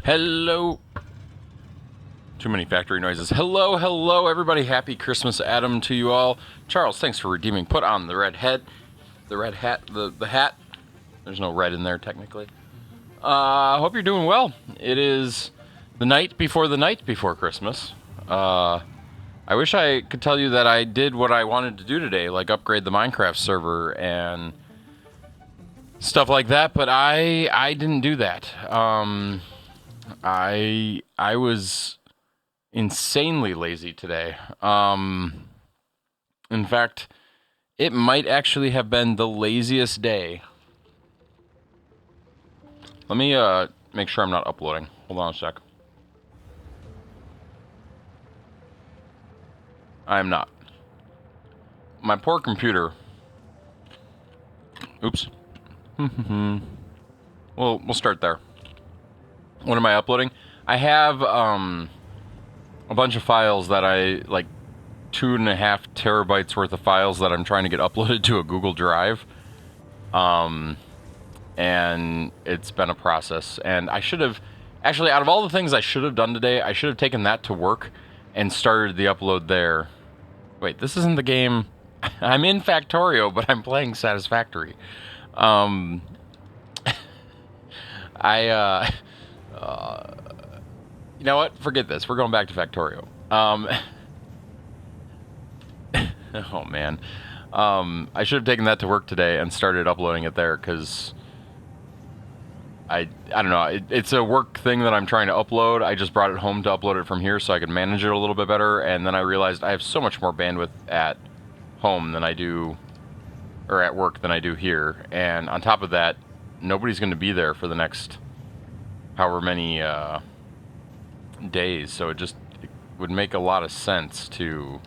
Hello. Too many factory noises. Hello, hello, everybody. Happy Christmas, Adam, to you all. Charles, thanks for redeeming. Put on the red hat. The hat. There's no red in there, technically. Hope you're doing well. It is the night before Christmas. I wish I could tell you that I did what I wanted to do today, like upgrade the Minecraft server and stuff like that, but I didn't do that. I was insanely lazy today. In fact, it might actually have been the laziest day. Let me make sure I'm not uploading. Hold on a sec. I am not. My poor computer. Oops. We'll start there. What am I uploading? I have a bunch of files that I like 2.5 terabytes worth of files that I'm trying to get uploaded to a Google Drive. And it's been a process. And I should have actually, out of all the things I should have done today, I should have taken that to work and started the upload there. Wait, this isn't the game. I'm in Factorio, but I'm playing Satisfactory. You know what? Forget this. We're going back to Factorio. Oh man. I should have taken that to work today and started uploading it there because I don't know. It's a work thing that I'm trying to upload. I just brought it home to upload it from here so I could manage it a little bit better. And then I realized I have so much more bandwidth at home than I do, or at work than I do here. And on top of that, nobody's going to be there for the next however many days. So it would make a lot of sense to,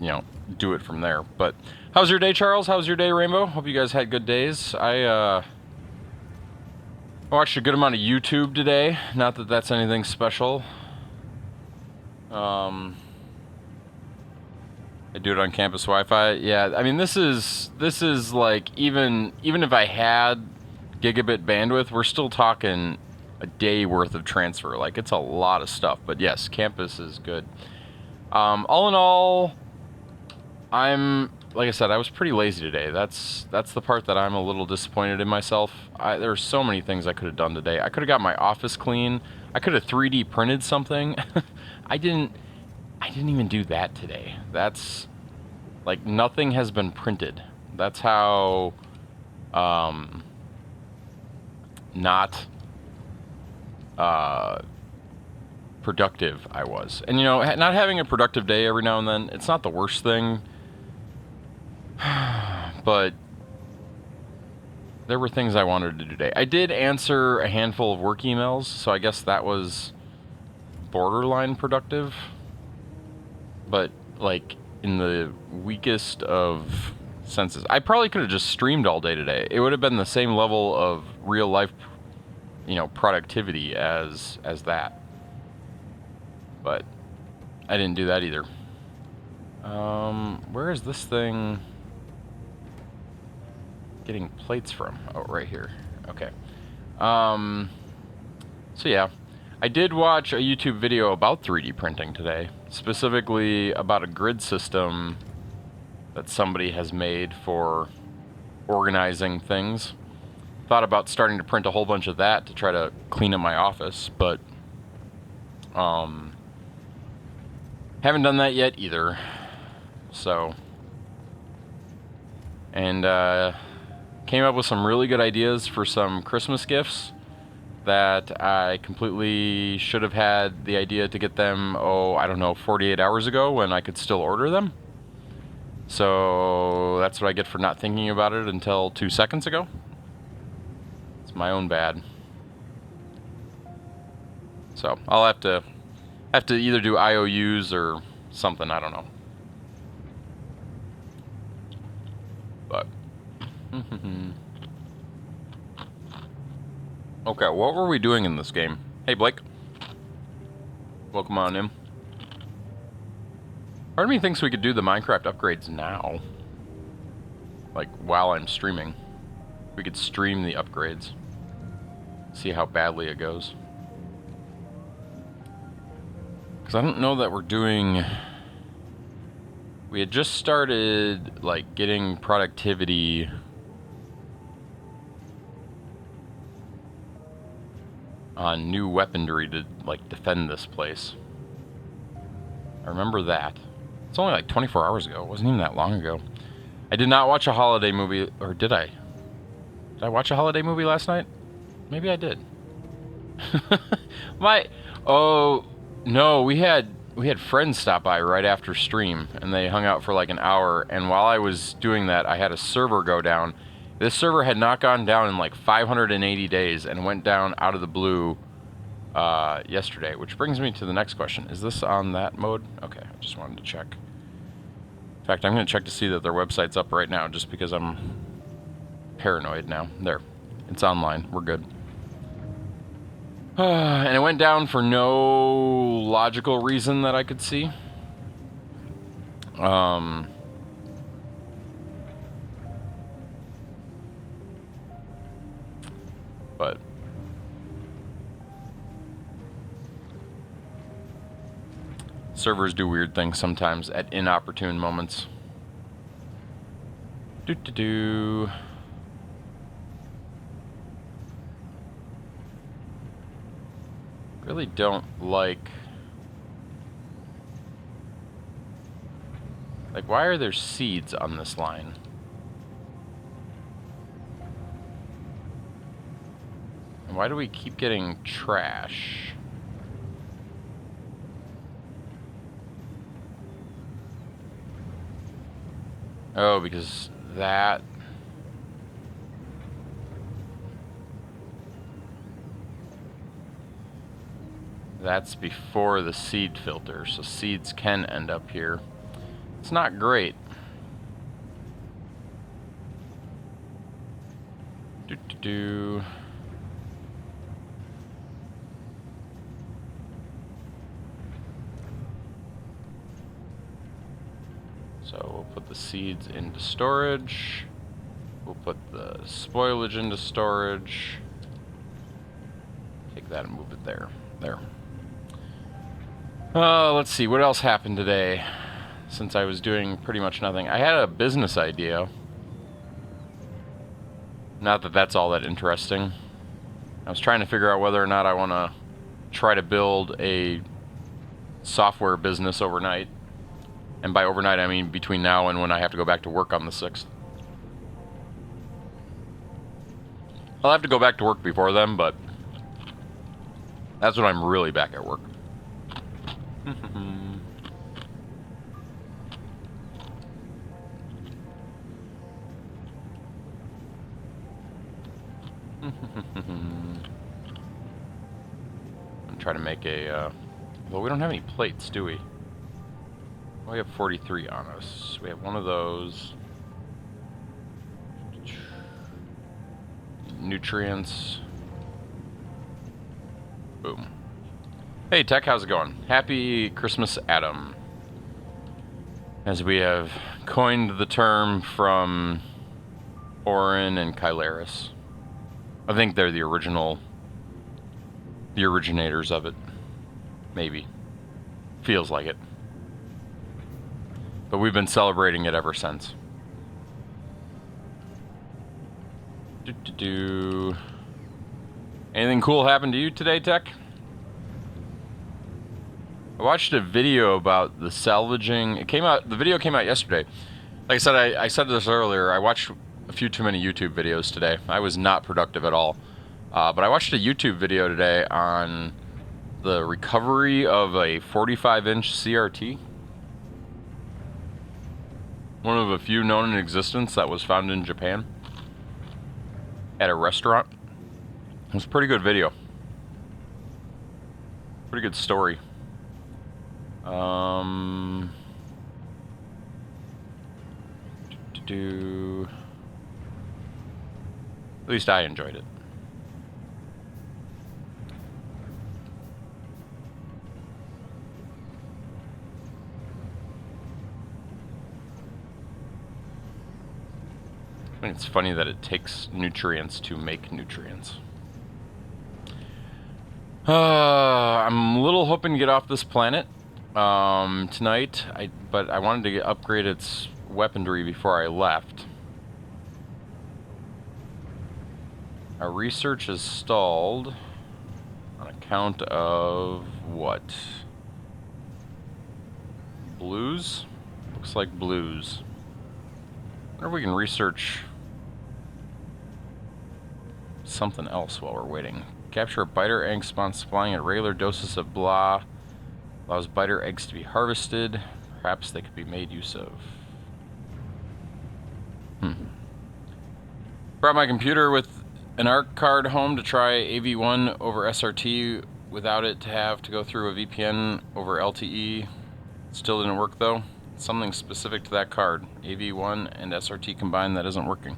you know, do it from there. But how's your day, Charles? How's your day, Rainbow? Hope you guys had good days. I watched a good amount of YouTube today. Not that that's anything special. I do it on campus Wi-Fi. Yeah, I mean this is like even if I had gigabit bandwidth, we're still talking a day worth of transfer. Like it's a lot of stuff. But yes, campus is good. All in all, like I said, I was pretty lazy today. That's the part that I'm a little disappointed in myself. There are so many things I could have done today. I could have got my office clean. I could have 3D printed something. I didn't even do that today. That's like nothing has been printed. That's how not productive I was. And you know, not having a productive day every now and then, it's not the worst thing. But there were things I wanted to do today. I did answer a handful of work emails, so I guess that was borderline productive. But like in the weakest of senses. I probably could have just streamed all day today. It would have been the same level of real life, you know, productivity as that. But I didn't do that either. Where is this thing getting plates from? Oh, right here. Okay. So yeah, I did watch a YouTube video about 3D printing today, specifically about a grid system that somebody has made for organizing things. Thought about starting to print a whole bunch of that to try to clean up my office, but haven't done that yet either. So, and came up with some really good ideas for some Christmas gifts that I completely should have had the idea to get them, I don't know, 48 hours ago when I could still order them. So that's what I get for not thinking about it until 2 seconds ago. It's my own bad. So I'll have to either do IOUs or something, I don't know. But okay, what were we doing in this game? Hey Blake, welcome on in. Part of me thinks we could do the Minecraft upgrades now, like while I'm streaming. We could stream the upgrades. See how badly it goes. Because I don't know that we're doing... We had just started, like, getting productivity... on new weaponry to, like, defend this place. I remember that. It's only like 24 hours ago. It wasn't even that long ago. I did not watch a holiday movie, or did I? Did I watch a holiday movie last night? Maybe I did. Oh no, we had friends stop by right after stream, and they hung out for like an hour. And while I was doing that, I had a server go down. This server had not gone down in like 580 days, and went down out of the blue yesterday. Which brings me to the next question: is this on that mode? Okay, I just wanted to check. In fact, I'm going to check to see that their website's up right now, just because I'm paranoid now. There, it's online. We're good. And it went down for no logical reason that I could see. But servers do weird things sometimes at inopportune moments. Do. Really don't like, why are there seeds on this line? And why do we keep getting trash? Oh, because that... That's before the seed filter, so seeds can end up here. It's not great. Do. So we'll put the seeds into storage. We'll put the spoilage into storage. Take that and move it there. There. Let's see, what else happened today? Since I was doing pretty much nothing. I had a business idea. Not that that's all that interesting. I was trying to figure out whether or not I want to try to build a software business overnight. And by overnight, I mean between now and when I have to go back to work on the 6th. I'll have to go back to work before then, but that's when I'm really back at work. I'm trying to make a, well, we don't have any plates, do we? Well, we have 43 on us. We have one of those. Nutrients. Boom. Hey, Tech, how's it going? Happy Christmas, Adam. As we have coined the term from Orin and Kylaris. I think they're the originators of it. Maybe. Feels like it. But we've been celebrating it ever since. Anything cool happened to you today, Tech? I watched a video about the salvaging. It came out. The video came out yesterday. Like I said, I said this earlier. I watched a few too many YouTube videos today. I was not productive at all. But I watched a YouTube video today on the recovery of a 45-inch CRT. One of a few known in existence that was found in Japan at a restaurant. It was a pretty good video. Pretty good story. At least I enjoyed it. I think it's funny that it takes nutrients to make nutrients. I'm a little hoping to get off this planet tonight. But I wanted to upgrade its weaponry before I left. Our research is stalled on account of what? Blues? Looks like blues. I wonder if we can research something else while we're waiting. Capture a biter egg spawn supplying at regular doses of blah. Allows biter eggs to be harvested. Perhaps they could be made use of. Brought my computer with an ARC card home to try AV1 over SRT without it to have to go through a VPN over LTE. Still didn't work though. Something specific to that card. AV1 and SRT combined that isn't working.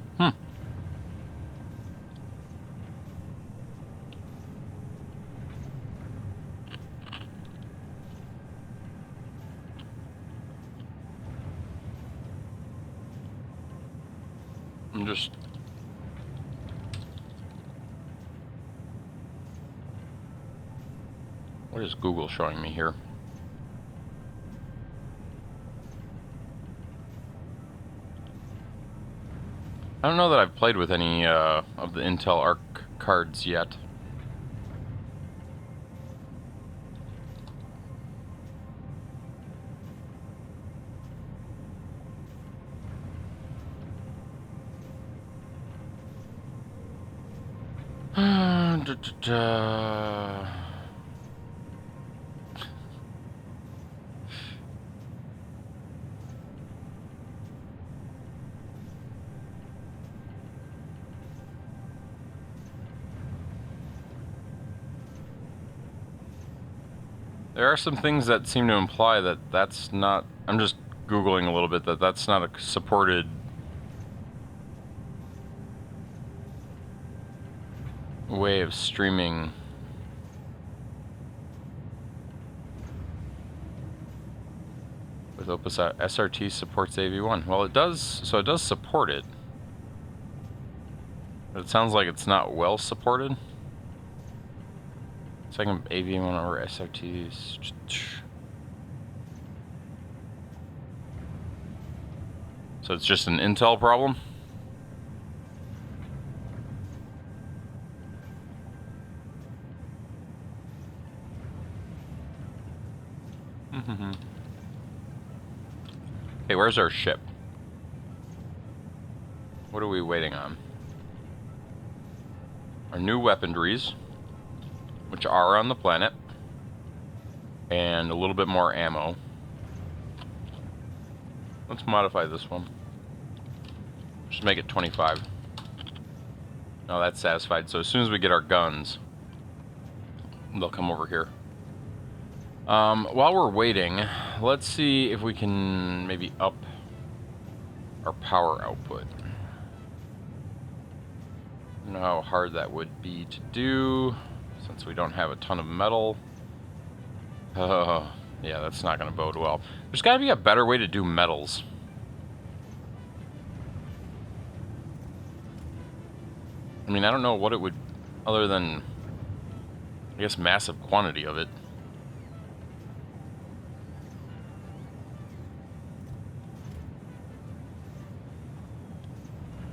I'm just... What is Google showing me here? I don't know that I've played with any of the Intel ARC cards yet. There are some things that seem to imply that that's not... I'm just Googling a little bit that that's not a supported... way of streaming. With Opus SRT supports AV1. Well, it does, so it does support it. But it sounds like it's not well supported. Second AV1 over SRTs. So it's just an Intel problem? Hey, where's our ship? What are we waiting on? Our new weaponries, which are on the planet, and a little bit more ammo. Let's modify this one. Just make it 25. No, that's satisfied. So as soon as we get our guns, they'll come over here. While we're waiting, let's see if we can maybe up our power output. I don't know how hard that would be to do, since we don't have a ton of metal. Yeah, that's not going to bode well. There's got to be a better way to do metals. I mean, I don't know what it would, other than, I guess, massive quantity of it.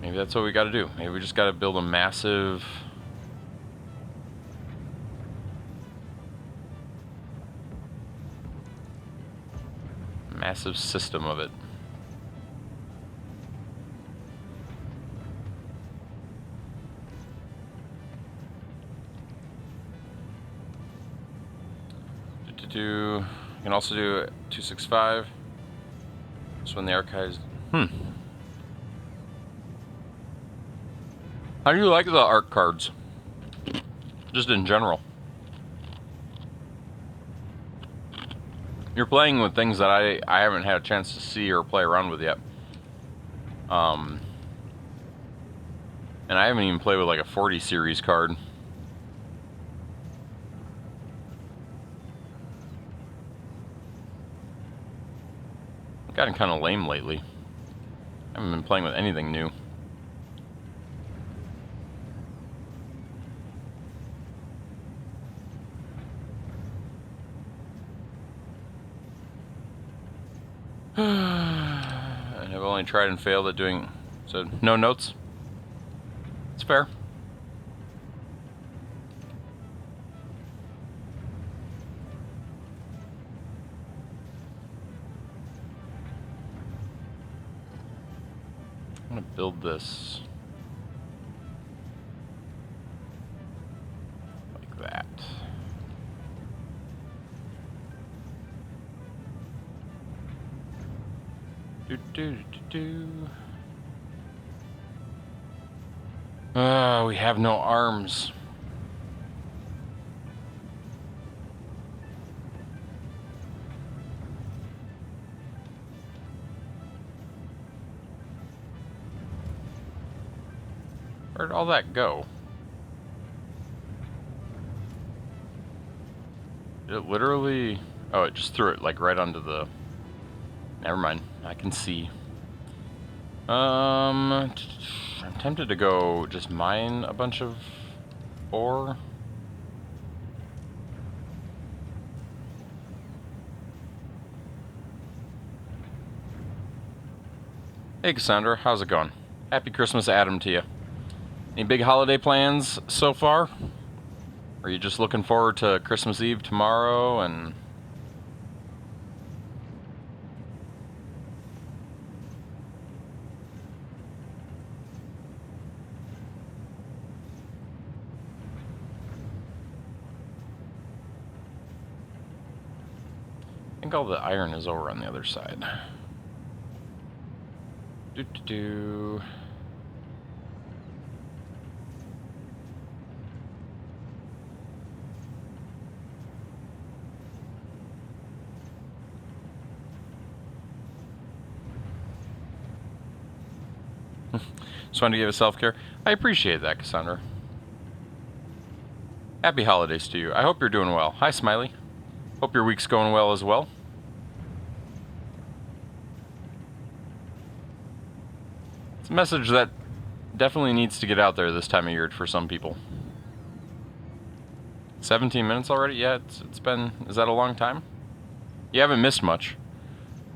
Maybe that's what we got to do. Maybe we just got to build a massive... massive system of it. You can also do 265. Just when the archives... How do you like the ARC cards? Just in general. You're playing with things that I haven't had a chance to see or play around with yet. And I haven't even played with like a 40 series card. I've gotten kind of lame lately. I haven't been playing with anything new. tried and failed at doing. So no notes. It's fair. I'm gonna build this like that. Do do do do. We have no arms. Where'd all that go? Did it literally... Oh, it just threw it like right onto the... Never mind. I can see. I'm tempted to go just mine a bunch of ore. Hey Cassandra, how's it going? Happy Christmas, Adam, to you. Any big holiday plans so far? Are you just looking forward to Christmas Eve tomorrow and... I think all the iron is over on the other side. Do-do-do. Just wanted to give a self-care. I appreciate that, Cassandra. Happy holidays to you. I hope you're doing well. Hi, Smiley. Hope your week's going well as well. It's a message that definitely needs to get out there this time of year for some people. 17 minutes already? Yeah, it's been... Is that a long time? You haven't missed much.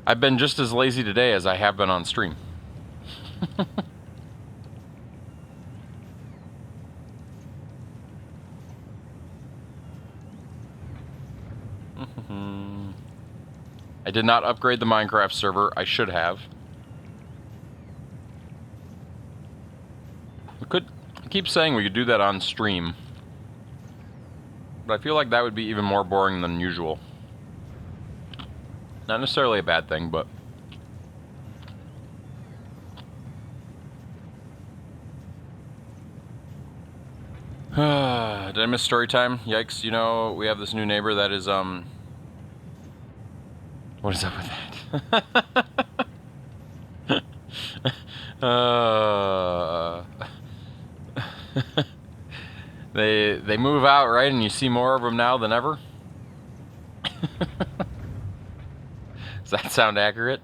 I've been just as lazy today as I have been on stream. I did not upgrade the Minecraft server. I should have. I keep saying we could do that on stream, but I feel like that would be even more boring than usual. Not necessarily a bad thing, but... Did I miss story time? Yikes, you know, we have this new neighbor that is, What is up with that? They move out, right? And you see more of them now than ever? Does that sound accurate?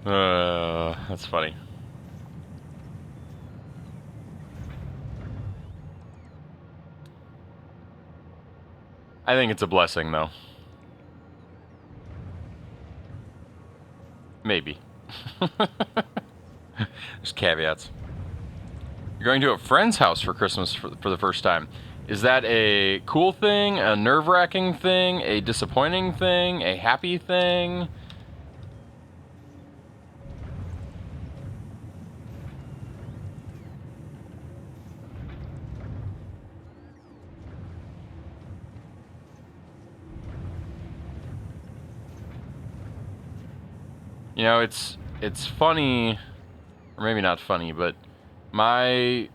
That's funny. I think it's a blessing, though. Maybe. There's caveats. You're going to a friend's house for Christmas for the first time. Is that a cool thing, a nerve-wracking thing, a disappointing thing, a happy thing? You know, it's funny, or maybe not funny, but I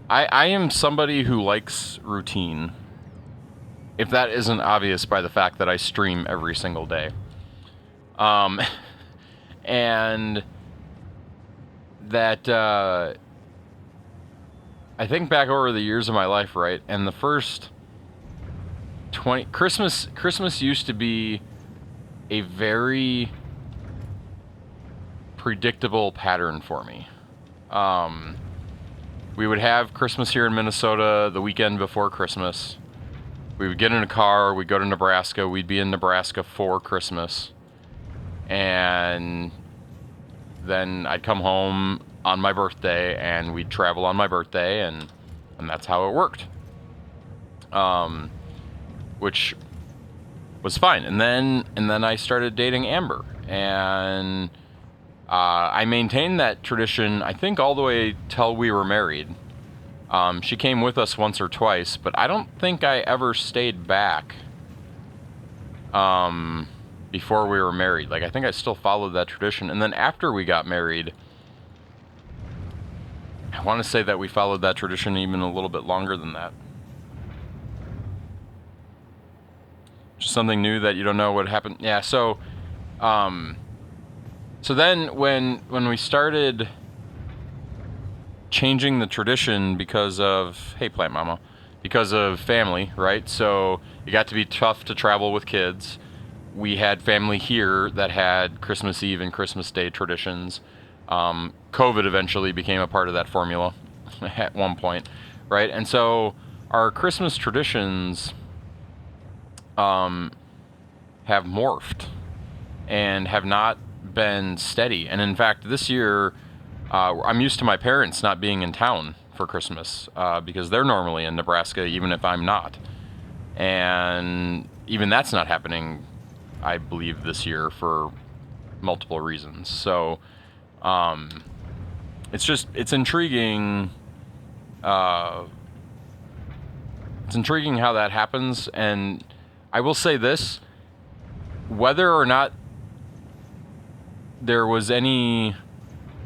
am somebody who likes routine, if that isn't obvious by the fact that I stream every single day. And that, I think back over the years of my life, right, and the first... Christmas used to be a very predictable pattern for me. we would have Christmas here in Minnesota the weekend before Christmas. We would get in a car, we'd go to Nebraska, we'd be in Nebraska for Christmas. And then I'd come home on my birthday and we'd travel on my birthday, and that's how it worked. Which was fine. And then I started dating Amber, and I maintained that tradition, I think, all the way till we were married. She came with us once or twice, but I don't think I ever stayed back before we were married. Like, I think I still followed that tradition. And then after we got married, I want to say that we followed that tradition even a little bit longer than that. Just something new that you don't know what happened. Yeah, so then when we started changing the tradition because of, hey, Plant Mama, because of family, right? So it got to be tough to travel with kids. We had family here that had Christmas Eve and Christmas Day traditions. COVID eventually became a part of that formula at one point, right? And so our Christmas traditions have morphed and have not been steady. And in fact, this year, I'm used to my parents not being in town for Christmas because they're normally in Nebraska, even if I'm not. And even that's not happening, I believe, this year for multiple reasons. So it's intriguing. It's intriguing how that happens. And I will say this, whether or not there was any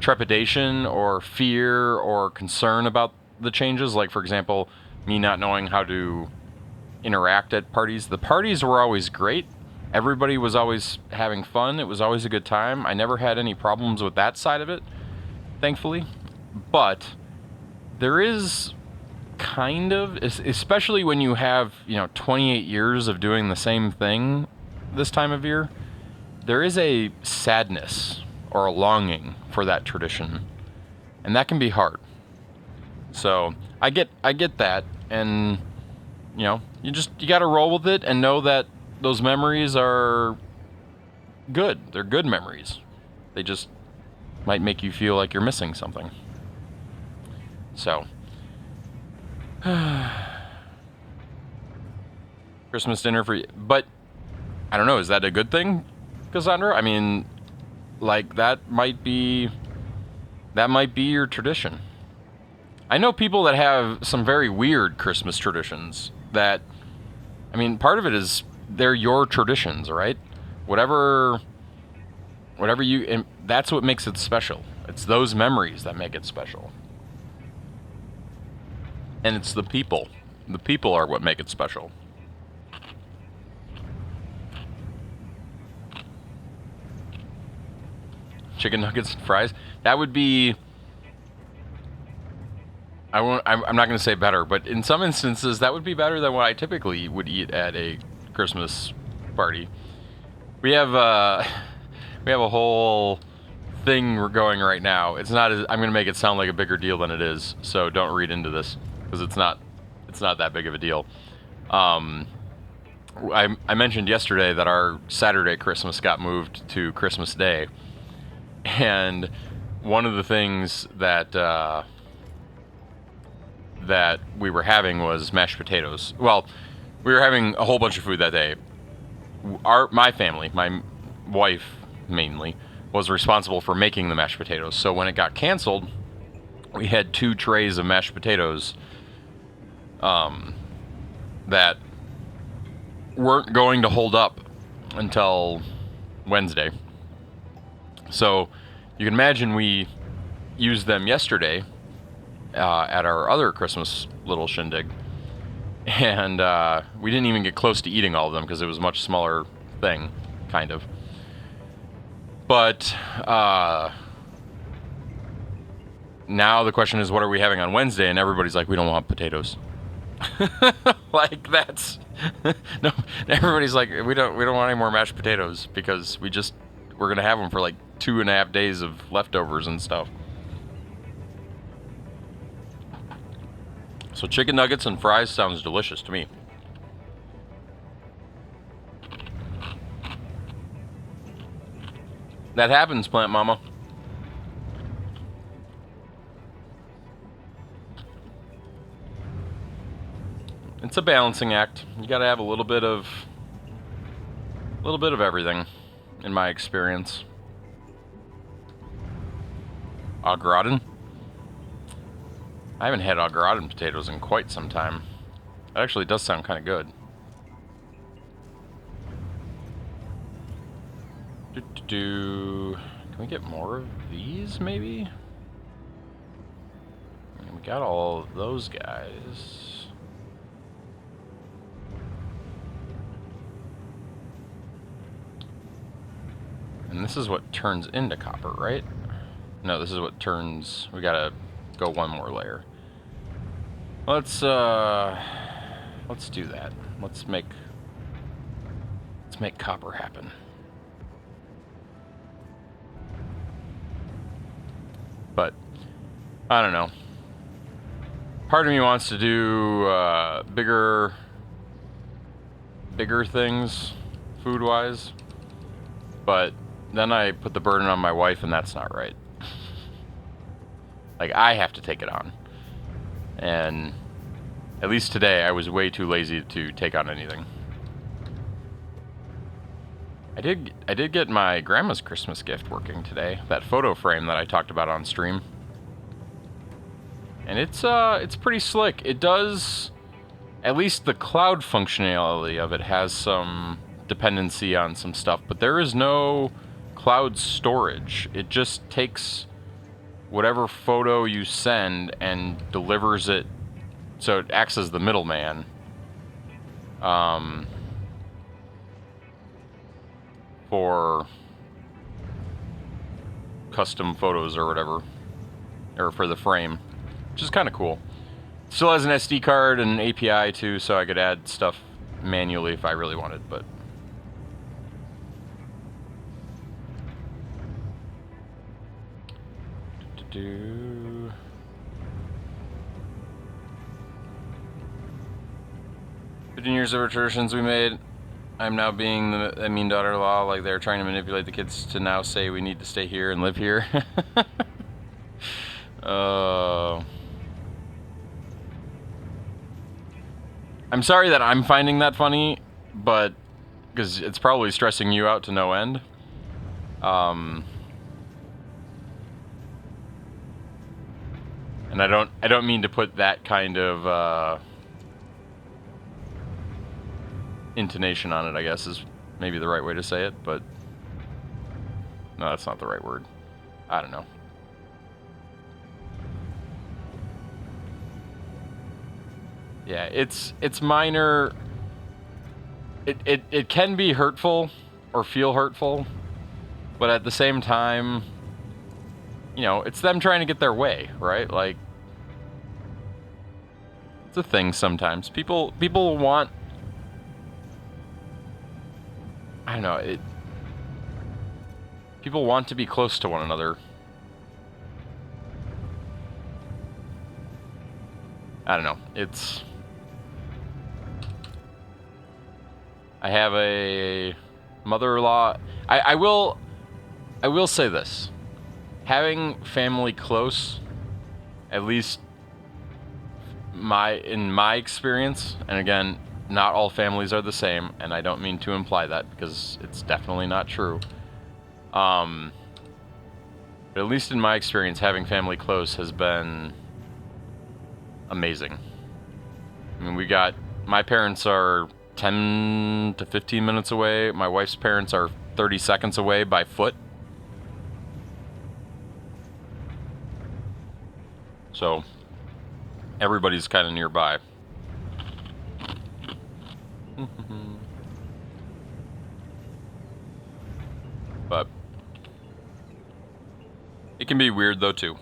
trepidation or fear or concern about the changes, like, for example, me not knowing how to interact at parties. The parties were always great. Everybody was always having fun. It was always a good time. I never had any problems with that side of it, thankfully. But there is kind of, especially when you have, 28 years of doing the same thing this time of year, there is a sadness or a longing for that tradition, and that can be hard. So I get that, and you got to roll with it and know that those memories are good. They're good memories. They just might make you feel like you're missing something. So Christmas dinner for you, but I don't know, is that a good thing, Cassandra? I mean, like, that might be your tradition. I know people that have some very weird Christmas traditions that, I mean, part of it is they're your traditions, right? Whatever you, and that's what makes it special. It's those memories that make it special. And it's the people. The people are what make it special. Chicken nuggets and fries. That would be, I'm not going to say better, but in some instances that would be better than what I typically would eat at a Christmas party. We have a whole thing we're going right now. It's not as, I'm going to make it sound like a bigger deal than it is, so don't read into this, because it's not that big of a deal. I mentioned yesterday that our Saturday Christmas got moved to Christmas Day. And one of the things that we were having was mashed potatoes. Well, we were having a whole bunch of food that day. My family, my wife mainly, was responsible for making the mashed potatoes. So when it got canceled, we had 2 trays of mashed potatoes that weren't going to hold up until Wednesday. So you can imagine we used them yesterday at our other Christmas little shindig, and we didn't even get close to eating all of them because it was a much smaller thing, kind of. But now the question is, what are we having on Wednesday? And everybody's like, we don't want potatoes. Like, that's no. Everybody's like, we don't want any more mashed potatoes because we're gonna have them for like 2.5 days of leftovers and stuff. So chicken nuggets and fries sounds delicious to me. That happens, Plant Mama. It's a balancing act. You gotta have a little bit of everything, in my experience. Au gratin? I haven't had au gratin potatoes in quite some time. It actually does sound kind of good. Can we get more of these, maybe? We got all of those guys. And this is what turns into copper, right? No, this is what turns... We gotta go one more layer. Let's do that. Let's make copper happen. But I don't know. Part of me wants to do bigger things food-wise, but then I put the burden on my wife, and that's not right. Like, I have to take it on. And at least today, I was way too lazy to take on anything. I did get my grandma's Christmas gift working today. That photo frame that I talked about on stream. And it's pretty slick. It does, at least the cloud functionality of it has some dependency on some stuff, but there is no cloud storage. It just takes whatever photo you send and delivers it, so it acts as the middleman. For custom photos or whatever, or for the frame, which is kind of cool. Still has an SD card and an API too, so I could add stuff manually if I really wanted, but do 15 years of traditions we made. I'm now being the mean daughter-in-law, like they're trying to manipulate the kids to now say we need to stay here and live here. I'm sorry that I'm finding that funny, but because it's probably stressing you out to no end. And I don't mean to put that kind of intonation on it, I guess, is maybe the right way to say it, but no, that's not the right word. I don't know. Yeah, it's minor. It can be hurtful or feel hurtful, but at the same time, you know, it's them trying to get their way, right? Like, it's a thing sometimes. People want, I don't know, people want to be close to one another. I don't know. I have a mother-in-law. I will say this. Having family close, at least in my experience, and again, not all families are the same, and I don't mean to imply that because it's definitely not true. But at least in my experience, having family close has been amazing. I mean, my parents are 10 to 15 minutes away. My wife's parents are 30 seconds away by foot. So, everybody's kind of nearby. But it can be weird though too.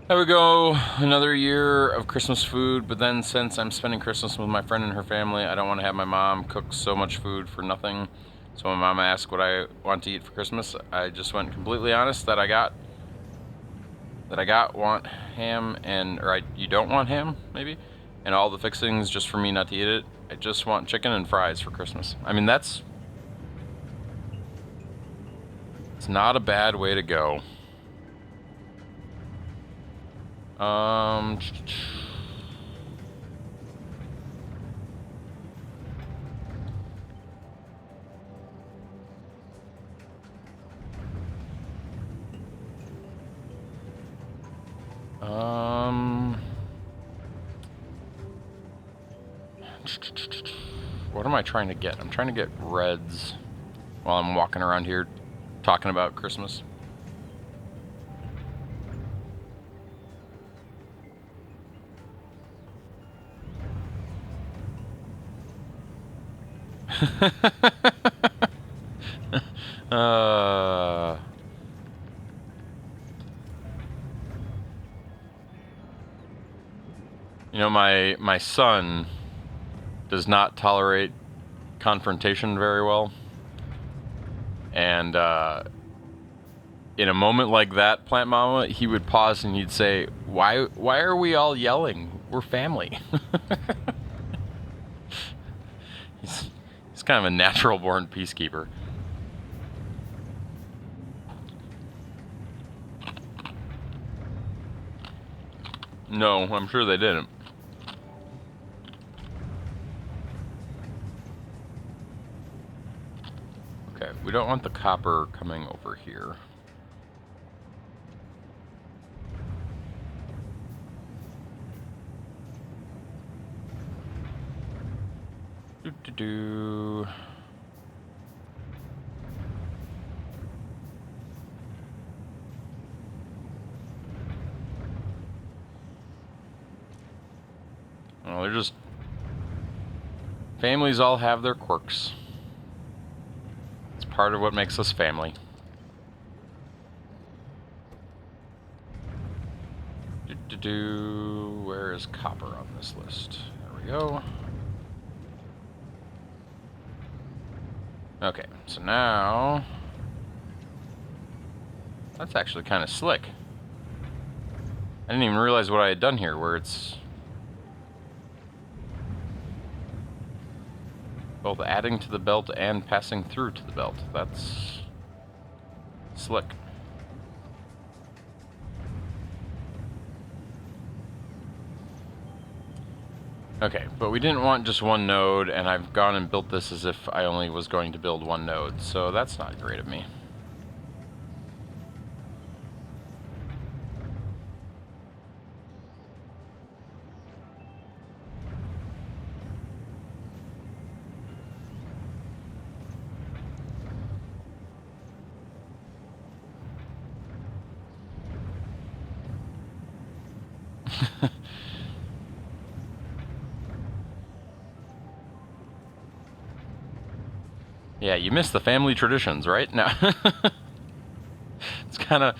There we go, another year of Christmas food, but then since I'm spending Christmas with my friend and her family, I don't want to have my mom cook so much food for nothing. So when Mama asked what I want to eat for Christmas, I just went completely honest that want ham you don't want ham, maybe? And all the fixings just for me not to eat it. I just want chicken and fries for Christmas. I mean, it's not a bad way to go. Um, what am I trying to get? I'm trying to get reds while I'm walking around here talking about Christmas. You know, my son does not tolerate confrontation very well. And in a moment like that, Plant Mama, he would pause and he'd say, why are we all yelling? We're family. He's kind of a natural born peacekeeper. No, I'm sure they didn't. Okay, we don't want the copper coming over here. Do. Well, they're just... Families all have their quirks. It's part of what makes us family. Where is copper on this list? There we go. Okay, so now... That's actually kind of slick. I didn't even realize what I had done here, where it's... both adding to the belt and passing through to the belt. That's... slick. Okay, but we didn't want just one node, and I've gone and built this as if I only was going to build one node, so that's not great of me. Yeah, you miss the family traditions, right? No. It's kind of...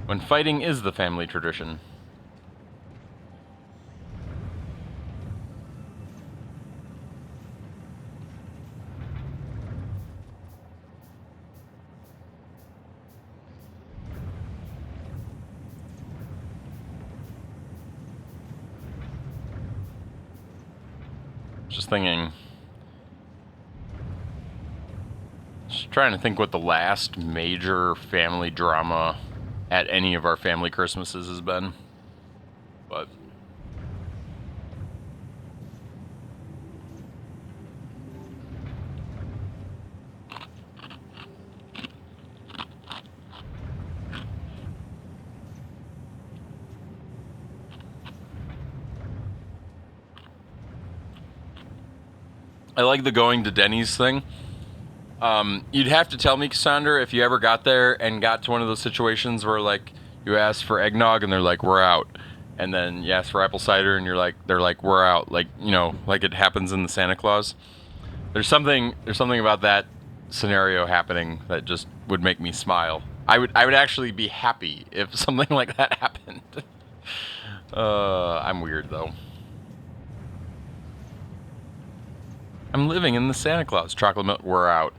when fighting is the family tradition. Just thinking... trying to think what the last major family drama at any of our family Christmases has been. But... I like the going to Denny's thing. You'd have to tell me, Cassandra, if you ever got there and got to one of those situations where, like, you ask for eggnog and they're like, we're out. And then you ask for apple cider and they're like, we're out. Like, you know, like it happens in the Santa Claus. There's something about that scenario happening that just would make me smile. I would actually be happy if something like that happened. I'm weird, though. I'm living in the Santa Claus. Chocolate milk, we're out.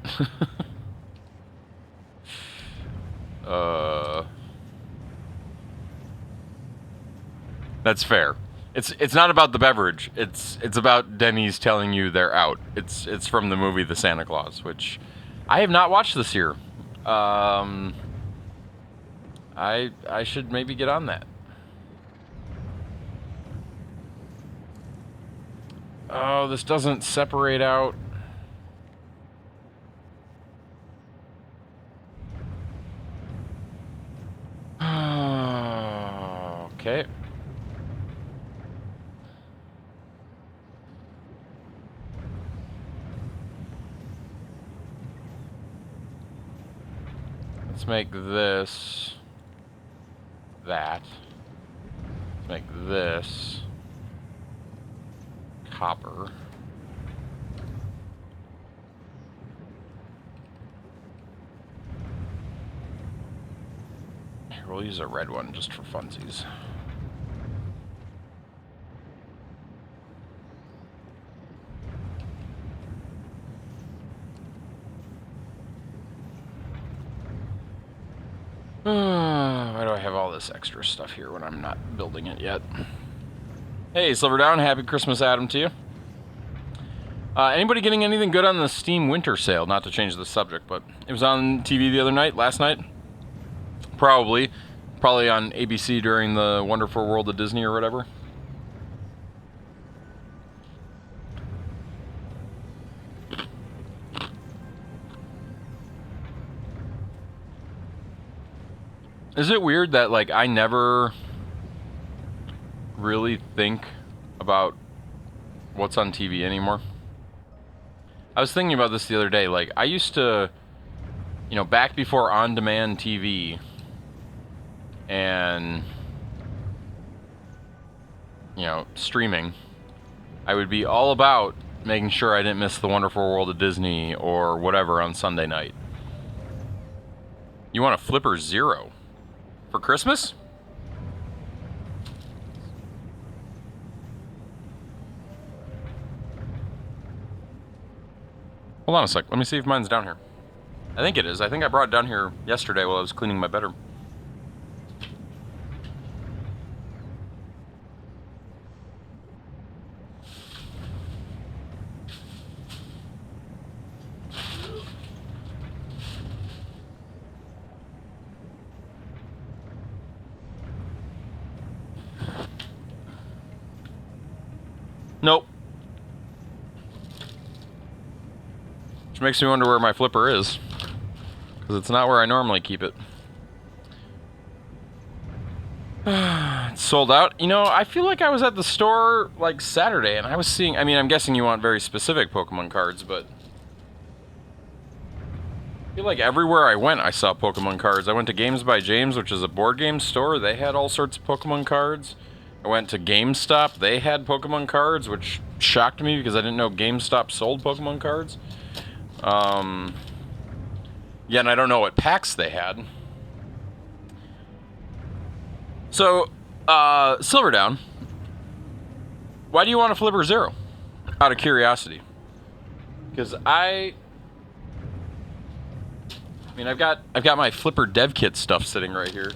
That's fair. It's not about the beverage. It's about Denny's telling you they're out. It's from the movie The Santa Claus, which I have not watched this year. I should maybe get on that. Oh, this doesn't separate out. Okay. Let's make this that. Let's make this copper. Here, we'll use a red one just for funsies. Why do I have all this extra stuff here when I'm not building it yet? Hey, Silverdown, happy Christmas, Adam, to you. Anybody getting anything good on the Steam Winter Sale? Not to change the subject, but it was on TV the other night, last night. Probably on ABC during the Wonderful World of Disney or whatever. Is it weird that, like, I never really think about what's on TV anymore? I was thinking about this the other day. Like, I used to, you know, back before on-demand TV and, you know, streaming, I would be all about making sure I didn't miss the Wonderful World of Disney or whatever on Sunday night. You want a Flipper Zero for Christmas? Hold on a sec. Let me see if mine's down here. I think it is. I think I brought it down here yesterday while I was cleaning my bedroom. Nope. Which makes me wonder where my flipper is. Because it's not where I normally keep it. It's sold out. You know, I feel like I was at the store, like, Saturday, and I was seeing... I mean, I'm guessing you want very specific Pokemon cards, but... I feel like everywhere I went, I saw Pokemon cards. I went to Games by James, which is a board game store. They had all sorts of Pokemon cards. I went to GameStop. They had Pokemon cards, which shocked me because I didn't know GameStop sold Pokemon cards. Yeah, and I don't know what packs they had. So, Silverdown, why do you want a Flipper Zero? Out of curiosity. Because I mean, I've got my Flipper dev kit stuff sitting right here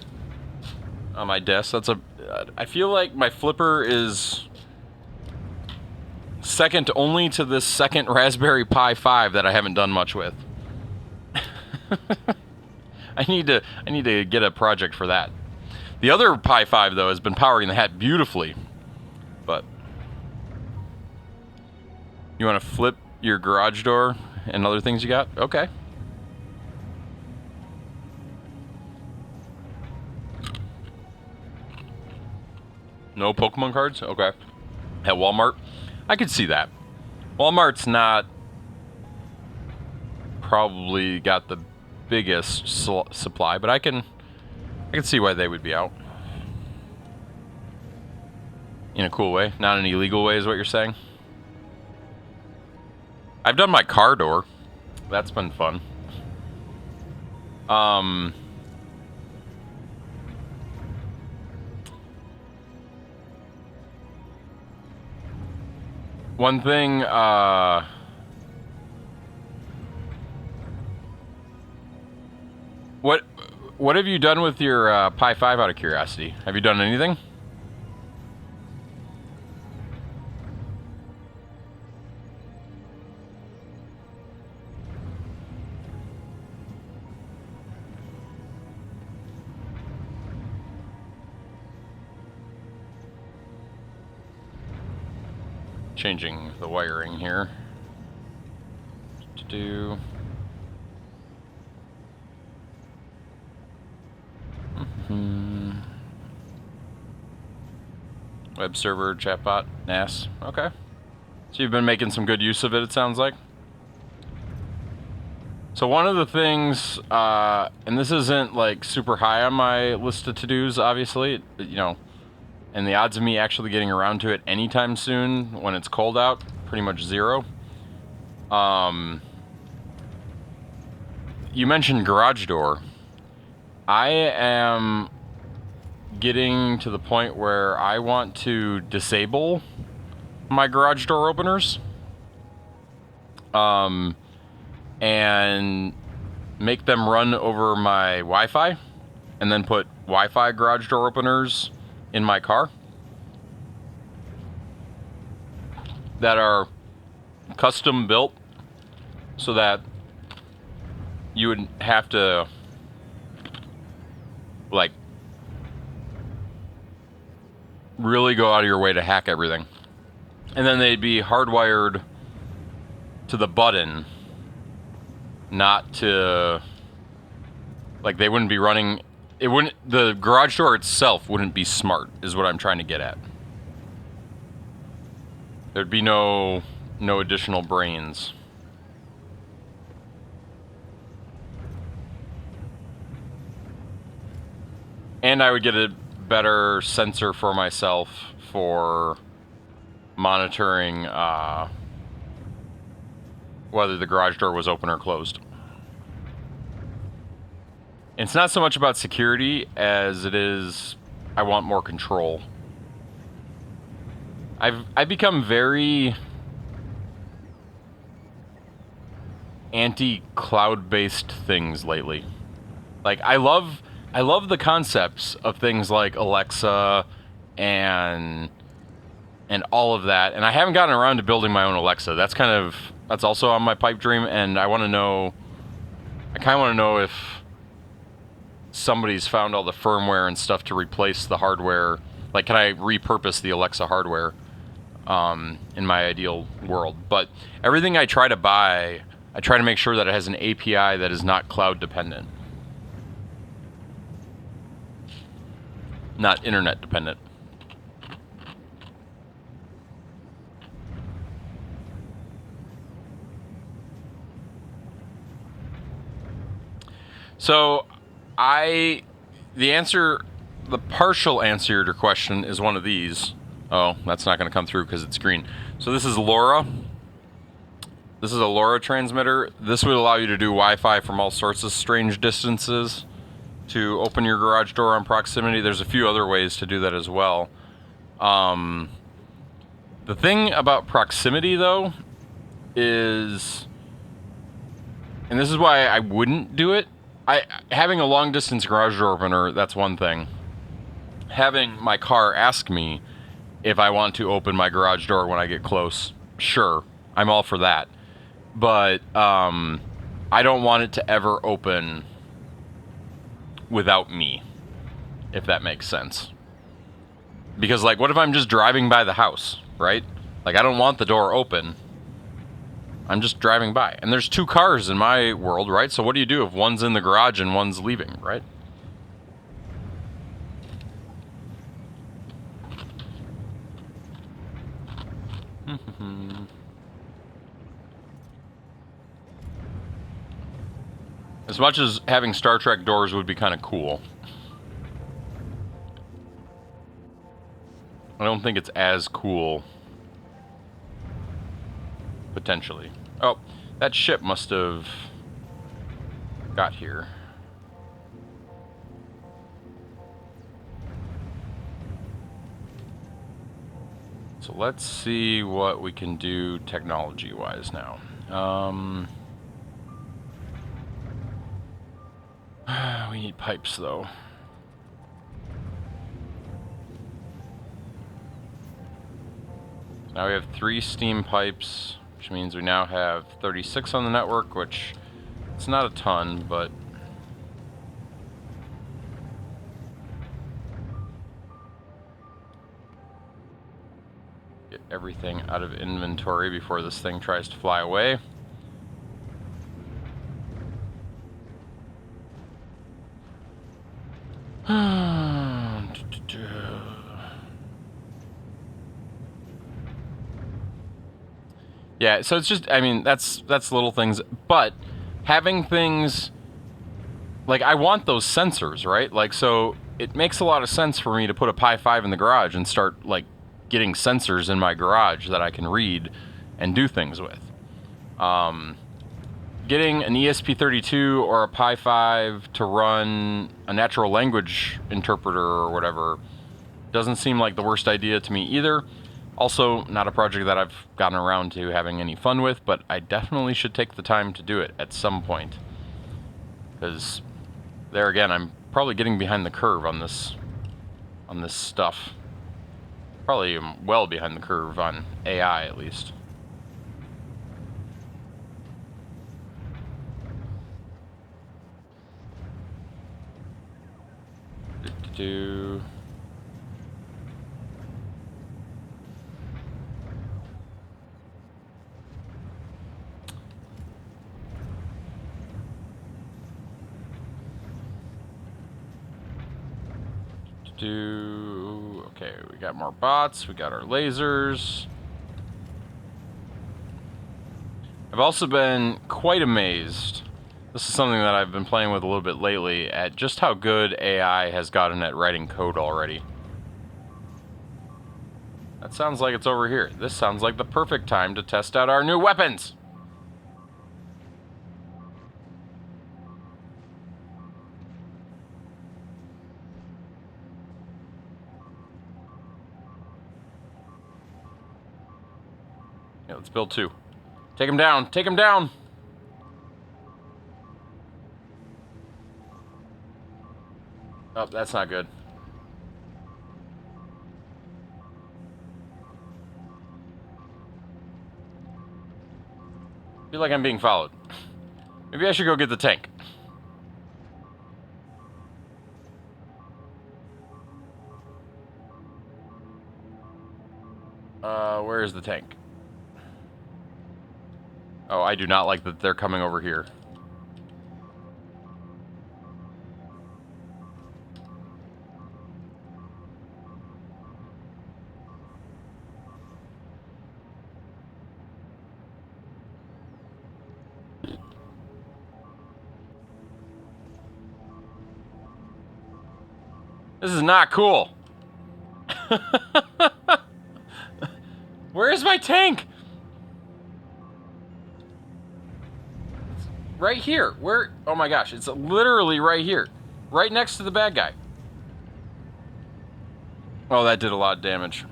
on my desk. I feel like my Flipper is second only to this second Raspberry Pi 5 that I haven't done much with. I need to get a project for that. The other Pi 5 though has been powering the hat beautifully. But you want to flip your garage door and other things you got? Okay. No Pokemon cards? Okay. At Walmart? I could see that. Walmart's not probably got the biggest supply, but I can see why they would be out. In a cool way. Not an illegal way is what you're saying? I've done my car door. That's been fun. One thing, What what have you done with your Pi 5 out of curiosity? Have you done anything? Changing the wiring here. To do. Web server, chatbot, NAS. Okay. So you've been making some good use of it, it sounds like. So one of the things, and this isn't like super high on my list of to-dos, obviously, you know, and the odds of me actually getting around to it anytime soon when it's cold out, pretty much zero. You mentioned garage door. I am getting to the point where I want to disable my garage door openers. And make them run over my Wi-Fi, and then put Wi-Fi garage door openers in my car that are custom built so that you would have to like really go out of your way to hack everything. And then they'd be hardwired to the button, not to, like, they wouldn't be running, it wouldn't, the garage door itself wouldn't be smart, is what I'm trying to get at. There'd be no additional brains. And I would get a better sensor for myself for monitoring whether the garage door was open or closed. It's not so much about security as it is I want more control. I've become very anti-cloud-based things lately. Like, I love the concepts of things like Alexa and all of that, and I haven't gotten around to building my own Alexa. That's also on my pipe dream, and I kind of want to know if somebody's found all the firmware and stuff to replace the hardware. Like, can I repurpose the Alexa hardware in my ideal world? But everything I try to buy, I try to make sure that it has an API that is not cloud dependent. Not internet dependent. So, the partial answer to your question is one of these. Oh, that's not going to come through because it's green. So this is LoRa. This is a LoRa transmitter. This would allow you to do Wi-Fi from all sorts of strange distances to open your garage door on proximity. There's a few other ways to do that as well. The thing about proximity, though, is, and this is why I wouldn't do it, having a long distance garage door opener, that's one thing. Having my car ask me if I want to open my garage door when I get close, sure, I'm all for that. But I don't want it to ever open without me, if that makes sense. Because, like, what if I'm just driving by the house, right? Like, I don't want the door open. I'm just driving by. And there's two cars in my world, right? So what do you do if one's in the garage and one's leaving, right? As much as having Star Trek doors would be kind of cool, I don't think it's as cool, potentially. Oh, that ship must have got here. So let's see what we can do technology-wise now. we need pipes, though. Now we have 3 steam pipes, which means we now have 36 on the network, which it's not a ton, but get everything out of inventory before this thing tries to fly away. Yeah, so it's just, I mean, that's little things, but having things, like, I want those sensors, right? Like, so it makes a lot of sense for me to put a Pi 5 in the garage and start, like, getting sensors in my garage that I can read and do things with. Getting an ESP32 or a Pi 5 to run a natural language interpreter or whatever doesn't seem like the worst idea to me either. Also, not a project that I've gotten around to having any fun with, but I definitely should take the time to do it at some point. Because there again, I'm probably getting behind the curve on this stuff. Probably well behind the curve on AI at least. Do. Okay, we got more bots, we got our lasers. I've also been quite amazed, this is something that I've been playing with a little bit lately, at just how good AI has gotten at writing code already. That sounds like it's over here. This sounds like the perfect time to test out our new weapons! Yeah, let's build 2. Take him down! Take him down! Oh, that's not good. I feel like I'm being followed. Maybe I should go get the tank. Where is the tank? Oh, I do not like that they're coming over here. This is not cool. Where is my tank? It's right here. Where? Oh my gosh, it's literally right here. Right next to the bad guy. Oh, that did a lot of damage.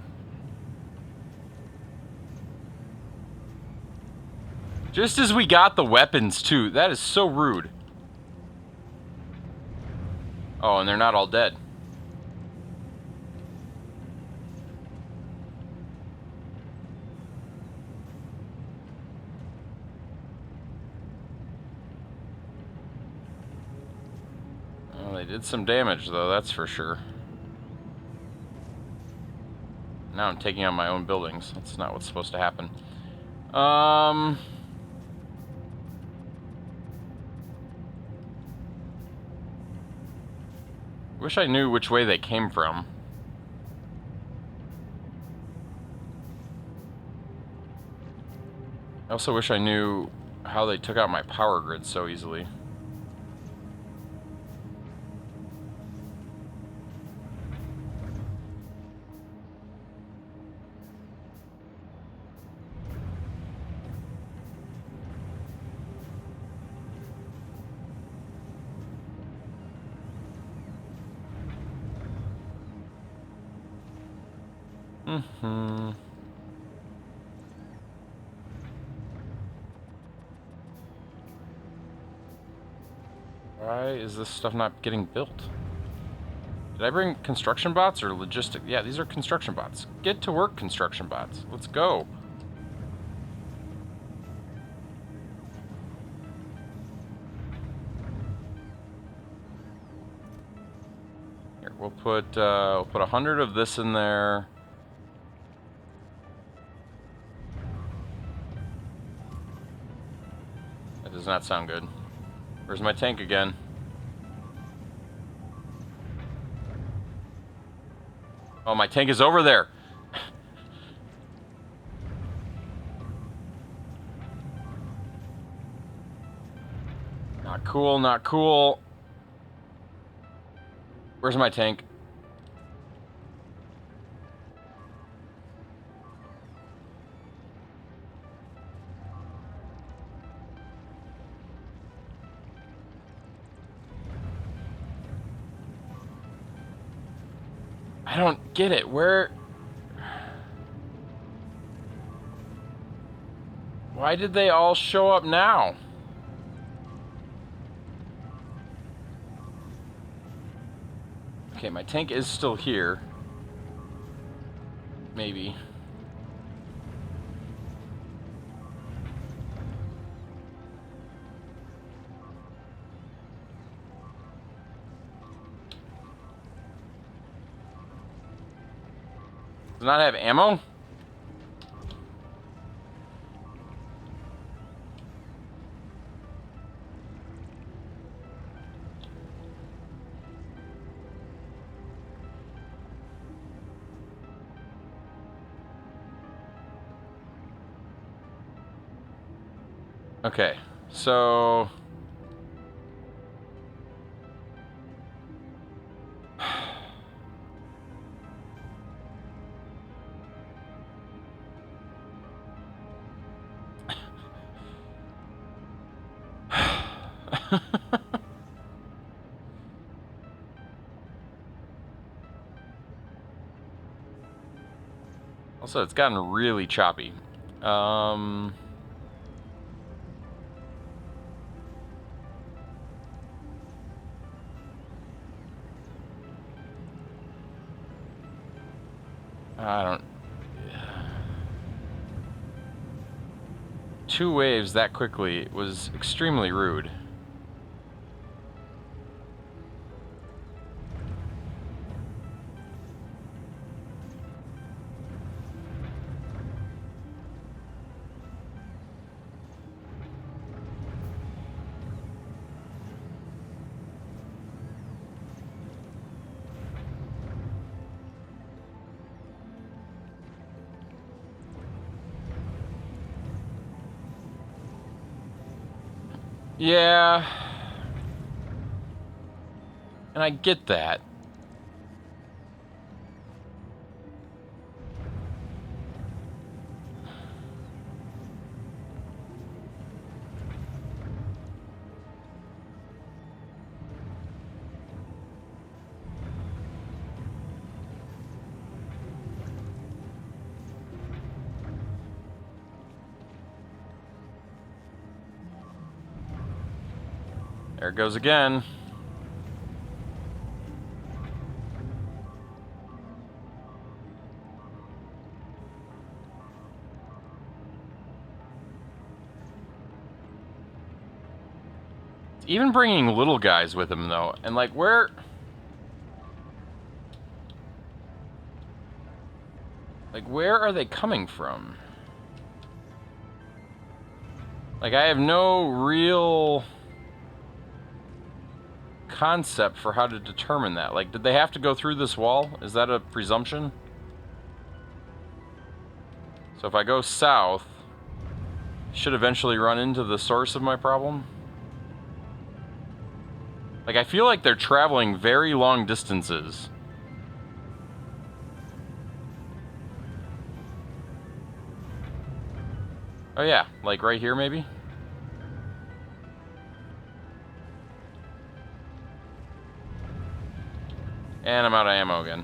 Just as we got the weapons, too. That is so rude. Oh, and they're not all dead. Well, they did some damage, though, that's for sure. Now I'm taking on my own buildings. That's not what's supposed to happen. Wish I knew which way they came from. I also wish I knew how they took out my power grid so easily. Why is this stuff not getting built? Did I bring construction bots or logistic? Yeah, these are construction bots. Get to work, construction bots. Let's go. Here, we'll put 100 of this in there. That does not sound good. Where's my tank again? Oh, my tank is over there. Not cool, not cool. Where's my tank? I don't get it. Where? Why did they all show up now? Okay, my tank is still here. Maybe. Does not have ammo? Okay, so... Also, it's gotten really choppy. I don't... 2 waves that quickly was extremely rude. Yeah. And I get that. There it goes again. Even bringing little guys with him, though. And, like, where... Like, where are they coming from? Like, I have no real concept for how to determine that. Like, did they have to go through this wall? Is that a presumption? So if I go south, I should eventually run into the source of my problem. Like, I feel like they're traveling very long distances. Oh yeah, like right here maybe? And I'm out of ammo again.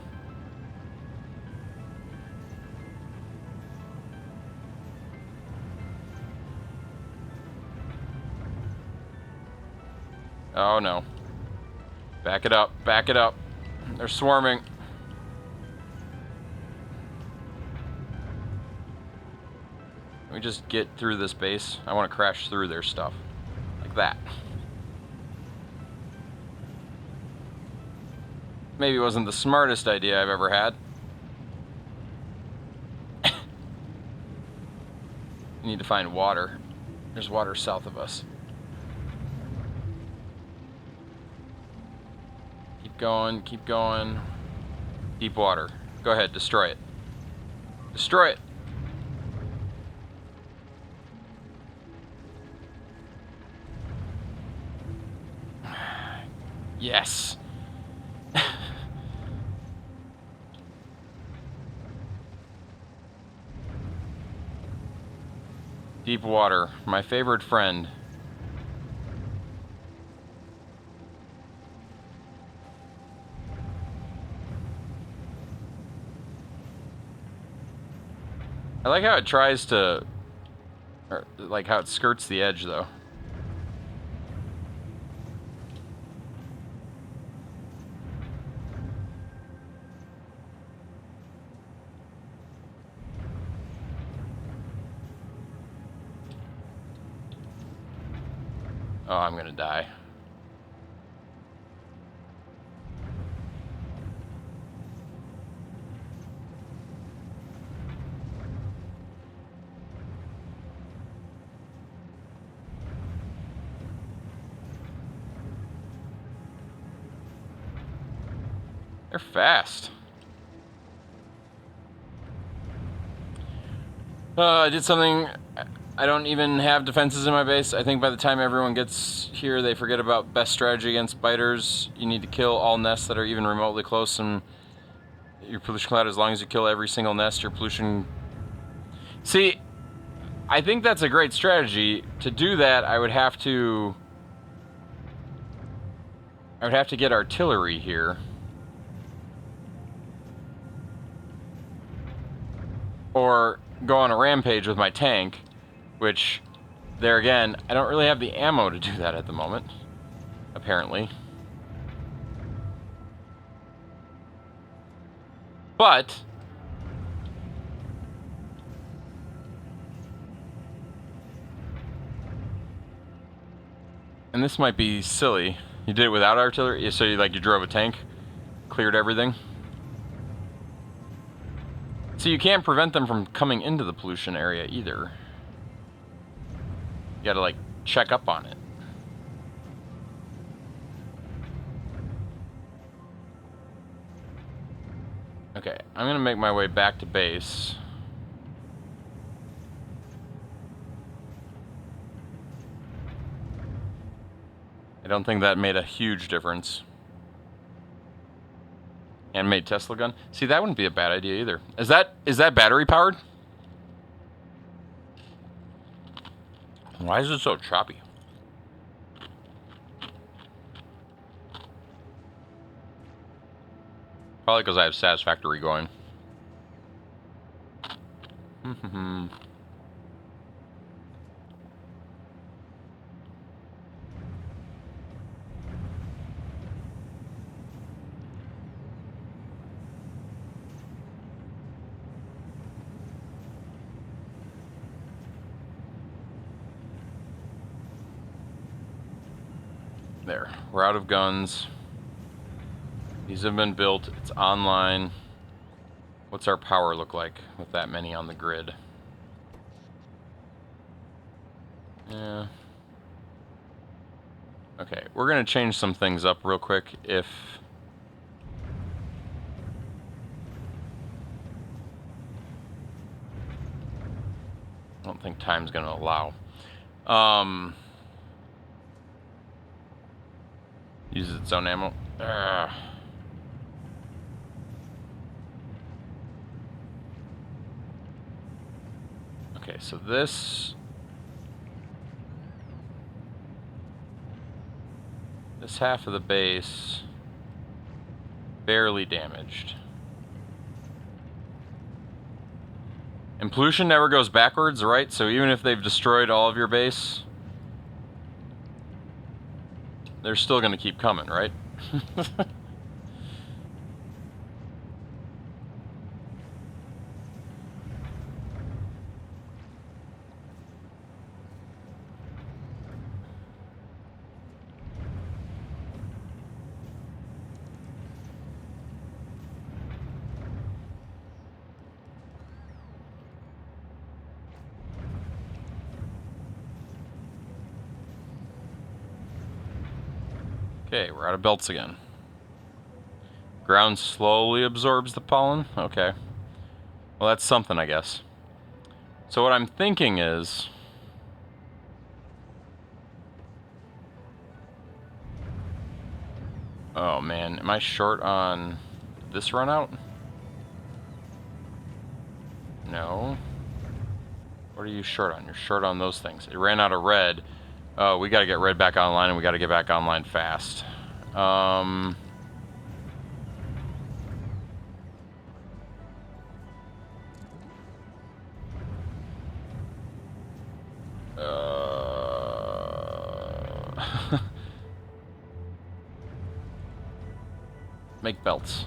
Oh no. Back it up, back it up. They're swarming. Let me just get through this base. I want to crash through their stuff. Like that. Maybe it wasn't the smartest idea I've ever had. We need to find water. There's water south of us. Keep going, keep going. Deep water. Go ahead, destroy it. Destroy it! Yes! Deep water, my favorite friend. I like how it tries to, or like how it skirts the edge though. Oh, I'm gonna die. They're fast. I did something. I don't even have defenses in my base. I think by the time everyone gets here, they forget about best strategy against biters. You need to kill all nests that are even remotely close, and your pollution cloud, as long as you kill every single nest, your pollution... See, I think that's a great strategy. To do that, I would have to get artillery here. Or go on a rampage with my tank, which, there again, I don't really have the ammo to do that at the moment, apparently. But and this might be silly. You did it without artillery? So you drove a tank, cleared everything? So you can't prevent them from coming into the pollution area either. You gotta, check up on it. Okay, I'm gonna make my way back to base. I don't think that made a huge difference. Handmade Tesla gun? See, that wouldn't be a bad idea either. Is that battery powered? Why is it so choppy? Probably because I have Satisfactory going. There, we're out of guns. These have been built, it's online. What's our power look like with that many on the grid? Yeah. Okay, we're gonna change some things up real quick if... I don't think time's gonna allow. Uses its own ammo. Okay, so this half of the base barely damaged. And pollution never goes backwards, right? So even if they've destroyed all of your base, they're still going to keep coming, right? Okay, we're out of belts again. Ground slowly absorbs the pollen? Okay. Well, that's something, I guess. So what I'm thinking is... Oh, man. Am I short on this run out? No. What are you short on? You're short on those things. It ran out of red. Oh, we gotta get red back online, and we gotta get back online fast. Make belts.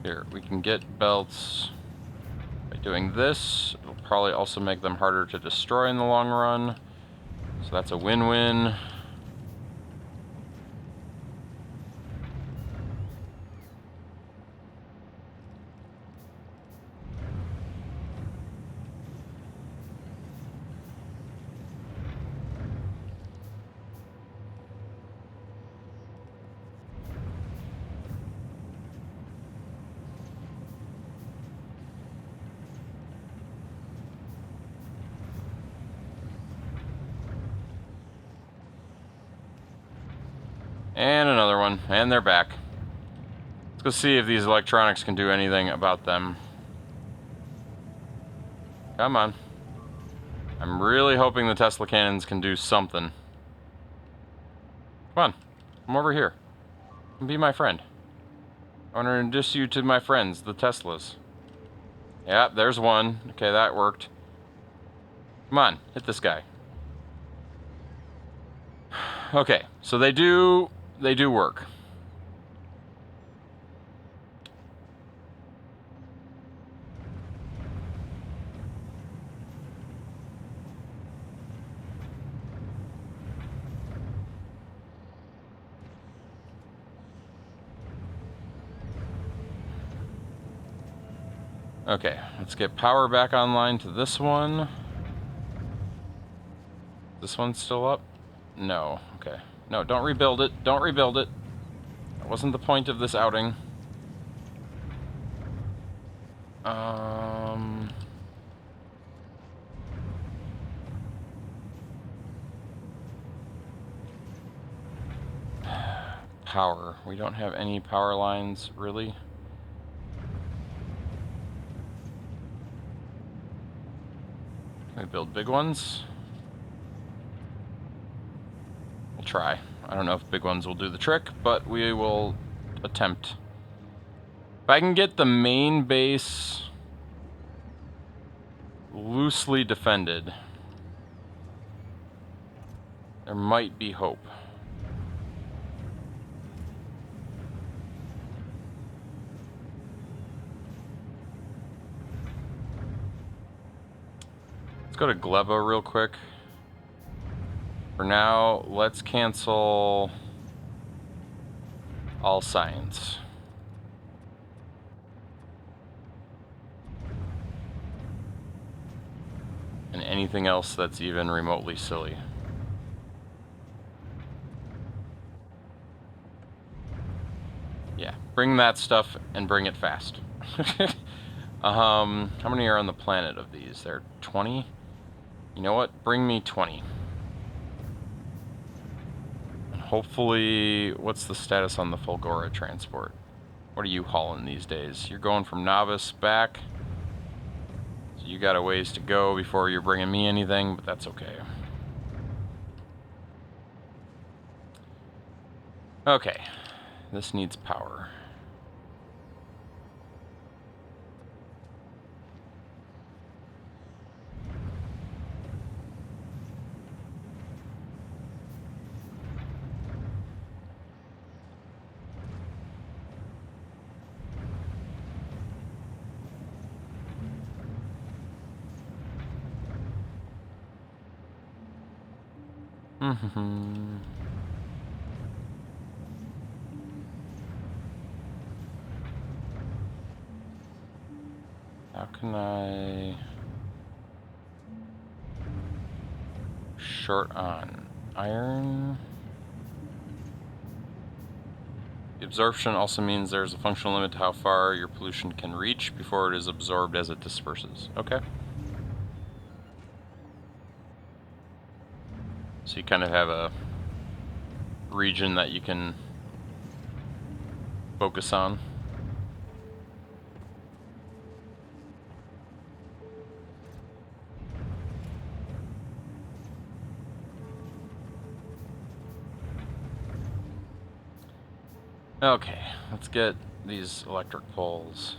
Here, we can get belts by doing this. It'll probably also make them harder to destroy in the long run. So that's a win-win. And another one, and they're back. Let's go see if these electronics can do anything about them. Come on. I'm really hoping the Tesla cannons can do something. Come on, come over here. Be my friend. I want to introduce you to my friends, the Teslas. Yeah, there's one. Okay, that worked. Come on, hit this guy. Okay, so they do work. Okay, let's get power back online to this one. This one's still up? No, okay. No, don't rebuild it. Don't rebuild it. That wasn't the point of this outing. Power. We don't have any power lines, really. Can we build big ones? We'll try. I don't know if big ones will do the trick, but we will attempt. If I can get the main base loosely defended, there might be hope. Let's go to Gleba real quick. For now, let's cancel all science. And anything else that's even remotely silly. Yeah, bring that stuff and bring it fast. How many are on the planet of these? There are 20? You know what? Bring me 20. And hopefully, what's the status on the Fulgora transport? What are you hauling these days? You're going from Novice back. So you got a ways to go before you're bringing me anything, but that's okay. Okay, this needs power. How can I... Short on iron? The absorption also means there's a functional limit to how far your pollution can reach before it is absorbed as it disperses. Okay. So you kind of have a region that you can focus on. Okay, let's get these electric poles.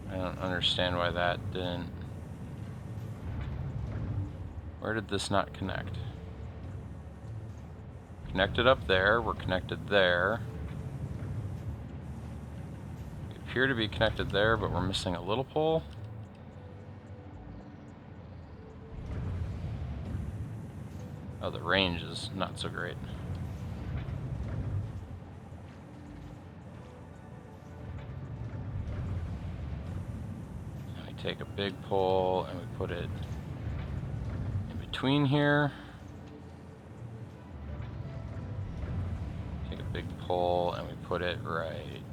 I don't understand why that didn't... Where did this not connect? Connected up there, we're connected there. We appear to be connected there, but we're missing a little pole. Oh, the range is not so great. We take a big pole and we put it in between here. Take a big pole and we put it right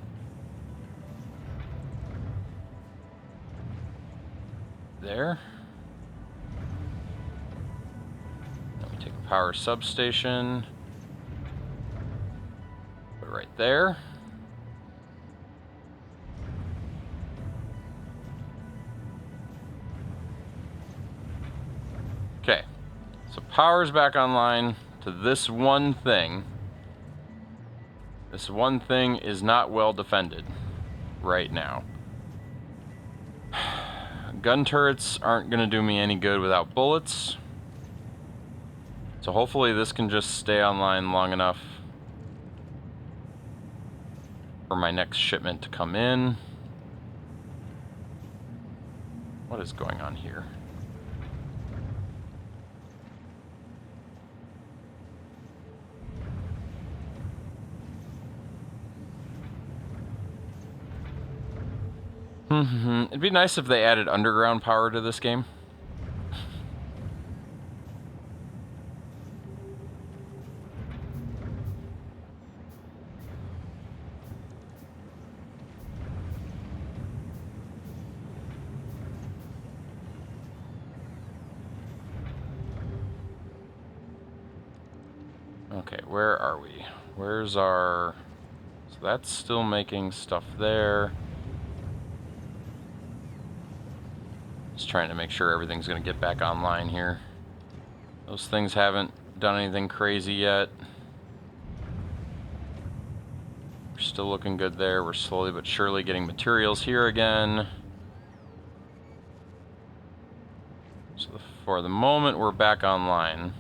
there. Then we take a power substation, put it right there. Okay, so power's back online to this one thing. This one thing is not well defended right now. Gun turrets aren't going to do me any good without bullets. So hopefully this can just stay online long enough for my next shipment to come in. What is going on here? It'd be nice if they added underground power to this game. Okay, where are we? Where's our... So that's still making stuff there. Just trying to make sure everything's going to get back online here. Those things haven't done anything crazy yet. We're still looking good there. We're slowly but surely getting materials here again. So for the moment, we're back online.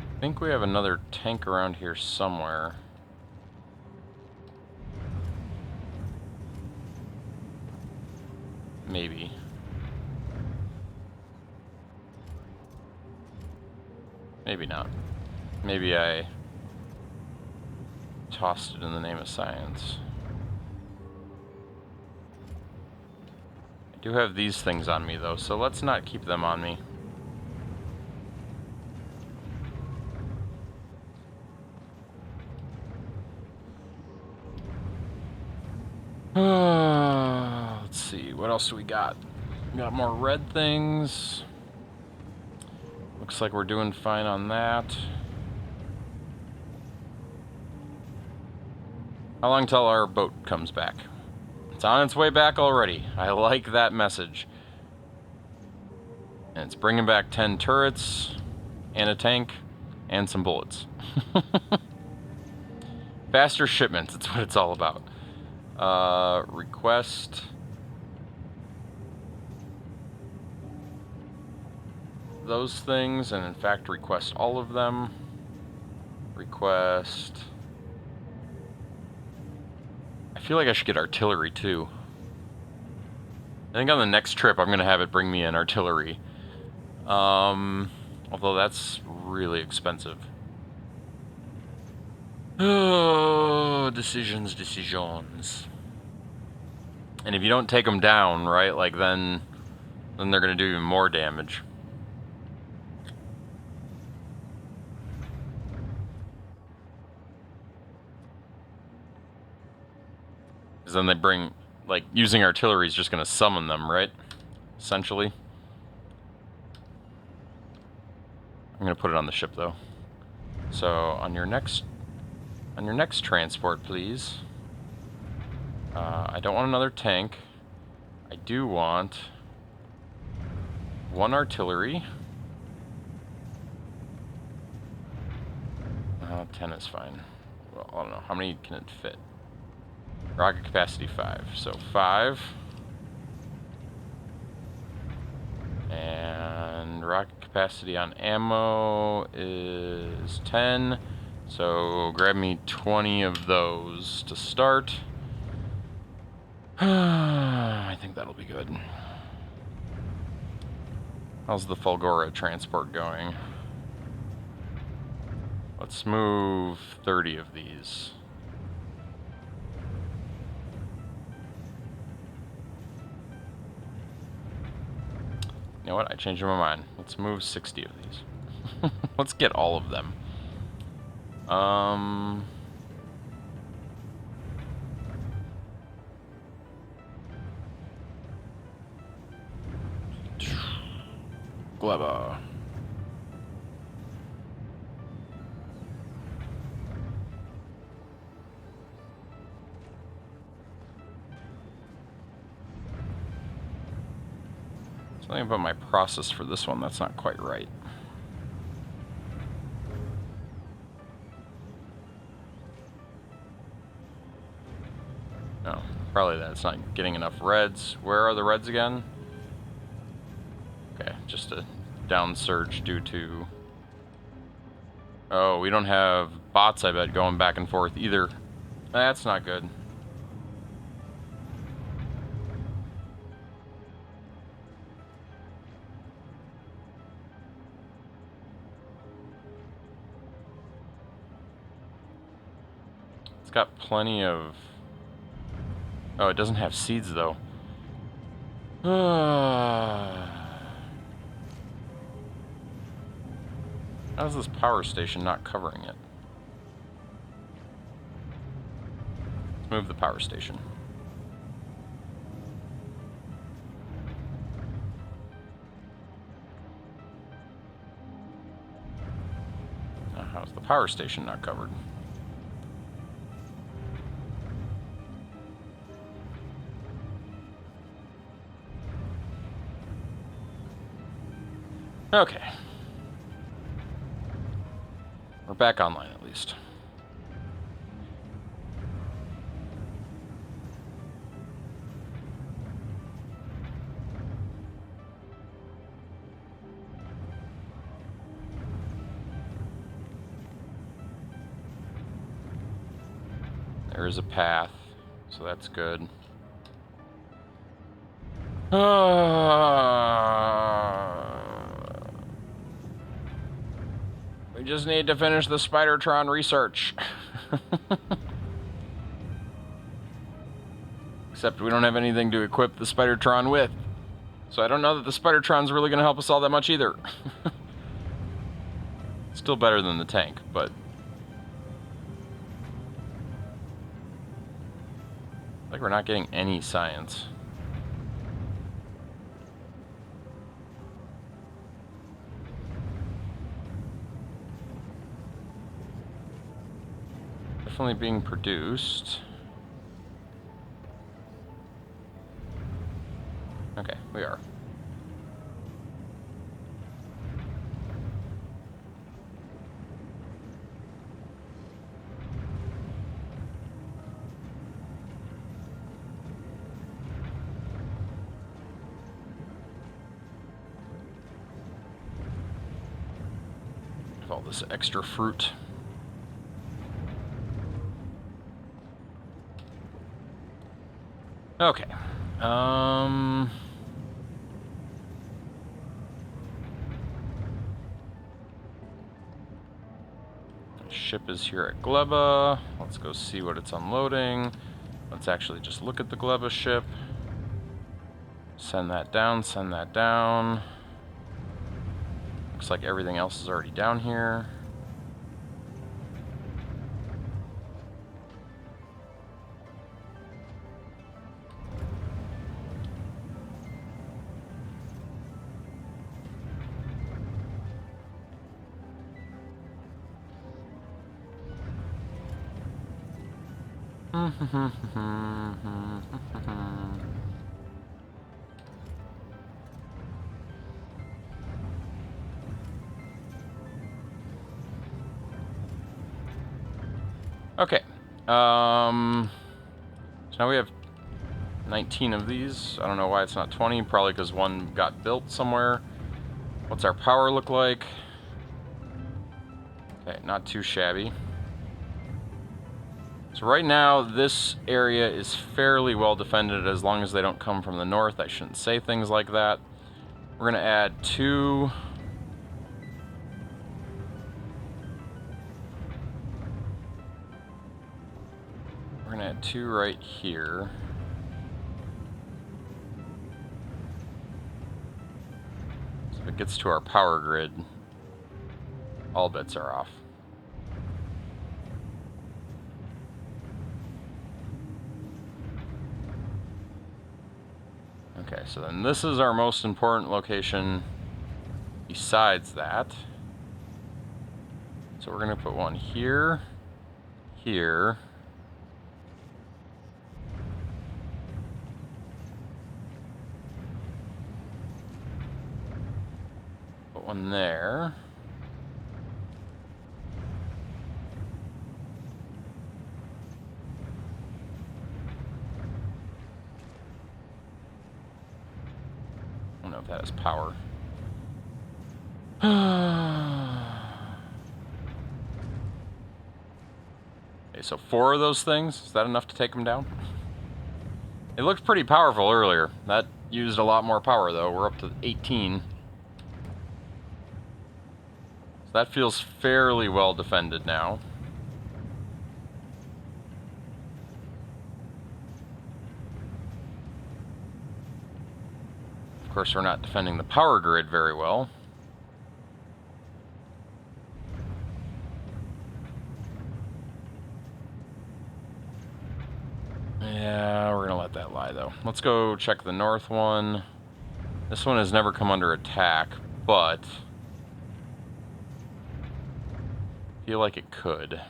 I think we have another tank around here somewhere. Maybe. Maybe not. Maybe I tossed it in the name of science. do have these things on me, though, so let's not keep them on me. Let's see, what else do we got? We got more red things. Looks like we're doing fine on that. How long till our boat comes back? It's on its way back already. I like that message. And it's bringing back 10 turrets, and a tank, and some bullets. Faster shipments, that's what it's all about. Request those things, and in fact request all of them. Request... I feel like I should get artillery too. I think on the next trip I'm gonna have it bring me in artillery. Although that's really expensive. Oh, decisions. And if you don't take them down, right, like then they're gonna do even more damage. Because then they bring, like, using artillery is just gonna summon them, right? Essentially. I'm gonna put it on the ship though. So on your next transport, please. I don't want another tank. I do want 1 artillery. 10 is fine. Well, I don't know. How many can it fit? Rocket capacity 5. So 5. And rocket capacity on ammo is 10. So grab me 20 of those to start. I think that'll be good. How's the Fulgora transport going? Let's move 30 of these. You know what? I changed my mind. Let's move 60 of these. Let's get all of them. Gleba. Something about my process for this one that's not quite right. No, probably that. It's not getting enough reds. Where are the reds again? Okay, just a down surge due to... Oh, we don't have bots, I bet, going back and forth either. That's not good. It's got plenty of... Oh, it doesn't have seeds, though. How's this power station not covering it? Let's move the power station. Now, how's the power station not covered? Okay. We're back online, at least. There is a path, so that's good. We just need to finish the Spidertron research. Except we don't have anything to equip the Spidertron with. So I don't know that the Spidertron's really going to help us all that much either. Still better than the tank, but... like we're not getting any science. Definitely being produced. Okay, we are. With all this extra fruit. Okay. Ship is here at Gleba. Let's go see what it's unloading. Let's actually just look at the Gleba ship. Send that down, send that down. Looks like everything else is already down here. Okay. So now we have 19 of these. I don't know why it's not 20. Probably because one got built somewhere. What's our power look like? Okay, not too shabby. So right now, this area is fairly well defended as long as they don't come from the north. I shouldn't say things like that. We're going to add 2... we're going to add 2 right here. So if it gets to our power grid, all bets are off. Okay, so then this is our most important location besides that. So we're going to put one here, here, put one there. I don't know if that has power. Okay, so 4 of those things. Is that enough to take them down? It looked pretty powerful earlier. That used a lot more power, though. We're up to 18. So that feels fairly well defended now. Of course, we're not defending the power grid very well. Yeah, we're gonna let that lie, though. Let's go check the north one. This one has never come under attack, but I feel like it could.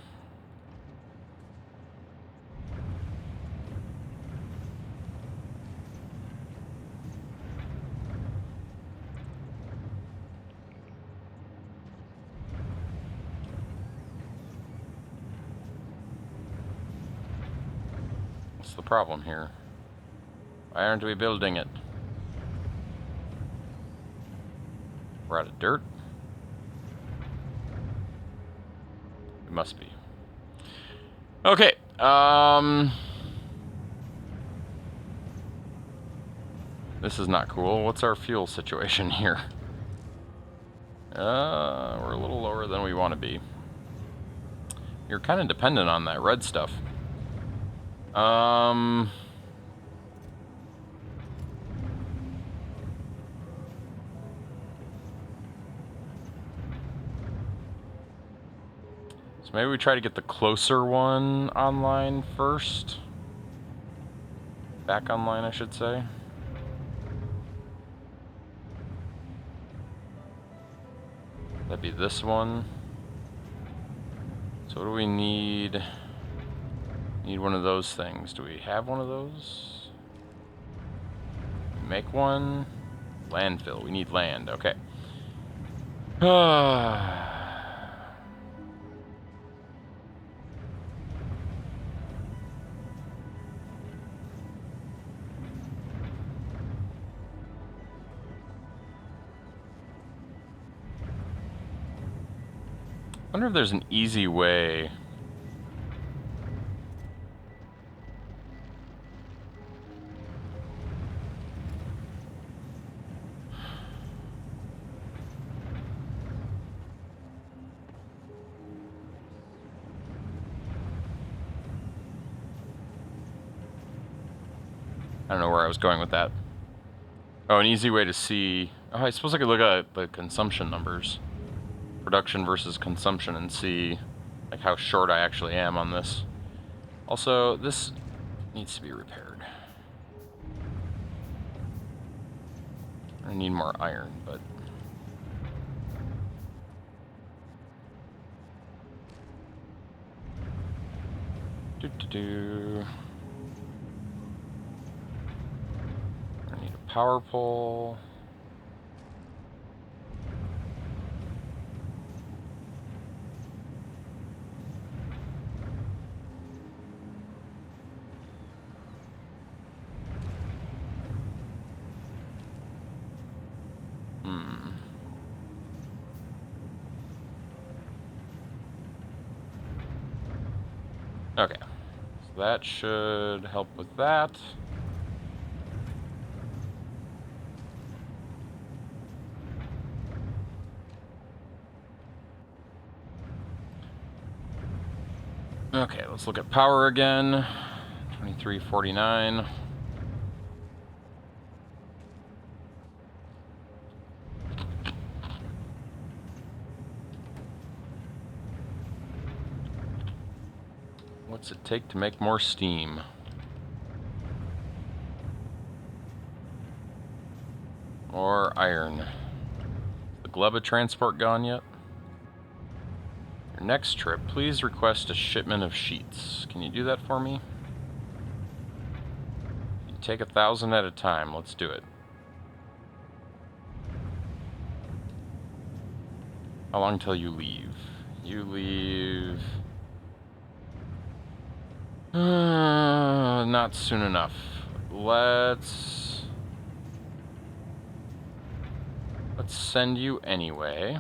What's the problem here? Why aren't we building it? We're out of dirt? It must be. Okay, this is not cool. What's our fuel situation here? We're a little lower than we want to be. You're kind of dependent on that red stuff. So maybe we try to get the closer one online first. Back online, I should say. That'd be this one. So what do we need? Need one of those things. Do we have one of those? Make one. Landfill. We need land. Okay. I wonder if there's an easy way. I don't know where I was going with that. Oh, an easy way to see. Oh, I suppose I could look at the consumption numbers. Production versus consumption and see like how short I actually am on this. Also, this needs to be repaired. I need more iron, but I need a power pole. Okay, so that should help with that. Okay, let's look at power again. 2349. What's it take to make more steam? Or iron. The Gleba transport gone yet? Your next trip, please request a shipment of sheets. Can you do that for me? You take 1,000 at a time. Let's do it. How long till you leave? You leave... not soon enough. Let's send you anyway.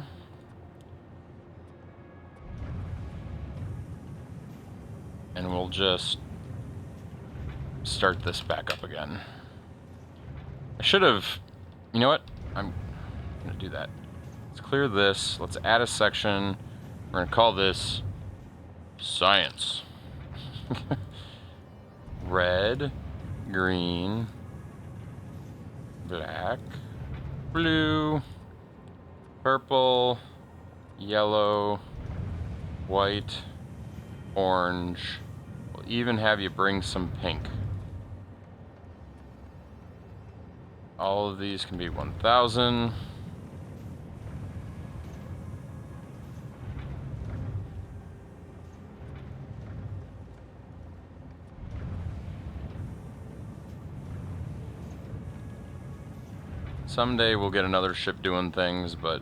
And we'll just start this back up again. I should have... You know what? I'm going to do that. Let's clear this. Let's add a section. We're going to call this Science. Red, green, black, blue, purple, yellow, white, orange. We'll even have you bring some pink. All of these can be 1,000. Someday we'll get another ship doing things, but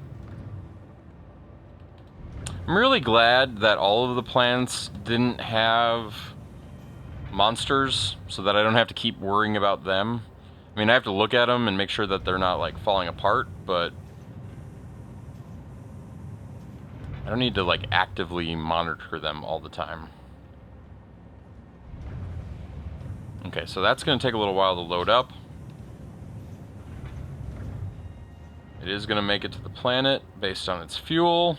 I'm really glad that all of the plants didn't have monsters so that I don't have to keep worrying about them. I mean, I have to look at them and make sure that they're not like falling apart, but I don't need to like actively monitor them all the time. Okay, so that's going to take a little while to load up. It is going to make it to the planet based on its fuel,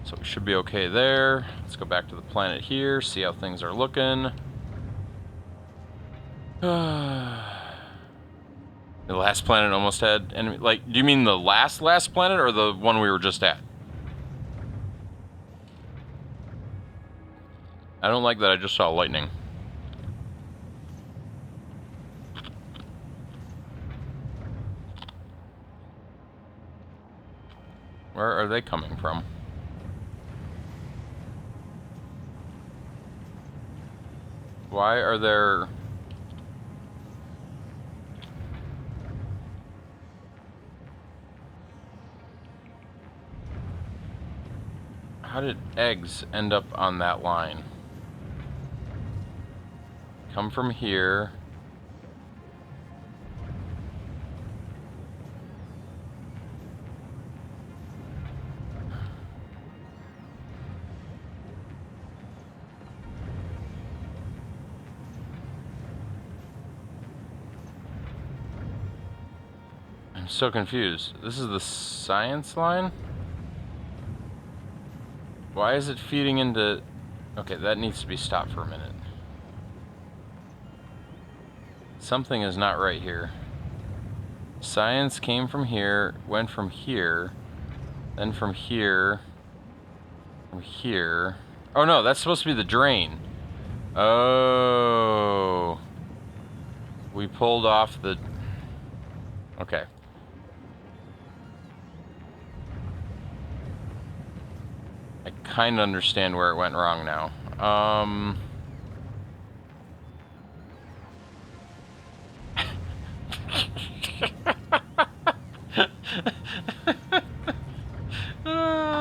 so we should be okay there. Let's go back to the planet here, see how things are looking. The last planet almost had enemy. Like, do you mean the last planet or the one we were just at? I don't like that I just saw lightning. Where are they coming from? Why are there... How did eggs end up on that line? Come from here. I'm so confused. This is the science line? Why is it feeding into... Okay, that needs to be stopped for a minute. Something is not right here. Science came from here, went from here, then from here, from here. Oh no, that's supposed to be the drain. Oh. We pulled off the... Okay. I kind of understand where it went wrong now.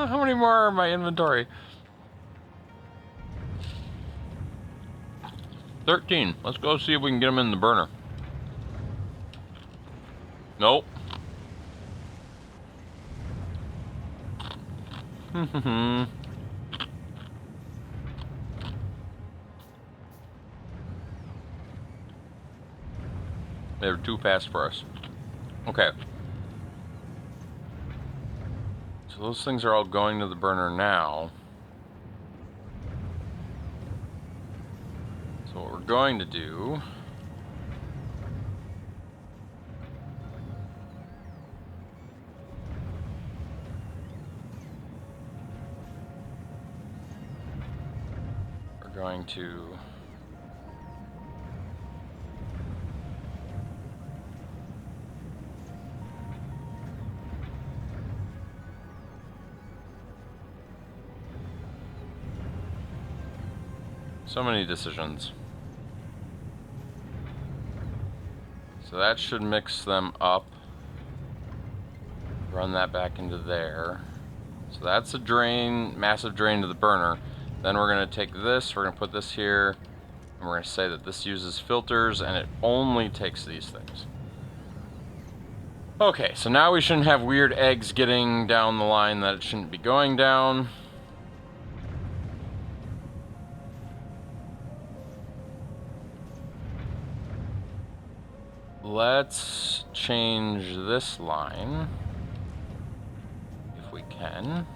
How many more are in my inventory? 13. Let's go see if we can get them in the burner. Nope. They're too fast for us. Okay. So those things are all going to the burner now. So what we're going to do... We're going to... So many decisions. So that should mix them up. Run that back into there. So that's a drain, massive drain to the burner. Then we're going to take this, we're going to put this here, and we're going to say that this uses filters and it only takes these things. Okay, so now we shouldn't have weird eggs getting down the line that it shouldn't be going down. Let's change this line, if we can.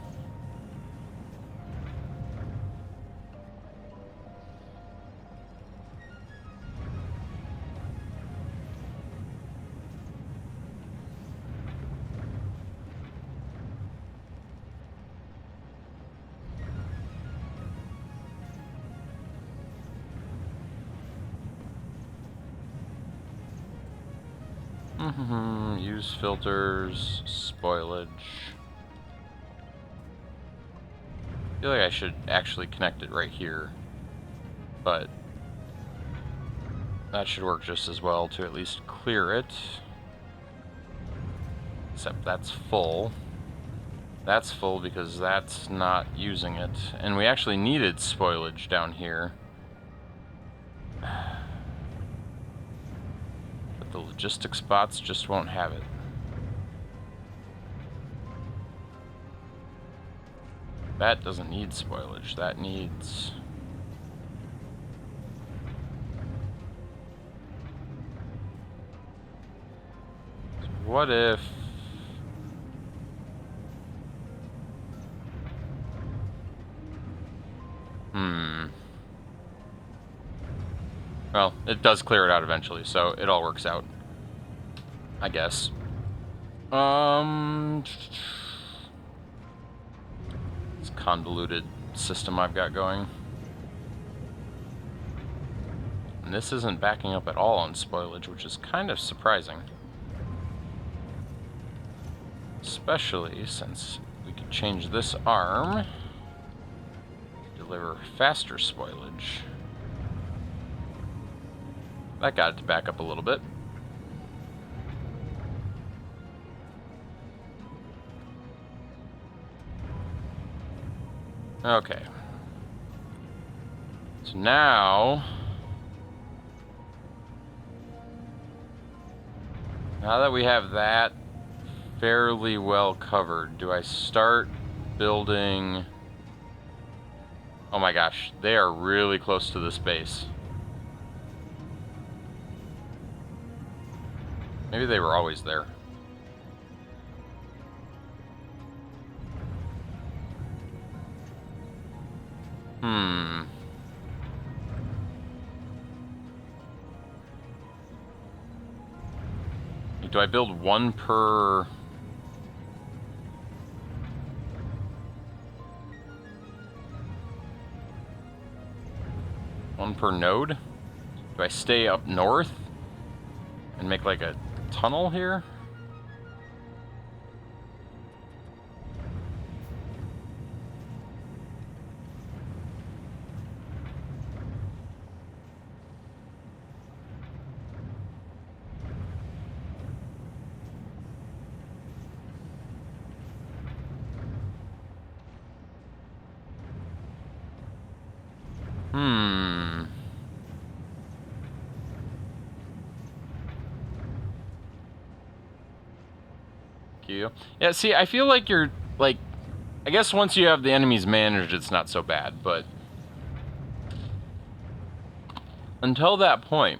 Use filters, spoilage. I feel like I should actually connect it right here, but that should work just as well to at least clear it. Except that's full. That's full because that's not using it. And we actually needed spoilage down here. But the logistic spots just won't have it. That doesn't need spoilage. That needs... What if... Well, it does clear it out eventually, so it all works out, I guess. This convoluted system I've got going. And this isn't backing up at all on spoilage, which is kind of surprising. Especially since we could change this arm to deliver faster spoilage. That got it to back up a little bit. Okay. So now that we have that fairly well covered, do I start building? Oh my gosh, they are really close to this base. Maybe they were always there. Do I build one per... one per node? Do I stay up north and make like a tunnel here? Yeah, see, I feel like you're, like, I guess once you have the enemies managed, it's not so bad, but until that point,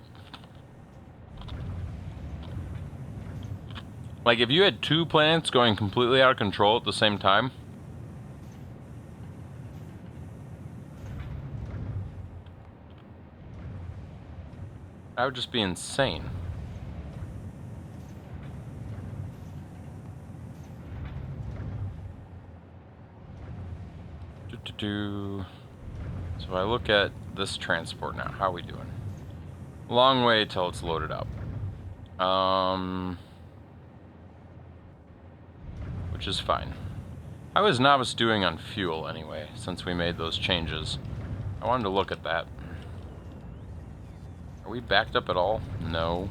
like, if you had two planets going completely out of control at the same time, that would just be insane. So I look at this transport now. How are we doing? Long way till it's loaded up. Which is fine. How is Novice doing on fuel anyway, since we made those changes? I wanted to look at that. Are we backed up at all? No.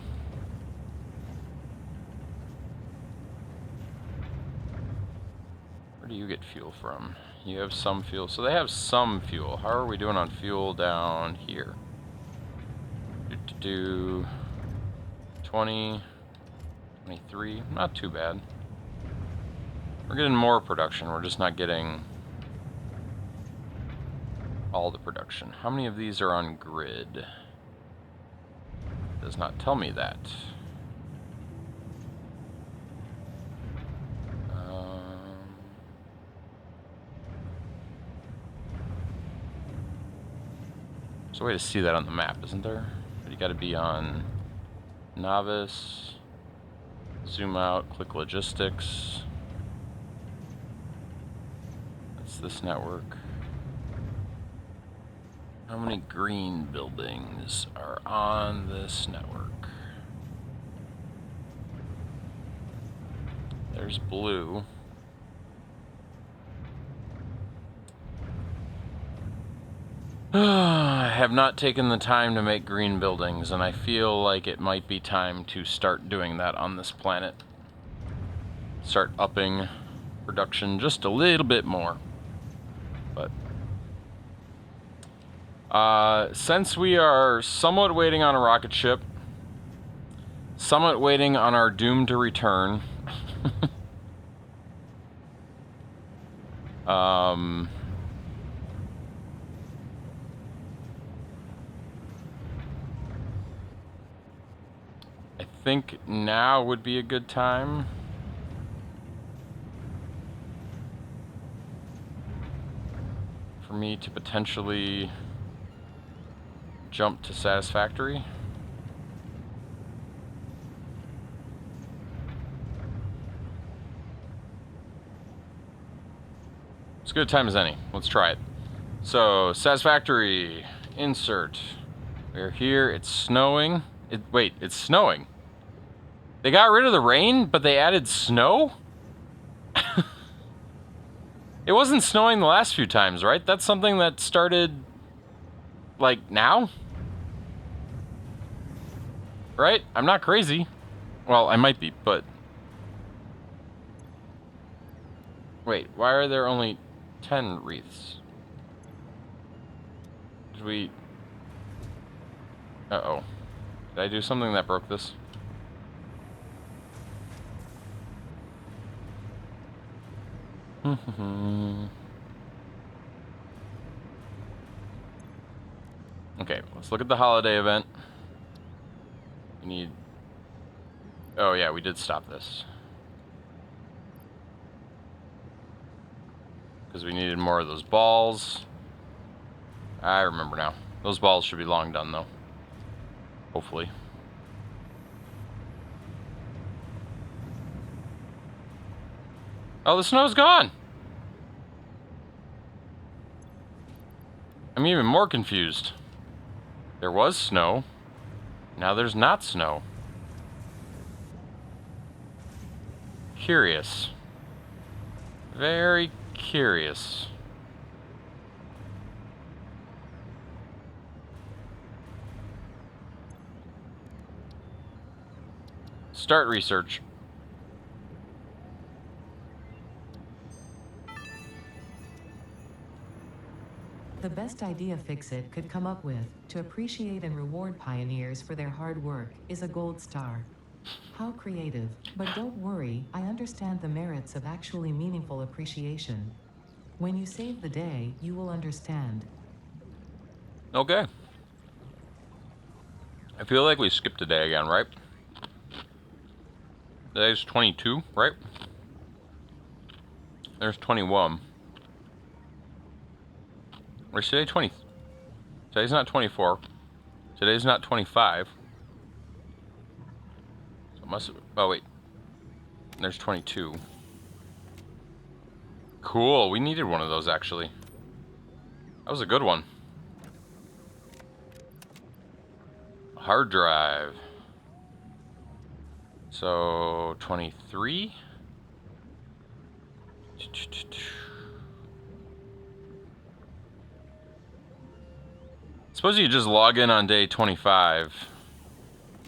Where do you get fuel from? You have some fuel. So they have some fuel. How are we doing on fuel down here? 20, 23. Not too bad. We're getting more production. We're just not getting all the production. How many of these are on grid? Does not tell me that. There's a way to see that on the map, isn't there? But you gotta be on Novice, zoom out, click logistics. That's this network. How many green buildings are on this network? There's blue. I have not taken the time to make green buildings, and I feel like it might be time to start doing that on this planet. Start upping production just a little bit more. But since we are somewhat waiting on a rocket ship, somewhat waiting on our doom to return, I think now would be a good time. For me to potentially jump to Satisfactory. As good a time as any. Let's try it. So, Satisfactory, insert, We're here. It's snowing. Wait, it's snowing. They got rid of the rain, but they added snow? It wasn't snowing the last few times, right? That's something that started, like, now? Right? I'm not crazy. Well, I might be, but... Wait, why are there only 10 wreaths? Did we... Uh-oh. Did I do something that broke this? Okay, let's look at the holiday event. We need... Oh yeah, we did stop this. Because we needed more of those balls. I remember now. Those balls should be long done, though. Hopefully. Oh, the snow's gone! I'm even more confused. There was snow. Now there's not snow. Curious. Very curious. Start research. The best idea Fixit could come up with to appreciate and reward pioneers for their hard work is a gold star. How creative, but don't worry, I understand the merits of actually meaningful appreciation. When you save the day, you will understand. Okay. I feel like we skipped a day again, right? Today's 22, right? There's 21. Where's today? 20. Today's not 24. Today's not 25. So it must. Oh wait. There's 22. Cool. We needed one of those actually. That was a good one. Hard drive. So 23. Suppose you just log in on day 25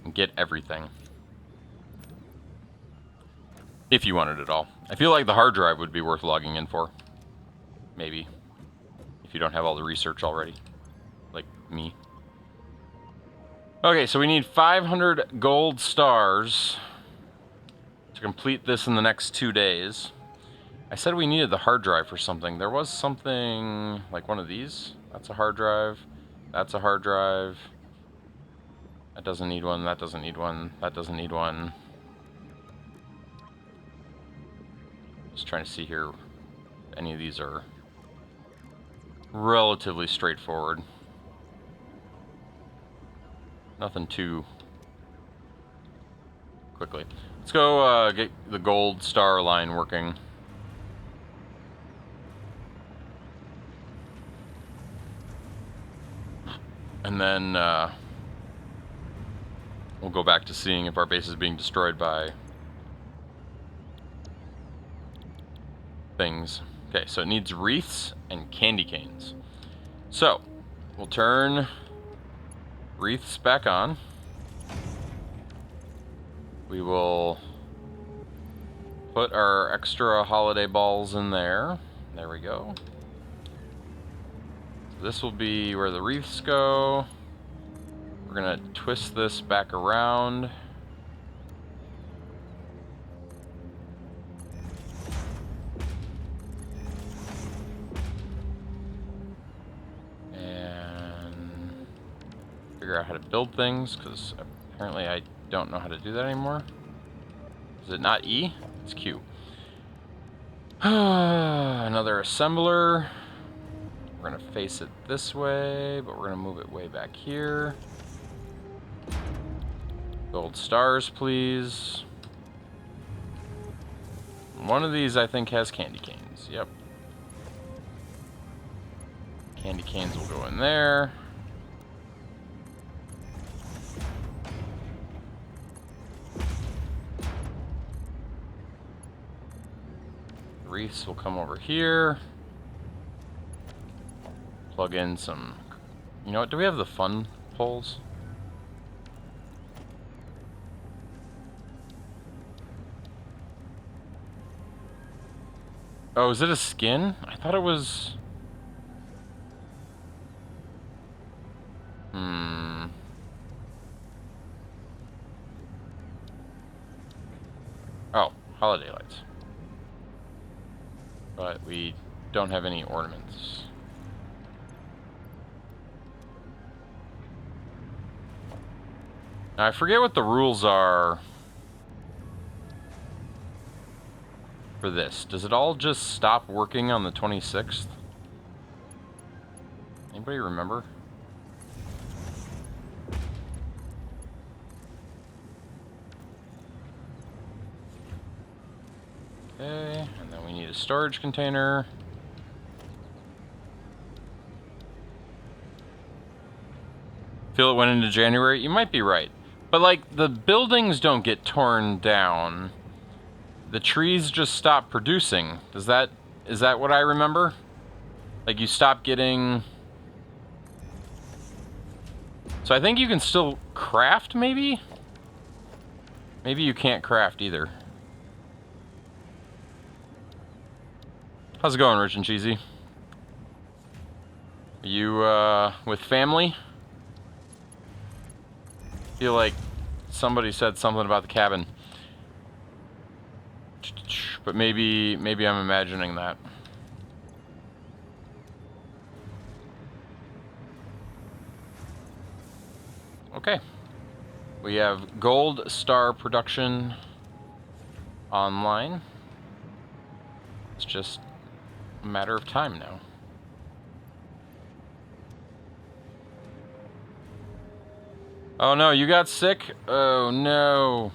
and get everything. If you wanted it all. I feel like the hard drive would be worth logging in for. Maybe. If you don't have all the research already. Like me. Okay, so we need 500 gold stars to complete this in the next 2 days. I said we needed the hard drive for something. There was something like one of these. That's a hard drive. That's a hard drive. That doesn't need one. That doesn't need one. That doesn't need one. Just trying to see here. If any of these are relatively straightforward. Nothing too quickly. Let's go get the gold star line working. And then we'll go back to seeing if our base is being destroyed by things. Okay, so it needs wreaths and candy canes. So we'll turn wreaths back on. We will put our extra holiday balls in there. There we go. This will be where the wreaths go. We're gonna twist this back around. And figure out how to build things, because apparently I don't know how to do that anymore. Is it not E? It's Q. Another assembler. We're gonna face it this way, but we're gonna move it way back here. Gold stars, please. One of these I think has candy canes. Yep. Candy canes will go in there. Wreaths will come over here. Plug in some... You know what? Do we have the fun poles? Oh, is it a skin? I thought it was... Oh, holiday lights. But we don't have any ornaments. Now, I forget what the rules are for this. Does it all just stop working on the 26th? Anybody remember? Okay, and then we need a storage container. Feel it went into January? You might be right. But, like, the buildings don't get torn down. The trees just stop producing. Is that what I remember? Like, you stop getting... So I think you can still craft, maybe? Maybe you can't craft either. How's it going, Rich and Cheesy? Are you, with family? Feel like somebody said something about the cabin. But maybe I'm imagining that. Okay. We have Gold Star production online. It's just a matter of time now. Oh no, you got sick? Oh no.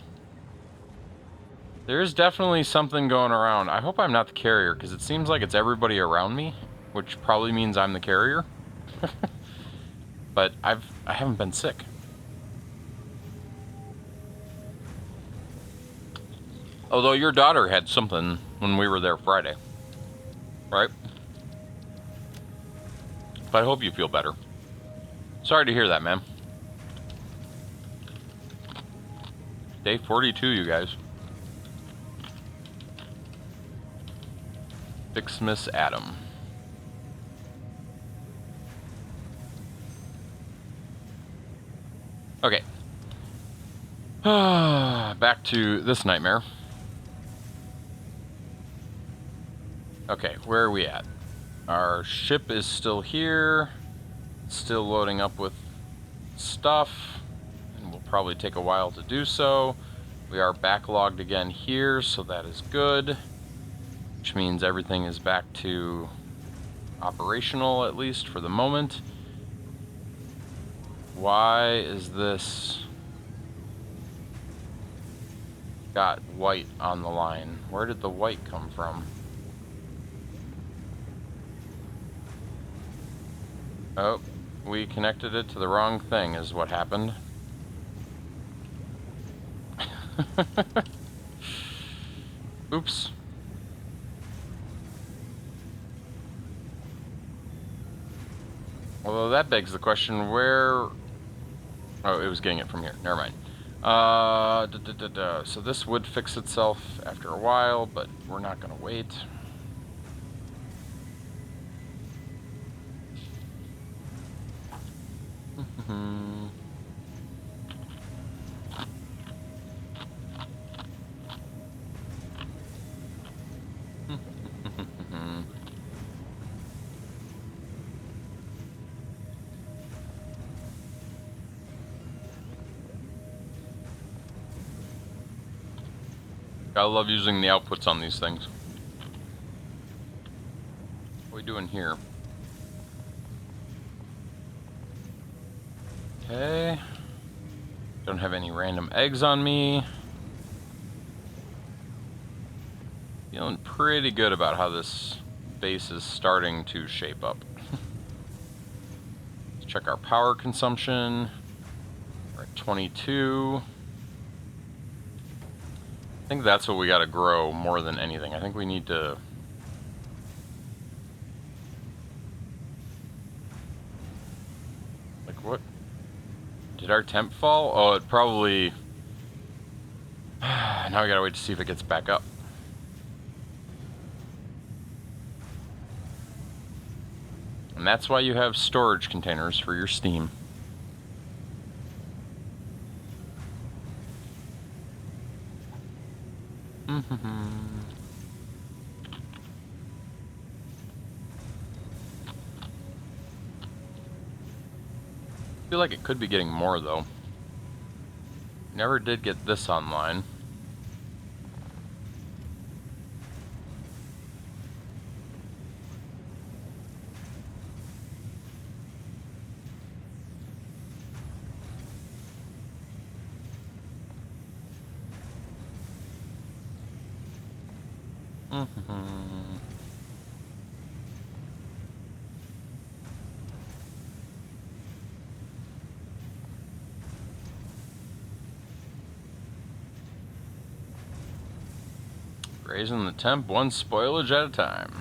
There's definitely something going around. I hope I'm not the carrier, because it seems like it's everybody around me, which probably means I'm the carrier. But I haven't been sick. Although your daughter had something when we were there Friday. Right? But I hope you feel better. Sorry to hear that, man. Day 42, you guys. Fixmas Adam. Okay. Back to this nightmare. Okay, where are we at? Our ship is still here. Still loading up with stuff. And will probably take a while to do so. We are backlogged again here, so that is good. Which means everything is back to operational, at least for the moment. Why is this got white on the line? Where did the white come from? Oh, we connected it to the wrong thing is what happened. Oops. Although that begs the question, where... Oh, it was getting it from here. Never mind. So this would fix itself after a while, but we're not going to wait. I love using the outputs on these things. What are we doing here? Okay. Don't have any random eggs on me. Feeling pretty good about how this base is starting to shape up. Let's check our power consumption. We're at 22. I think that's what we gotta grow more than anything. I think we need to Like, what? Did our temp fall? Oh, it probably... Now we gotta wait to see if it gets back up. And that's why you have storage containers for your steam. I feel like it could be getting more though. Never did get this online. Raising the temp one spoilage at a time.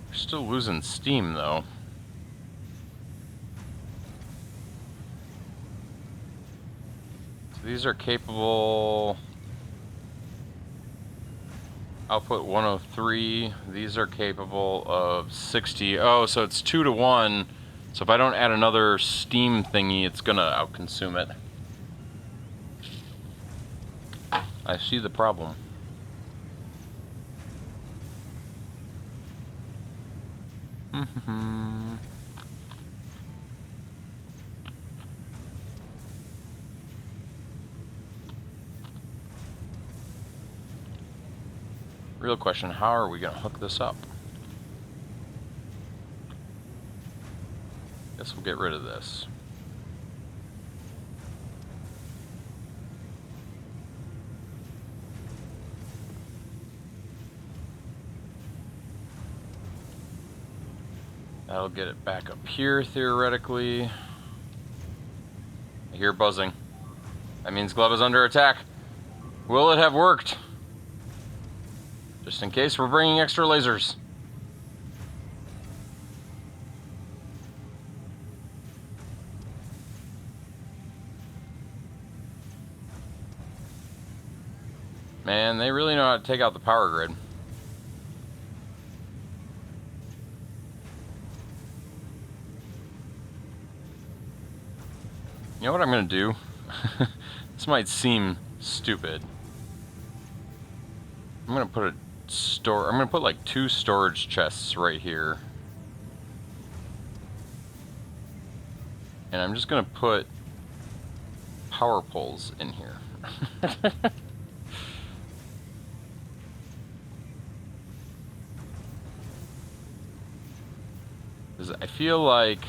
We're still losing steam though. So these are capable. Output 103. These are capable of 60. Oh, so it's 2 to 1. So if I don't add another steam thingy, it's gonna outconsume it. I see the problem. Real question, how are we gonna hook this up? Guess we'll get rid of this. That'll get it back up here, theoretically. I hear buzzing. That means Gleb is under attack. Will it have worked? Just in case, we're bringing extra lasers. Man, they really know how to take out the power grid. You know what I'm gonna do? This might seem stupid. I'm gonna put I'm gonna put like 2 storage chests right here. And I'm just gonna put power poles in here. Because I feel like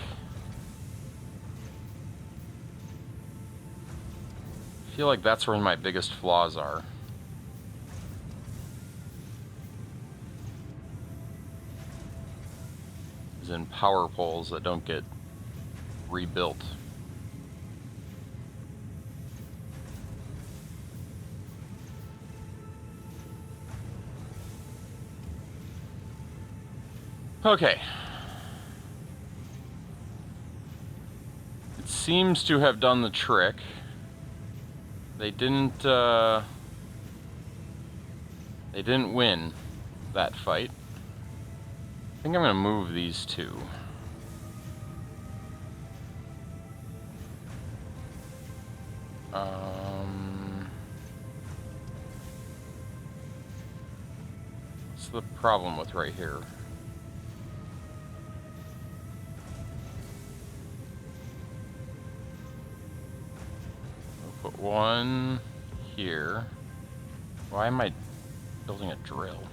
that's where my biggest flaws are. Is in power poles that don't get rebuilt. Okay. It seems to have done the trick. They didn't win that fight. I think I'm gonna move these 2. What's the problem with right here? We'll put 1 here. Why am I building a drill?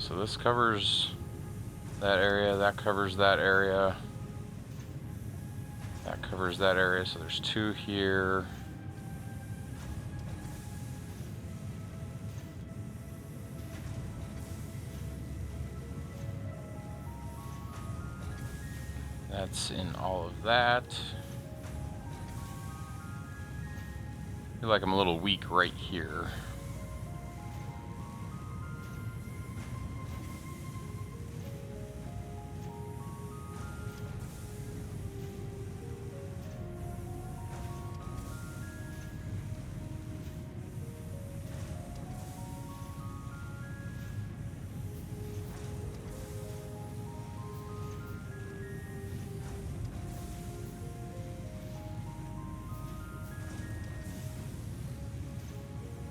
so this covers that area, that covers that area, that covers that area, so there's 2 here. That's in all of that. I feel like I'm a little weak right here.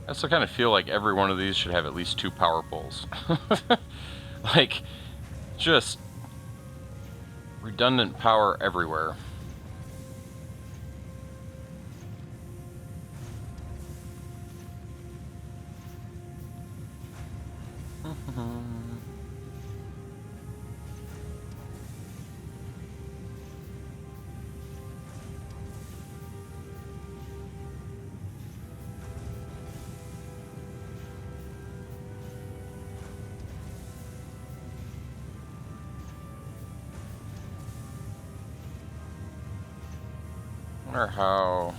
I also kind of feel like every one of these should have at least 2 power poles. Like, just redundant power everywhere. I wonder how.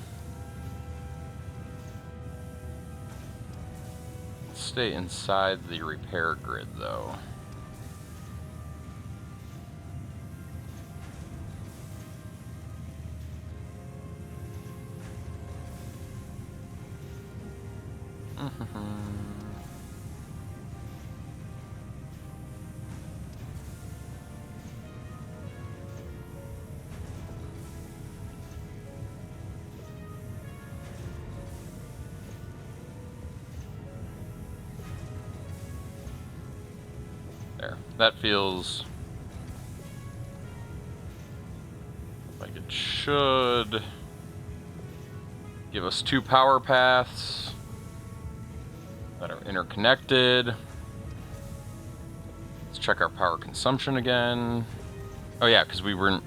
Let's stay inside the repair grid though. There. That feels like it should give us 2 power paths that are interconnected. Let's check our power consumption again. Oh yeah, because we weren't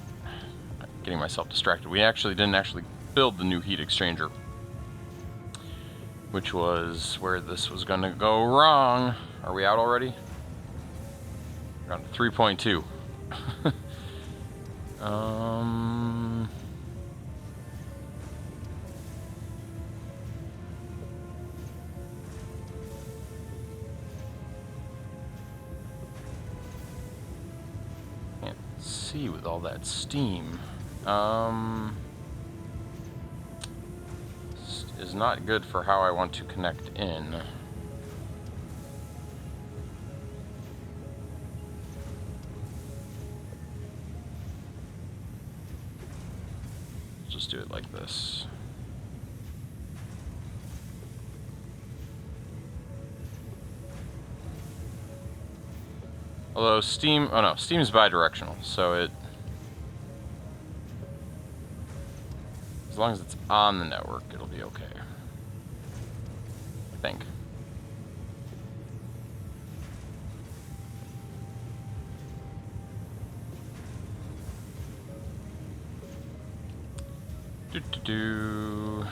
getting myself distracted. We didn't actually build the new heat exchanger, which was where this was going to go wrong. Are we out already? We're on 3.2. Can't see with all that steam. Is not good for how I want to connect in. Just do it like this. Although Steam, oh no, Steam is bidirectional, so it, as long as it's on the network, it'll be okay. I think. Do.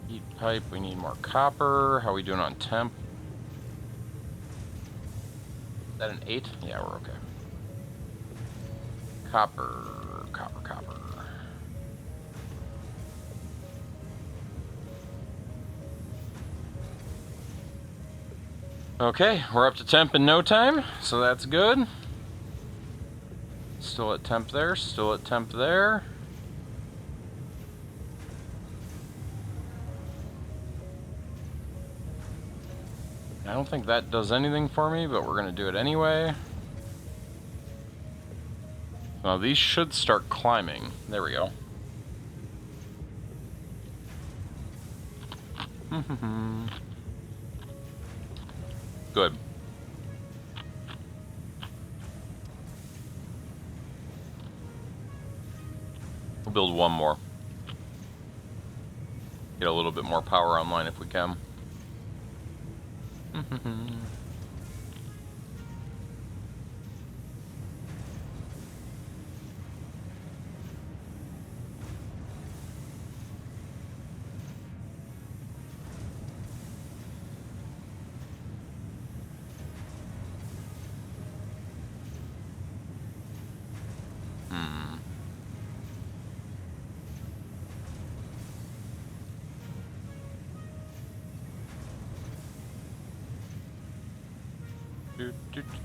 Heat pipe, we need more copper. How are we doing on temp? Is that an 8? Yeah, we're okay. Copper. Okay, we're up to temp in no time, so that's good. Still at temp there, still at temp there. I don't think that does anything for me, but we're going to do it anyway. Now these should start climbing. There we go. Good. We'll build one more. Get a little bit more power online if we can.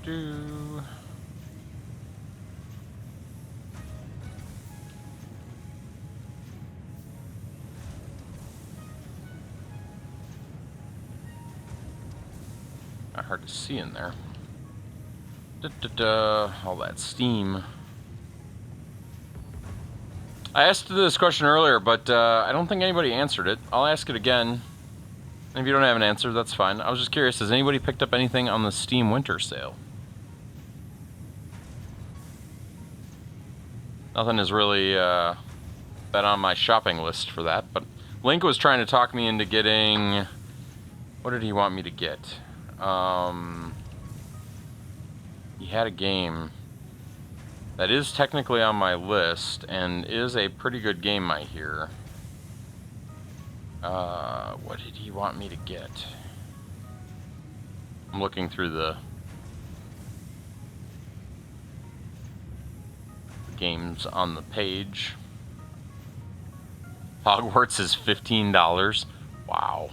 Do. Not hard to see in there. All that steam. I asked this question earlier, but I don't think anybody answered it. I'll ask it again. If you don't have an answer, that's fine. I was just curious, has anybody picked up anything on the Steam Winter Sale? Nothing has really been on my shopping list for that, but Link was trying to talk me into getting... What did he want me to get? He had a game that is technically on my list and is a pretty good game, I hear. What did he want me to get? I'm looking through the games on the page. Hogwarts is $15. Wow.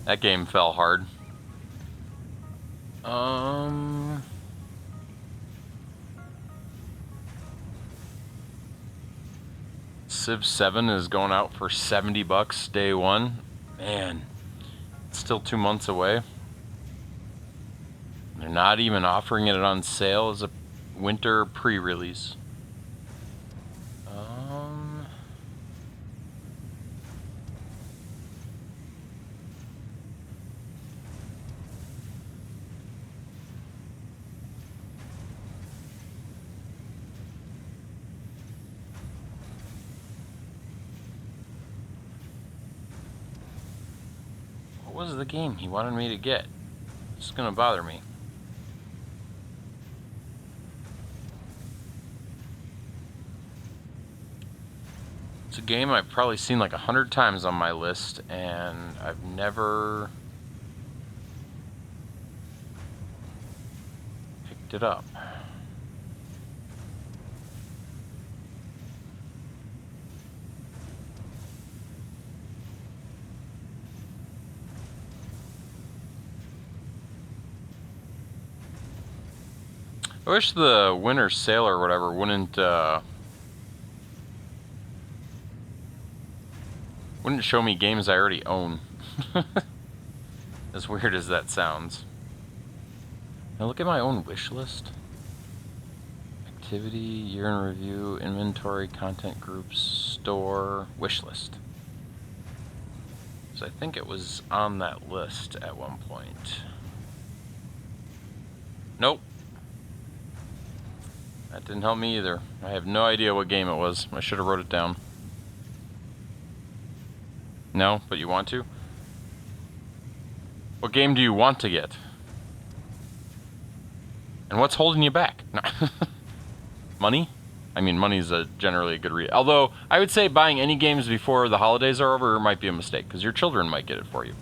That game fell hard. Civ 7 is going out for $70 day one. Man, it's still 2 months away. They're not even offering it on sale as a winter pre-release. What was the game he wanted me to get? It's gonna bother me. It's a game I've probably seen like 100 times on my list, and I've never picked it up. I wish the winter sale or whatever wouldn't show me games I already own. As weird as that sounds. Now look at my own wish list. Activity, year in review, inventory, content groups, store, wish list. So I think it was on that list at one point. Nope. That didn't help me either. I have no idea what game it was. I should have wrote it down. No, but you want to? What game do you want to get? And what's holding you back? Money? I mean, money's generally a good reason. Although, I would say buying any games before the holidays are over might be a mistake, because your children might get it for you.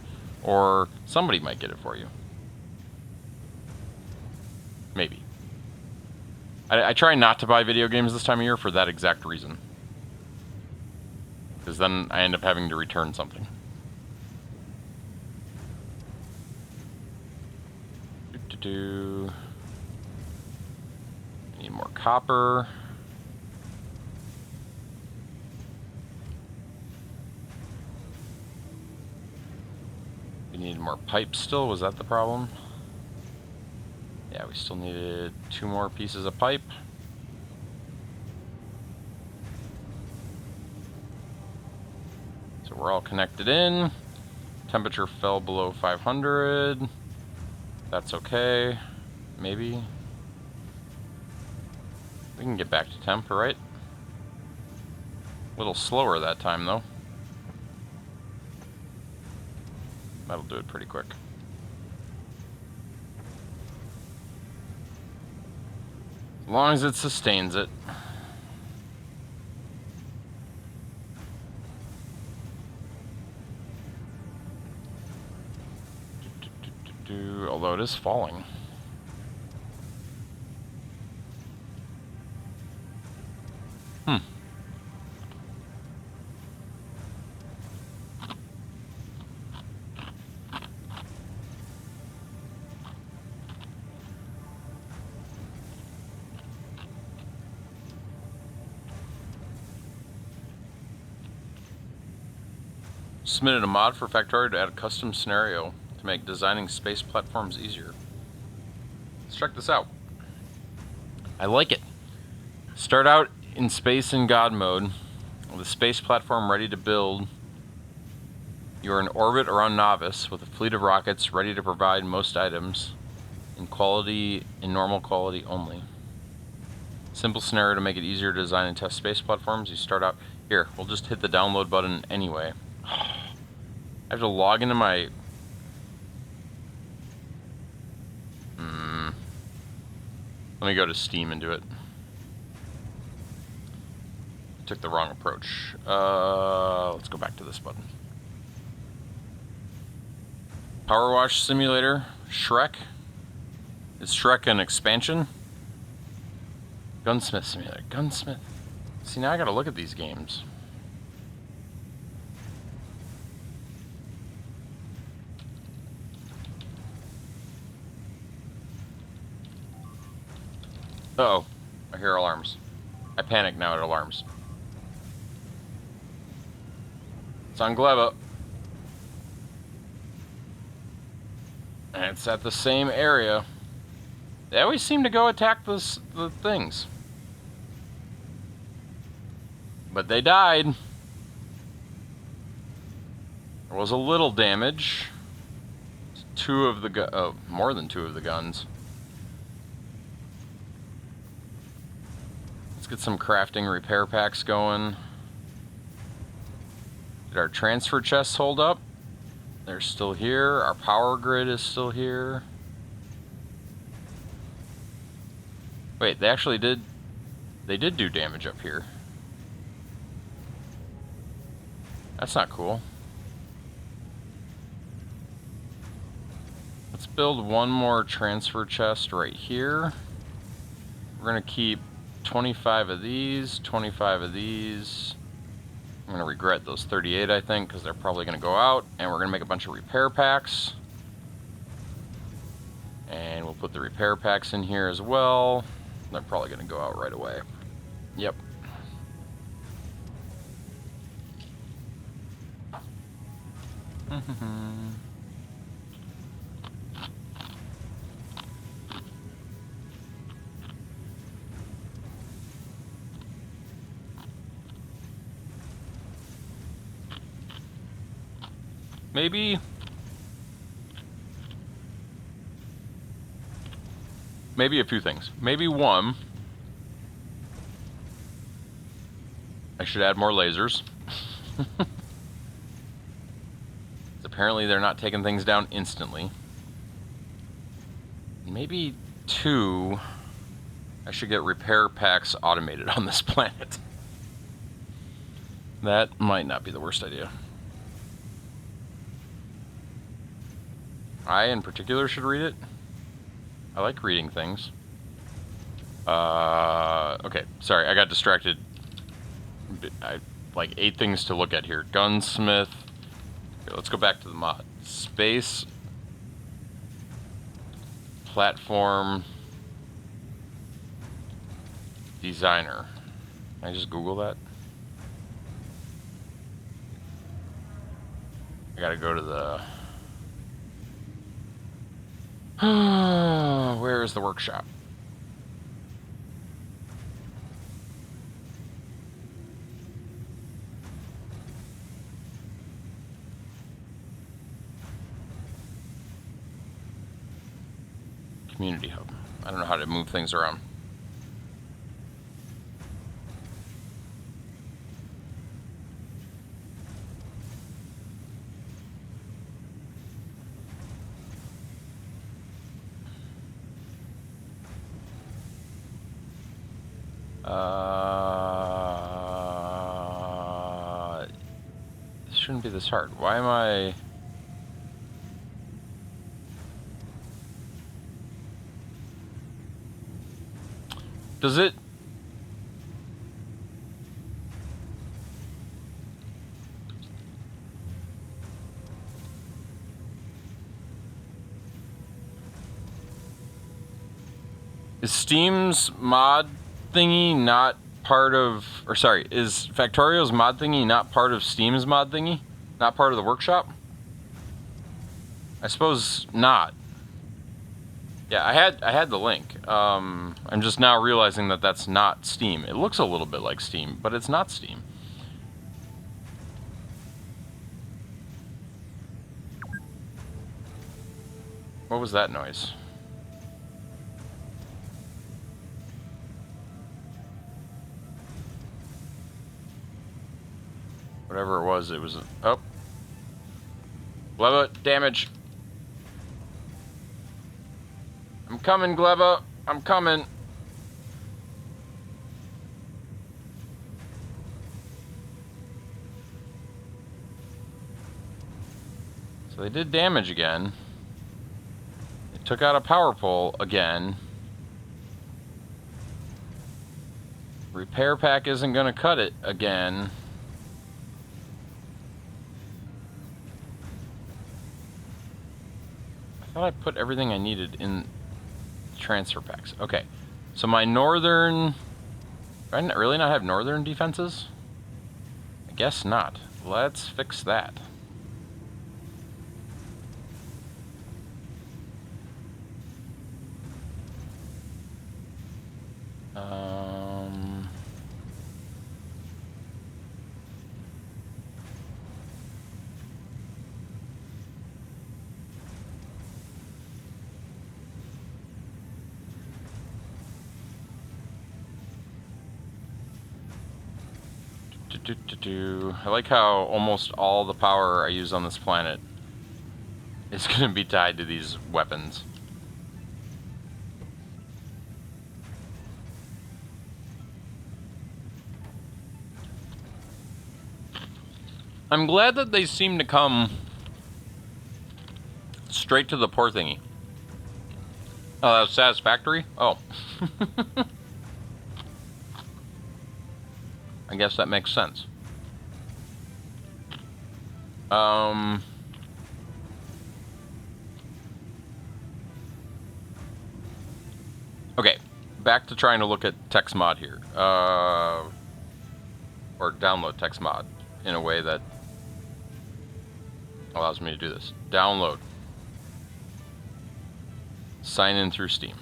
Or somebody might get it for you. Maybe. I try not to buy video games this time of year for that exact reason. Because then I end up having to return something. I need more copper. We need more pipes still, was that the problem? Yeah, we still needed 2 more pieces of pipe. So we're all connected in. Temperature fell below 500. That's okay. Maybe. We can get back to temp, right? A little slower that time, though. That'll do it pretty quick. As long as it sustains it. Although it is falling. Submitted a mod for Factorio to add a custom scenario to make designing space platforms easier. Let's check this out. I like it. Start out in space in God mode with a space platform ready to build. You are in orbit around Novice with a fleet of rockets ready to provide most items in normal quality only. Simple scenario to make it easier to design and test space platforms. You start out here. We'll just hit the download button anyway. I have to log into my... Let me go to Steam and do it. Took the wrong approach. Let's go back to this button. Power Wash Simulator. Shrek. Is Shrek an expansion? Gunsmith Simulator. Gunsmith. See, now I gotta look at these games. Uh-oh. I hear alarms. I panic now at alarms. It's on Gleba. And it's at the same area. They always seem to go attack the things. But they died. There was a little damage. More than two of the guns. Let's get some crafting repair packs going. Did our transfer chests hold up? They're still here. Our power grid is still here. Wait, they actually did... They did do damage up here. That's not cool. Let's build one more transfer chest right here. We're gonna keep 25 of these, 25 of these. I'm gonna regret those 38, I think, because they're probably gonna go out. And we're gonna make a bunch of repair packs. And we'll put the repair packs in here as well. They're probably gonna go out right away. Yep. Maybe a few things. Maybe one, I should add more lasers. Apparently they're not taking things down instantly. Maybe two, I should get repair packs automated on this planet. That might not be the worst idea. I, in particular, should read it. I like reading things. Okay, sorry, I got distracted. Like 8 things to look at here. Gunsmith. Okay, let's go back to the mod. Space. Platform. Designer. Can I just Google that? I gotta go to the... Where is the workshop? Community hub. I don't know how to move things around. This shouldn't be this hard. Why am I... Does it... Is Steam's mod thingy not part of... Or sorry, is Factorio's mod thingy not part of Steam's mod thingy? Not part of the workshop? I suppose not. Yeah, I had the link. I'm just now realizing that that's not Steam. It looks a little bit like Steam, but it's not Steam. What was that noise? Whatever it was, oh. Gleba, damage. I'm coming, Gleba. I'm coming. So they did damage again. They took out a power pole again. Repair pack isn't going to cut it again. I thought I put everything I needed in transfer packs. Okay, so my northern... Do I really not have northern defenses? I guess not. Let's fix that. I like how almost all the power I use on this planet is going to be tied to these weapons. I'm glad that they seem to come straight to the poor thingy. Oh, that was satisfactory? Oh. I guess that makes sense. Okay, back to trying to look at text mod here. Or download text mod in a way that allows me to do this. Download. Sign in through Steam.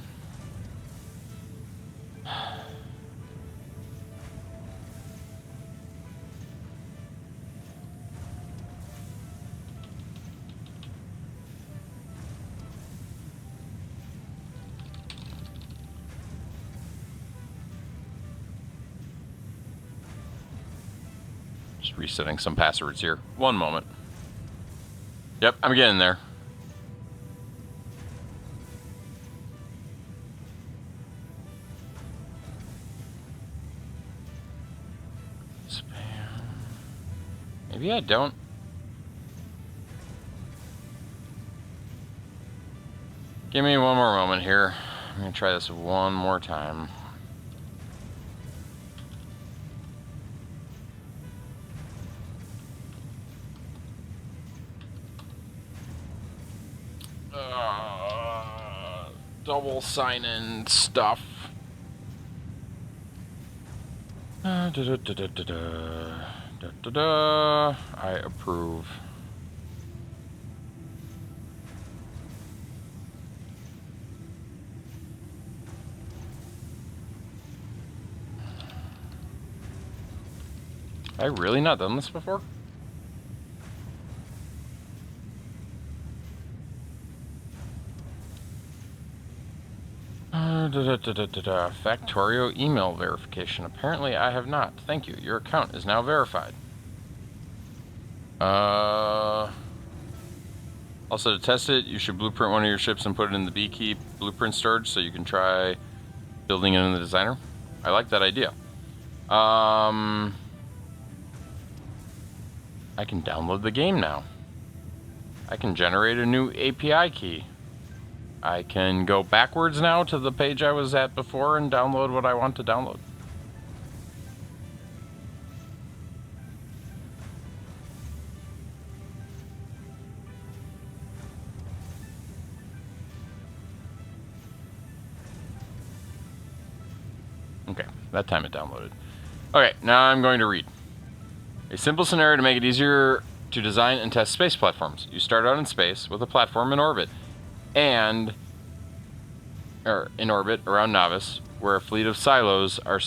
Just resetting some passwords here. One moment. Yep, I'm getting there. Spam. Maybe I don't. Give me one more moment here. I'm gonna try this one more time. Double sign-in stuff. I approve. Have I really not done this before? Factorio email verification. Apparently I have not. Thank you. Your account is now verified. Also, to test it, you should blueprint one of your ships and put it in the Beekeep blueprint storage so you can try building it in the designer. I like that idea. I can download the game now. I can generate a new API key. I can go backwards now to the page I was at before and download what I want to download. Okay, that time it downloaded. Okay, now I'm going to read. A simple scenario to make it easier to design and test space platforms. You start out in space with a platform in orbit around Navis, where a fleet of silos are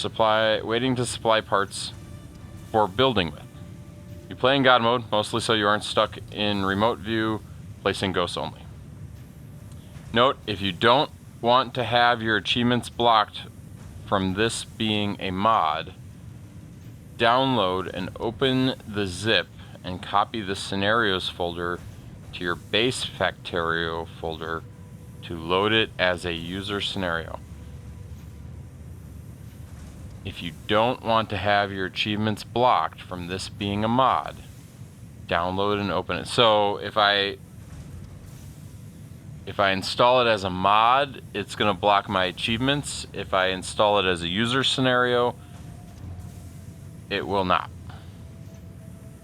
waiting to supply parts for building with. You play in God mode, mostly so you aren't stuck in remote view, placing ghosts only. Note, if you don't want to have your achievements blocked from this being a mod, download and open the zip and copy the scenarios folder to your base Factorio folder to load it as a user scenario. If you don't want to have your achievements blocked from this being a mod, download and open it. So if I install it as a mod, it's going to block my achievements. If I install it as a user scenario, it will not.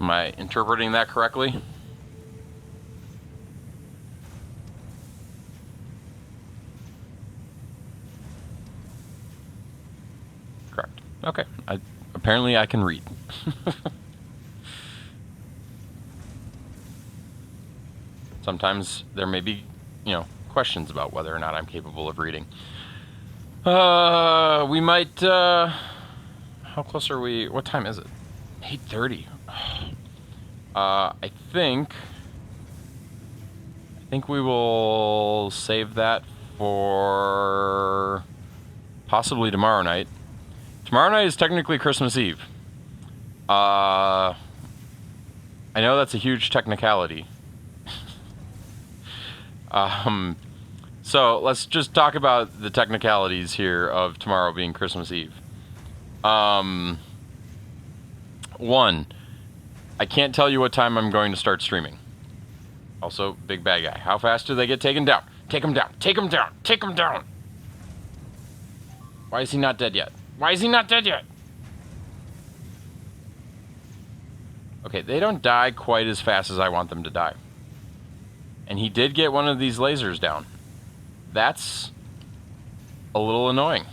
Am I interpreting that correctly? Correct. Okay. Apparently I can read. Sometimes there may be, questions about whether or not I'm capable of reading. We might, how close are we? What time is it? 8:30. I think we will save that for possibly tomorrow night. Tomorrow night is technically Christmas Eve. I know that's a huge technicality. So let's just talk about the technicalities here of tomorrow being Christmas Eve. One, I can't tell you what time I'm going to start streaming. Also, big bad guy. How fast do they get taken down? Take him down. Take him down. Take him down. Why is he not dead yet? Why is he not dead yet? Okay, they don't die quite as fast as I want them to die. And he did get one of these lasers down. That's a little annoying.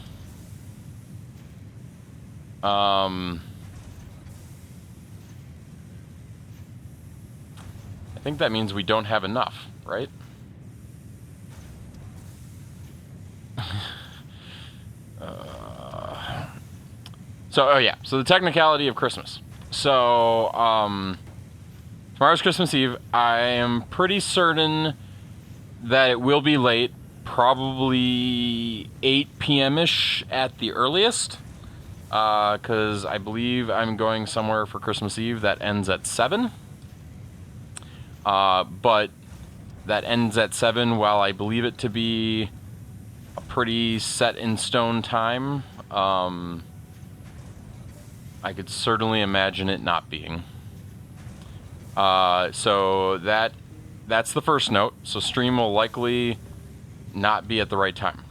I think that means we don't have enough, right? So the technicality of Christmas. So, tomorrow's Christmas Eve. I am pretty certain that it will be late, probably 8 p.m.-ish at the earliest, because I believe I'm going somewhere for Christmas Eve that ends at 7. But that ends at 7 while I believe it to be a pretty set in stone time. I could certainly imagine it not being. So that's the first note. So stream will likely not be at the right time.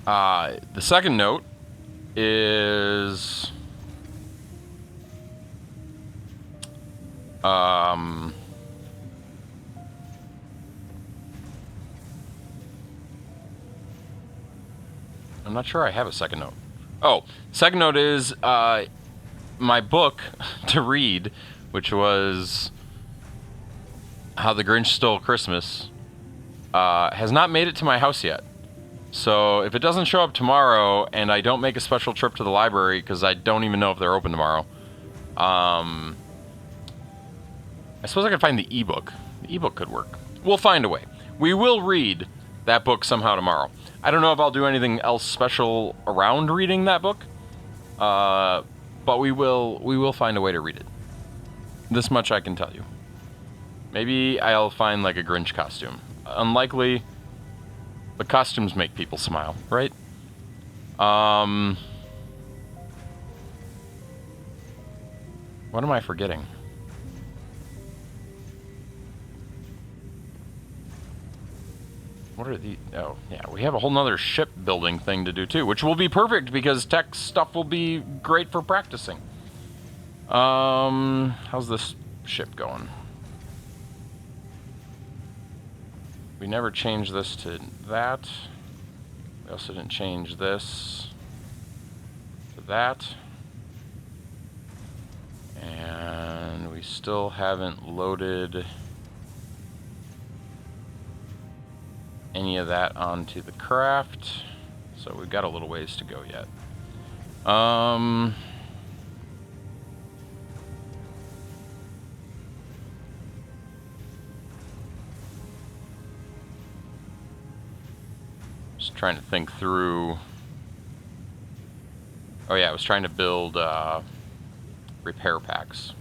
The second note is I'm not sure I have a second note. Oh, second note is my book to read, which was How the Grinch Stole Christmas, has not made it to my house yet. So if it doesn't show up tomorrow and I don't make a special trip to the library, because I don't even know if they're open tomorrow, I suppose I could find the ebook. The ebook could work. We'll find a way. We will read that book somehow tomorrow. I don't know if I'll do anything else special around reading that book, but we will find a way to read it. This much I can tell you. Maybe I'll find like a Grinch costume. Unlikely, but costumes make people smile, right? What am I forgetting? What are the... Oh, yeah, we have a whole nother shipbuilding thing to do, too, which will be perfect because tech stuff will be great for practicing. How's this ship going? We never changed this to that. We also didn't change this to that. And we still haven't loaded any of that onto the craft. So we've got a little ways to go yet. Just trying to think through. Oh yeah, I was trying to build repair packs.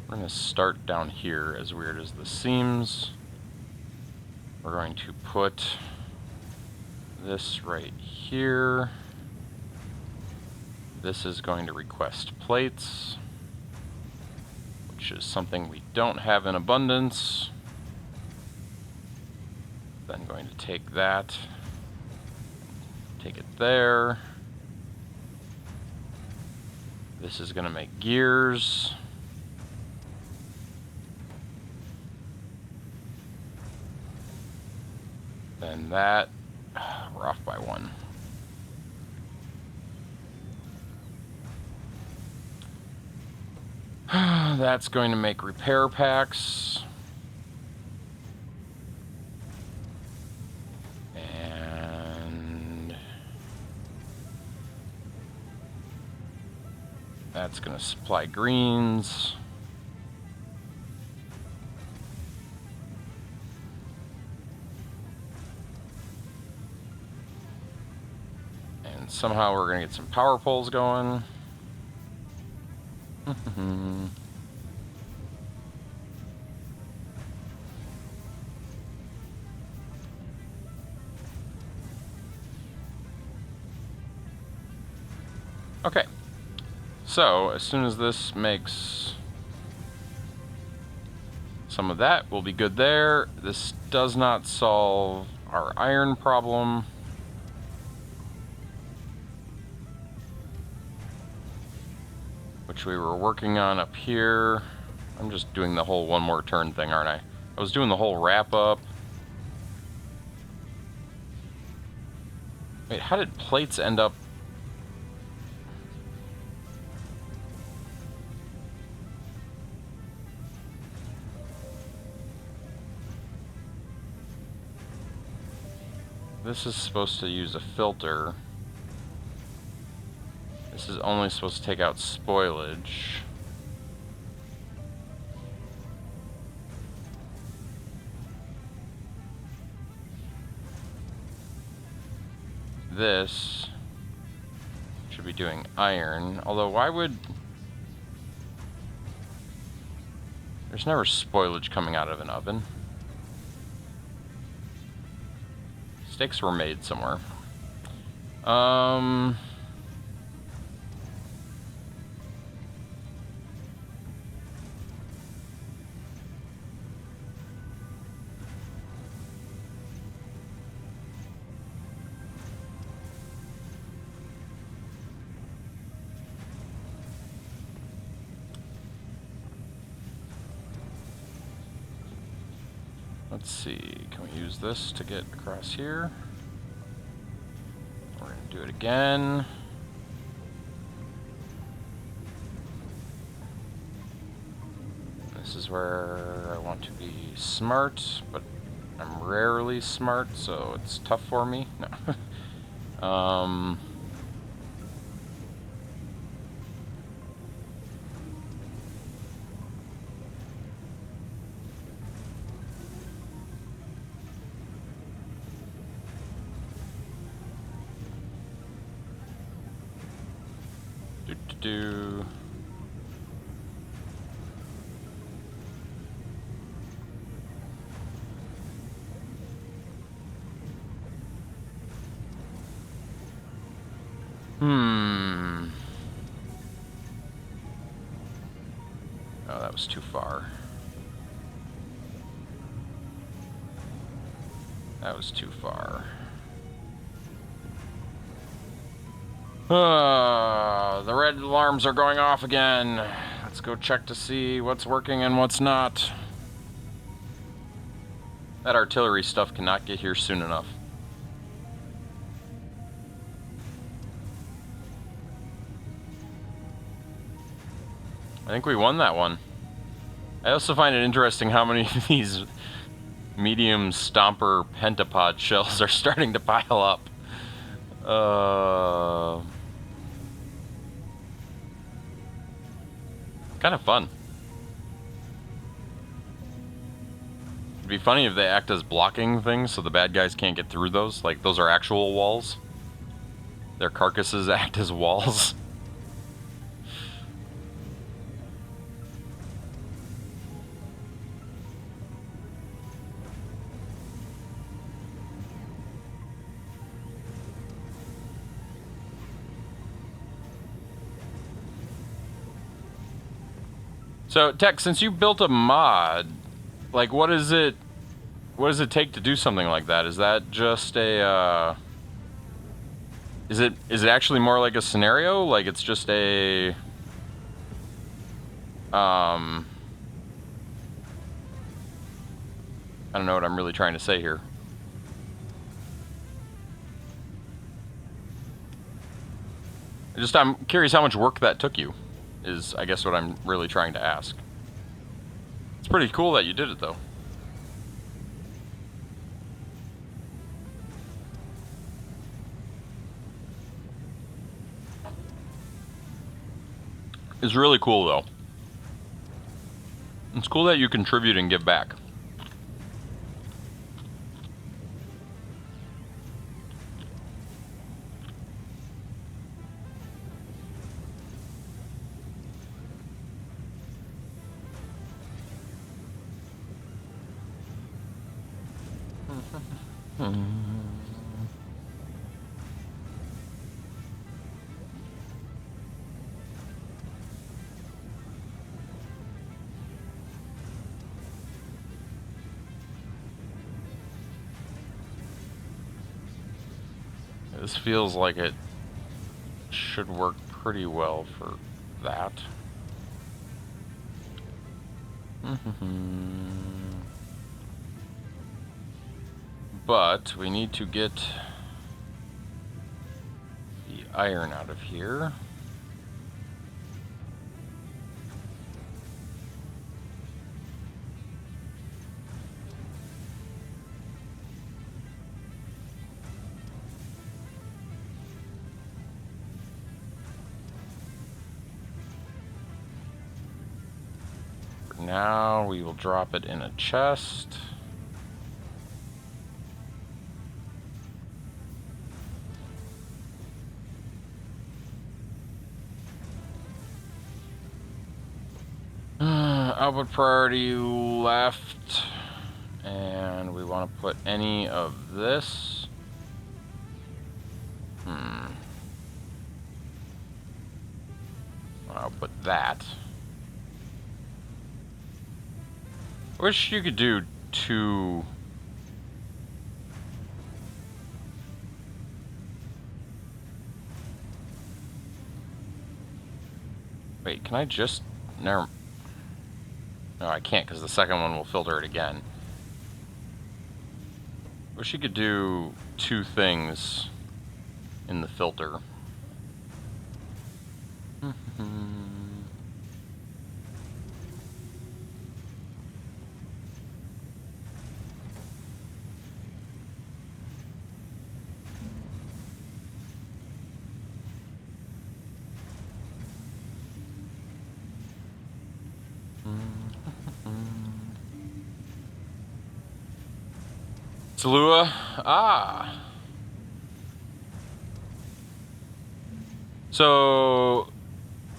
We're going to start down here, as weird as this seems. We're going to put this right here. This is going to request plates, which is something we don't have in abundance. Then going to take that, take it there. This is going to make gears. Then that, we're off by one. That's going to make repair packs. And that's going to supply greens. And somehow we're going to get some power poles going. Okay, so as soon as this makes some of that, we'll be good there. This does not solve our iron problem. Which we were working on up here. I'm just doing the whole one more turn thing, aren't I? I was doing the whole wrap up. Wait, how did plates end up? This is supposed to use a filter. This is only supposed to take out spoilage. This should be doing iron, although why would... There's never spoilage coming out of an oven. Steaks were made somewhere. Let's see, can we use this to get across here? We're going to do it again. This is where I want to be smart, but I'm rarely smart, so it's tough for me. No. Do. Oh, that was too far. That was too far. The red alarms are going off again. Let's go check to see what's working and what's not. That artillery stuff cannot get here soon enough. I think we won that one. I also find it interesting how many of these medium stomper pentapod shells are starting to pile up. Kind of fun. It'd be funny if they act as blocking things so the bad guys can't get through those. Like, those are actual walls. Their carcasses act as walls. So, Tech, since you built a mod, like, what does it take to do something like that? Is that just a, is it actually more like a scenario? Like, it's just a, I don't know what I'm really trying to say here. I'm curious how much work that took you, is I guess what I'm really trying to ask. It's pretty cool that you did it, though. It's really cool, though. It's cool that you contribute and give back. This feels like it should work pretty well for that. But we need to get the iron out of here. Now we will drop it in a chest. Output priority left, and we want to put any of this. I'll put that. Wish you could do two. Wait, can I just... Never... No, I can't, because the second one will filter it again. Wish you could do two things in the filter. Salua? Ah. So,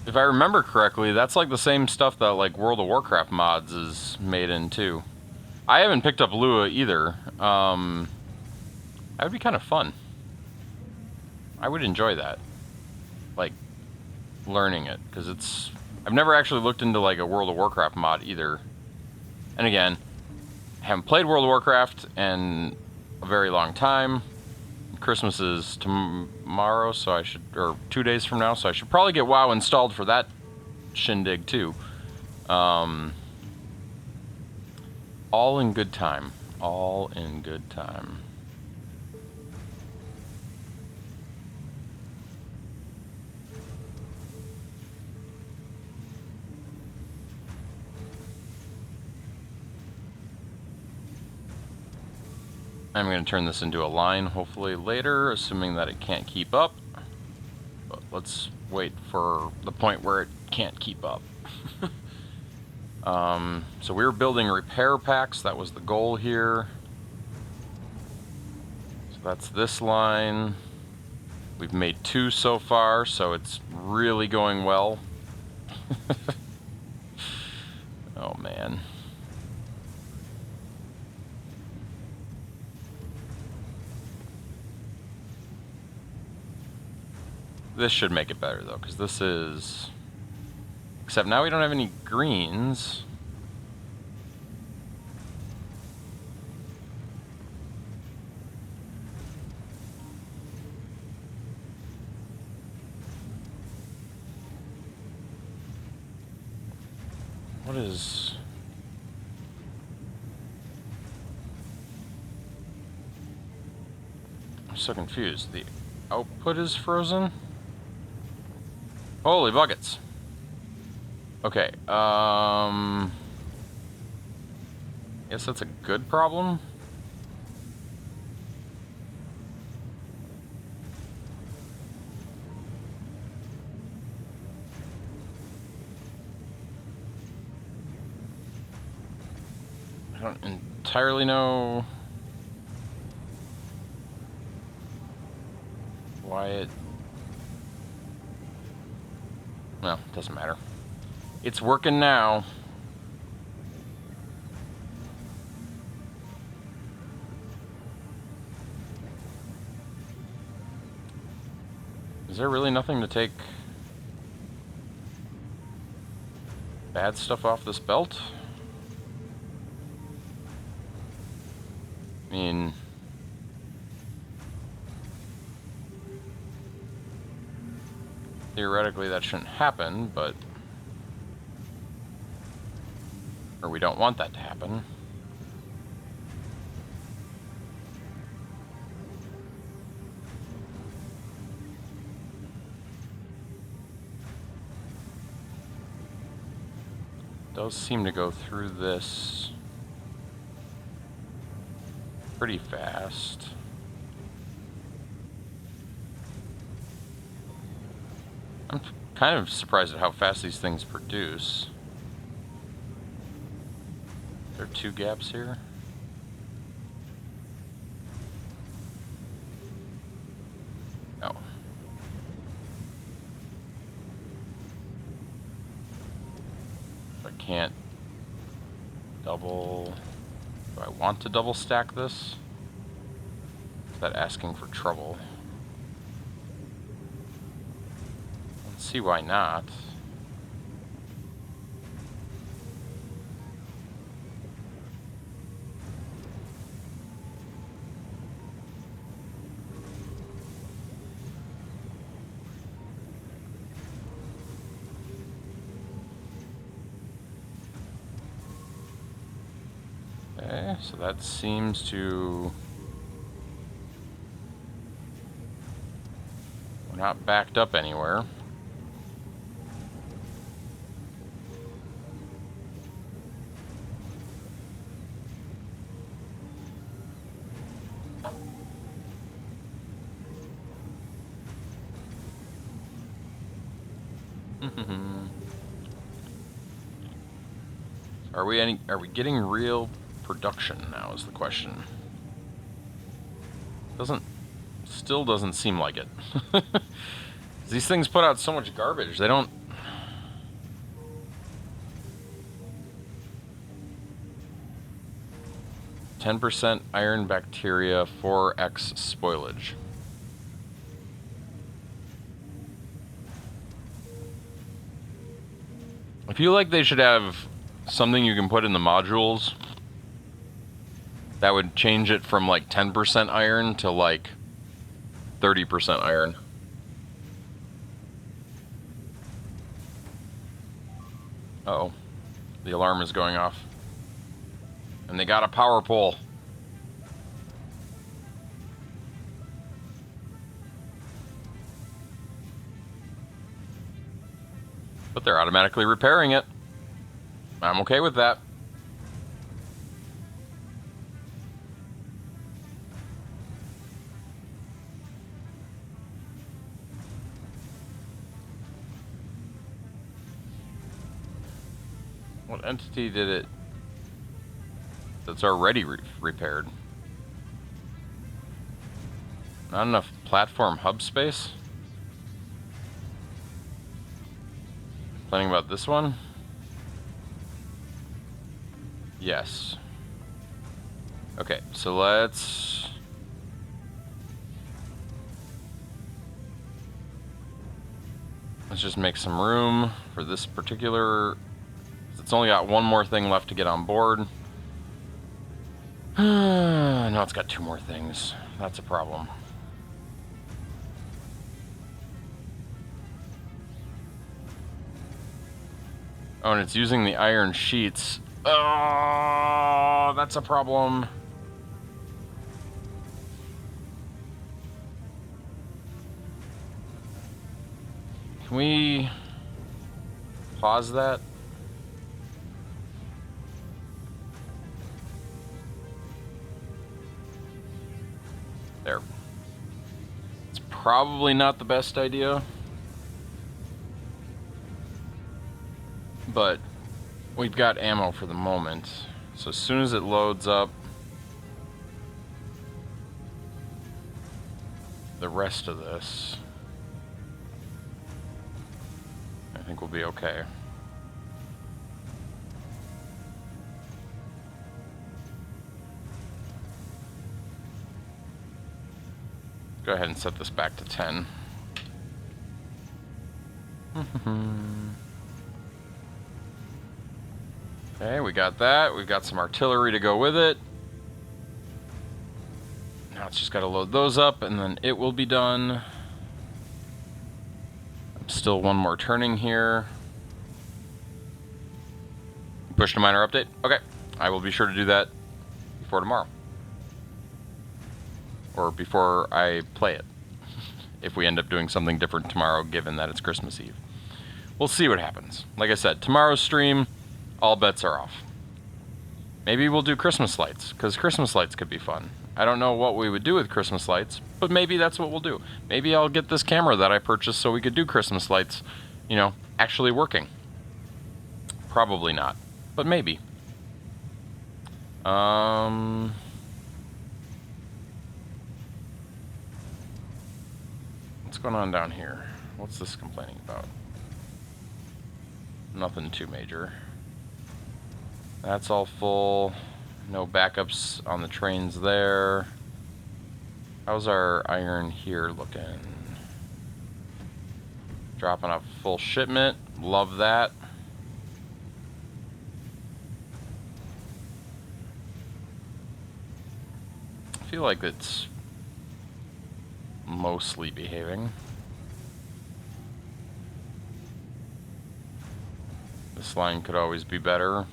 If I remember correctly, that's like the same stuff that like World of Warcraft mods is made in too. I haven't picked up Lua either. That would be kind of fun. I would enjoy that. Like, learning it, because it's... I've never actually looked into like a World of Warcraft mod either. And again, I haven't played World of Warcraft in a very long time. Christmas is tomorrow, so I should... or 2 days from now, so I should probably get WoW installed for that shindig too. All in good time. All in good time. I'm going to turn this into a line hopefully later, assuming that it can't keep up. But let's wait for the point where it can't keep up. So we were building repair packs. That was the goal here. So that's this line. We've made 2 so far, so it's really going well. Oh man. This should make it better though, because this is... Except now we don't have any greens. What is... I'm so confused. The output is frozen? Holy buckets. Okay, guess that's a good problem. I don't entirely know why it... Well, doesn't matter. It's working now. Is there really nothing to take bad stuff off this belt? I mean... Theoretically that shouldn't happen, but... Or we don't want that to happen. Does seem to go through this pretty fast. I'm kind of surprised at how fast these things produce. There are 2 gaps here. Oh. I can't double... Do I want to double stack this? Is that asking for trouble? Let's see why not. Okay, so that seems to... We're not backed up anywhere. Are we getting real production now is the question. Still doesn't seem like it. These things put out so much garbage. They don't 10% iron bacteria, 4x spoilage. I feel like they should have something you can put in the modules that would change it from like 10% iron to like 30% iron. Uh-oh. The alarm is going off. And they got a power pole. But they're automatically repairing it. I'm okay with that. What entity did it that's already repaired? Not enough platform hub space? Planning about this one? Yes. Okay, so let's just make some room for this particular. It's only got one more thing left to get on board. No, it's got two more things. That's a problem. Oh, and it's using the iron sheets. Oh, that's a problem. Can we pause that? There. It's probably not the best idea, but we've got ammo for the moment. So as soon as it loads up the rest of this, I think we'll be okay. Go ahead and set this back to 10. Okay, we got that. We've got some artillery to go with it. Now it's just got to load those up and then it will be done. Still one more turning here. Push to miner update. Okay, I will be sure to do that before tomorrow. Or before I play it. If we end up doing something different tomorrow, given that it's Christmas Eve. We'll see what happens. Like I said, tomorrow's stream, all bets are off. Maybe we'll do Christmas lights, because Christmas lights could be fun. I don't know what we would do with Christmas lights, but maybe that's what we'll do. Maybe I'll get this camera that I purchased so we could do Christmas lights, you know, actually working. Probably not, but maybe. What's going on down here? What's this complaining about? Nothing too major. That's all full. No backups on the trains there. How's our iron here looking? Dropping a full shipment. Love that. I feel like it's mostly behaving. This line could always be better.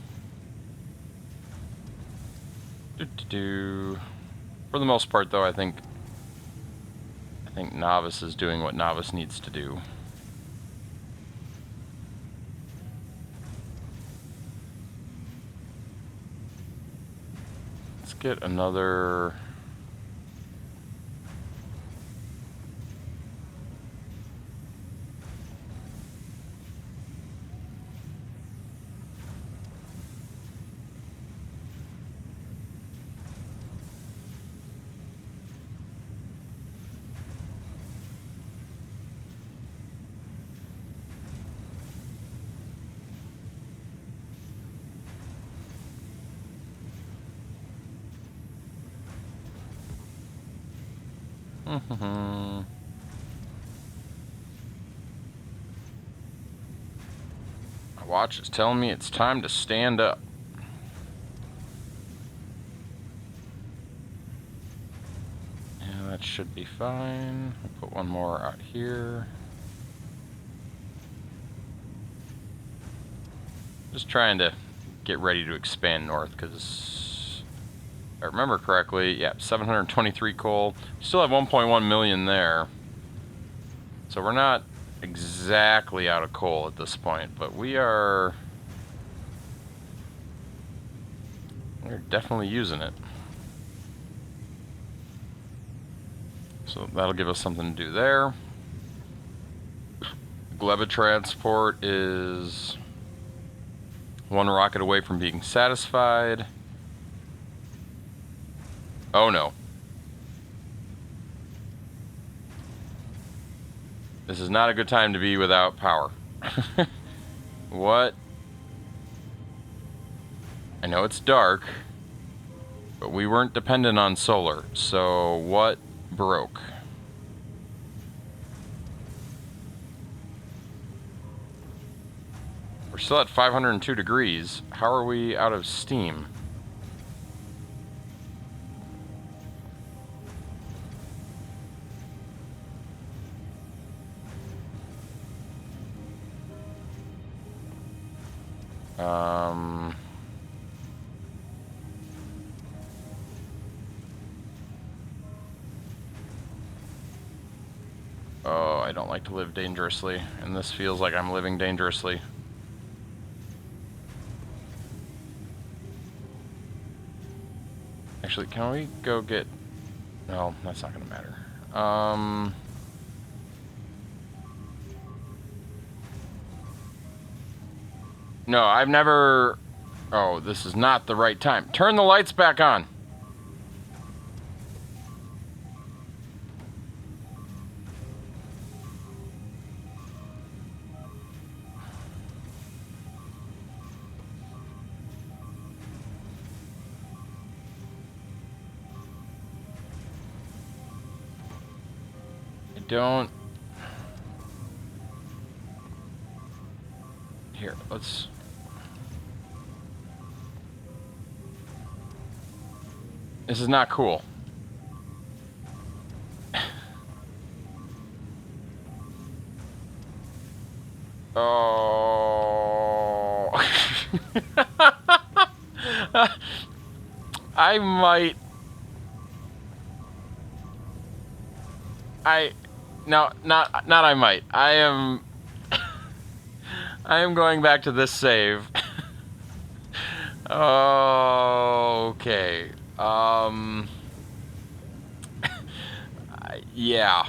For the most part, though, I think Novice is doing what Novice needs to do. Let's get another. My watch is telling me it's time to stand up. Yeah, that should be fine. I'll put one more out here. Just trying to get ready to expand north, because if I remember correctly, yeah, 723 coal. Still have 1.1 million there. So we're not exactly out of coal at this point, but we're definitely using it. So that'll give us something to do there. Gleba transport is one rocket away from being satisfied. Oh no. This is not a good time to be without power. What? I know it's dark, but we weren't dependent on solar, so what broke? We're still at 502 degrees. How are we out of steam? Oh, I don't like to live dangerously, and this feels like I'm living dangerously. Actually, can we go get... No, that's not gonna matter. No, I've never... Oh, this is not the right time. Turn the lights back on! I don't... Here, let's... This is not cool. Oh. I might... No, not I might. I am... I am going back to this save. Okay. Yeah.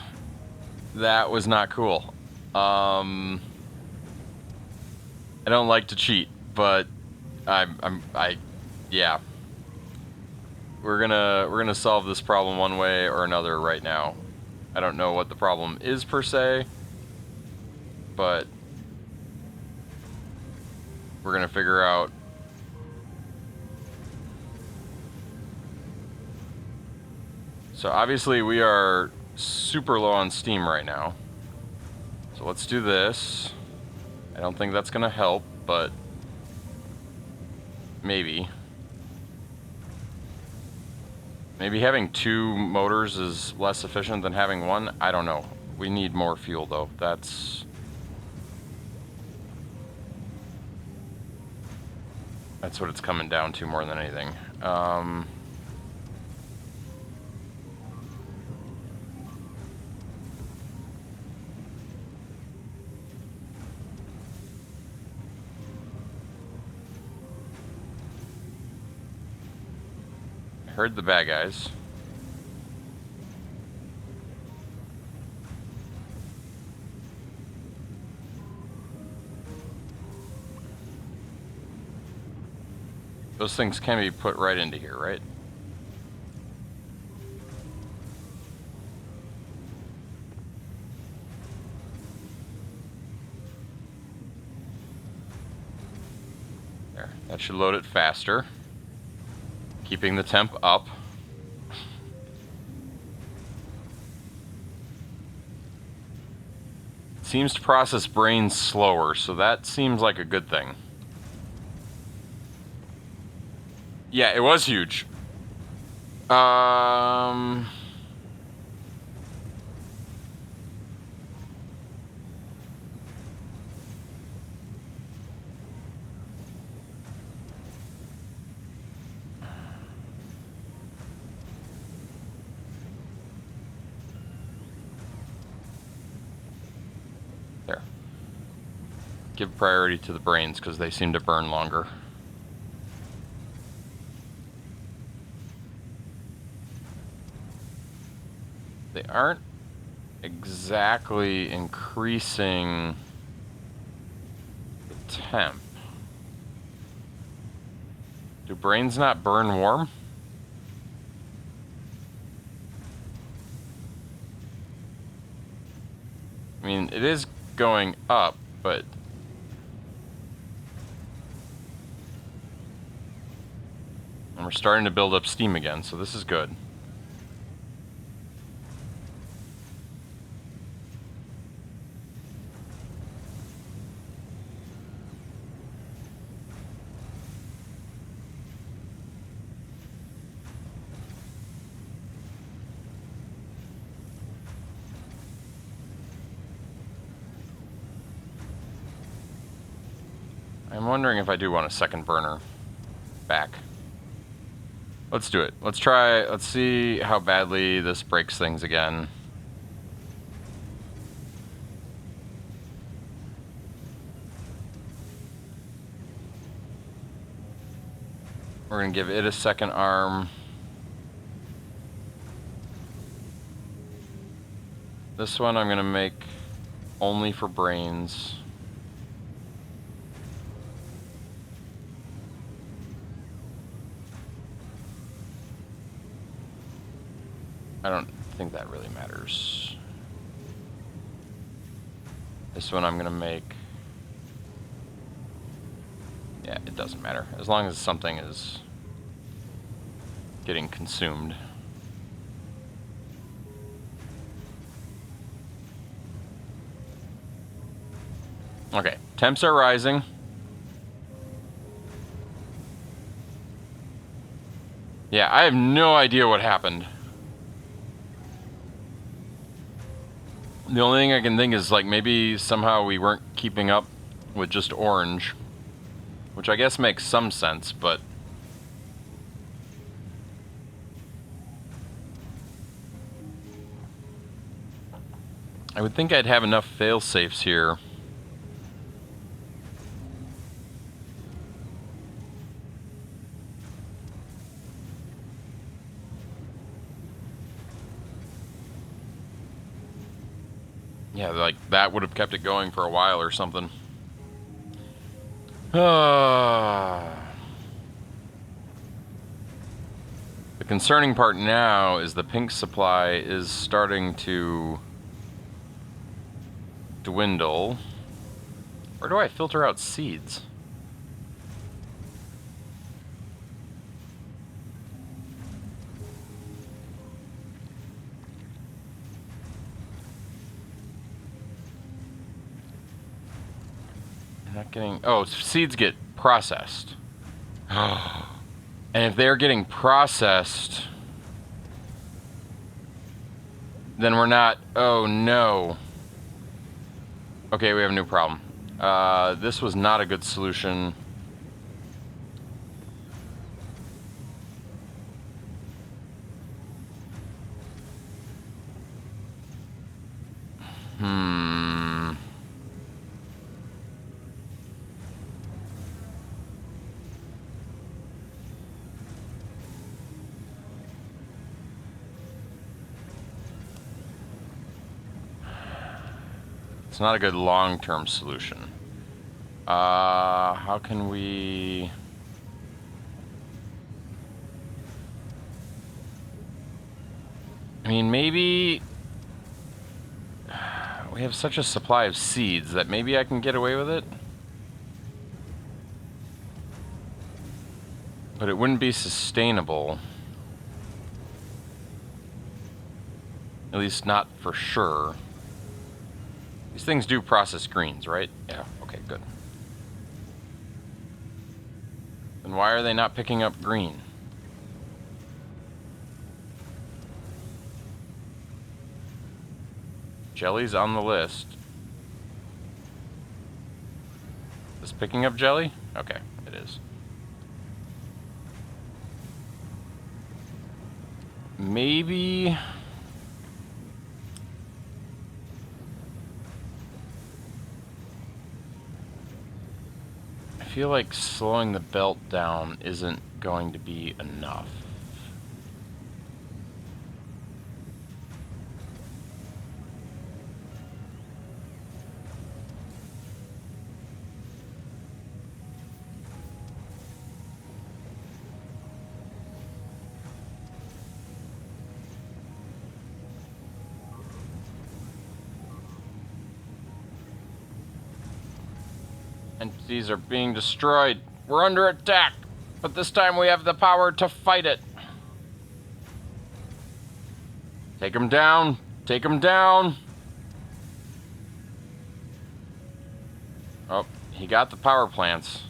That was not cool. I don't like to cheat, but yeah. We're gonna solve this problem one way or another right now. I don't know what the problem is per se, but we're gonna figure out. So obviously we are super low on steam right now. So let's do this. I don't think that's gonna help, but maybe. Maybe having two motors is less efficient than having one. I don't know. We need more fuel though. That's what it's coming down to more than anything. Heard the bad guys. Those things can be put right into here, right? There. That should load it faster. Keeping the temp up. Seems to process brains slower, so that seems like a good thing. Yeah, it was huge. There. Give priority to the brains because they seem to burn longer. They aren't exactly increasing the temp. Do brains not burn warm? I mean, it is going up, but and we're starting to build up steam again, so this is good. I'm wondering if I do want a second burner back. Let's do it. Let's try, let's see how badly this breaks things again. We're gonna give it a second arm. This one I'm gonna make only for brains. I don't think that really matters. This one I'm gonna make. Yeah, it doesn't matter. As long as something is getting consumed. Okay, temps are rising. Yeah, I have no idea what happened. The only thing I can think is like maybe somehow we weren't keeping up with just orange, which I guess makes some sense, but I would think I'd have enough fail-safes here. Yeah, like that would have kept it going for a while or something. The concerning part now is the pink supply is starting to dwindle. Where do I filter out seeds? Not getting, oh, seeds get processed. And if they're getting processed, then we're not, oh no. Okay, we have a new problem. This was not a good solution. It's not a good long-term solution. How can we... I mean, maybe... We have such a supply of seeds that maybe I can get away with it. But it wouldn't be sustainable. At least not for sure. These things do process greens, right? Yeah, okay, good. Then why are they not picking up green? Jelly's on the list. Is picking up jelly? Okay, it is. Maybe... I feel like slowing the belt down isn't going to be enough. Entities are being destroyed. We're under attack, but this time we have the power to fight it. Take him down. Take him down. Oh, he got the power plants.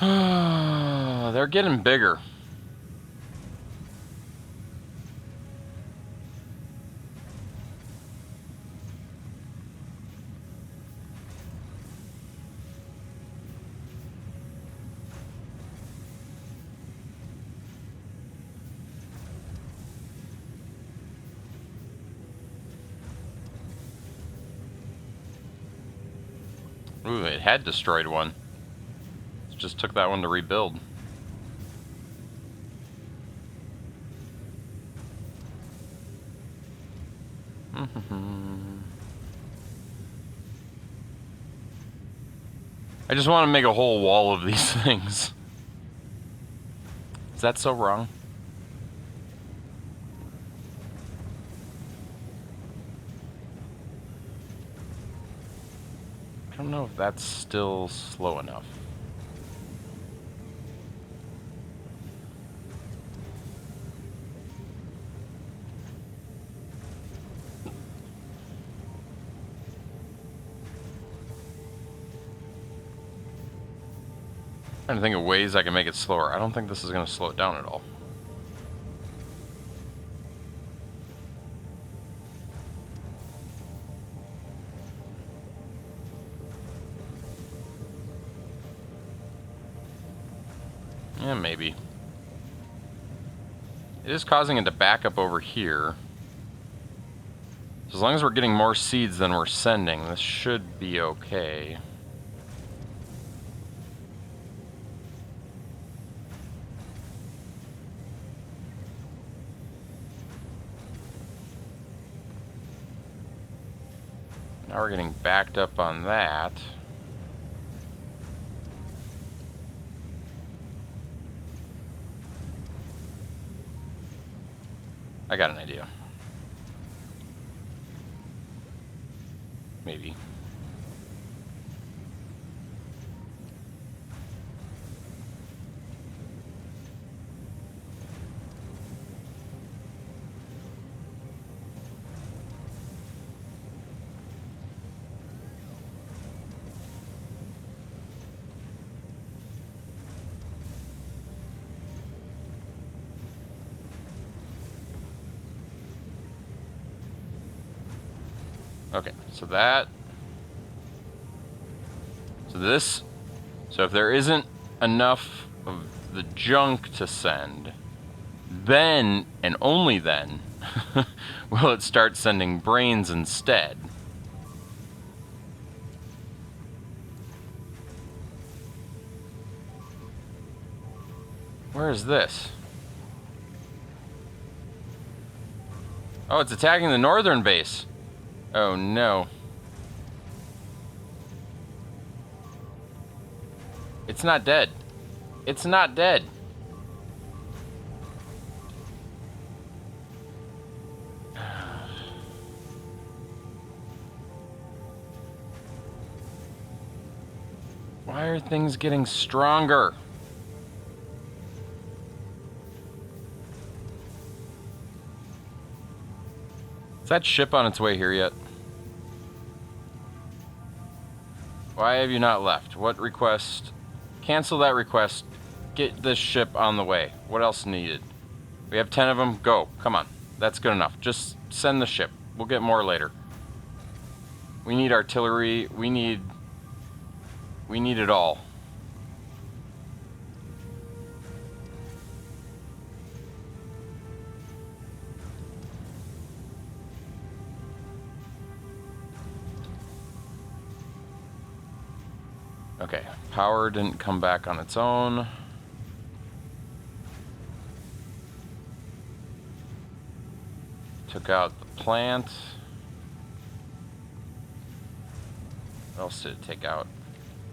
They're getting bigger. Ooh, it had destroyed one. It just took that one to rebuild. I just want to make a whole wall of these things. Is that so wrong? I don't know if that's still slow enough. Trying to think of ways I can make it slower. I don't think this is going to slow it down at all. Yeah, maybe. It is causing it to back up over here. So as long as we're getting more seeds than we're sending, this should be okay. Now we're getting backed up on that. I got an idea. Maybe. Okay, so that... So if there isn't enough of the junk to send, then, and only then, will it start sending brains instead. Where is this? Oh, it's attacking the northern base. Oh no. It's not dead. It's not dead. Why are things getting stronger? It's that ship on its way here yet? Why have you not left? What request? Cancel that request. Get this ship on the way. What else needed? We have 10 of them. Go. Come on. That's good enough. Just send the ship. We'll get more later. We need artillery. We need it all. Okay, power didn't come back on its own. Took out the plant. What else did it take out?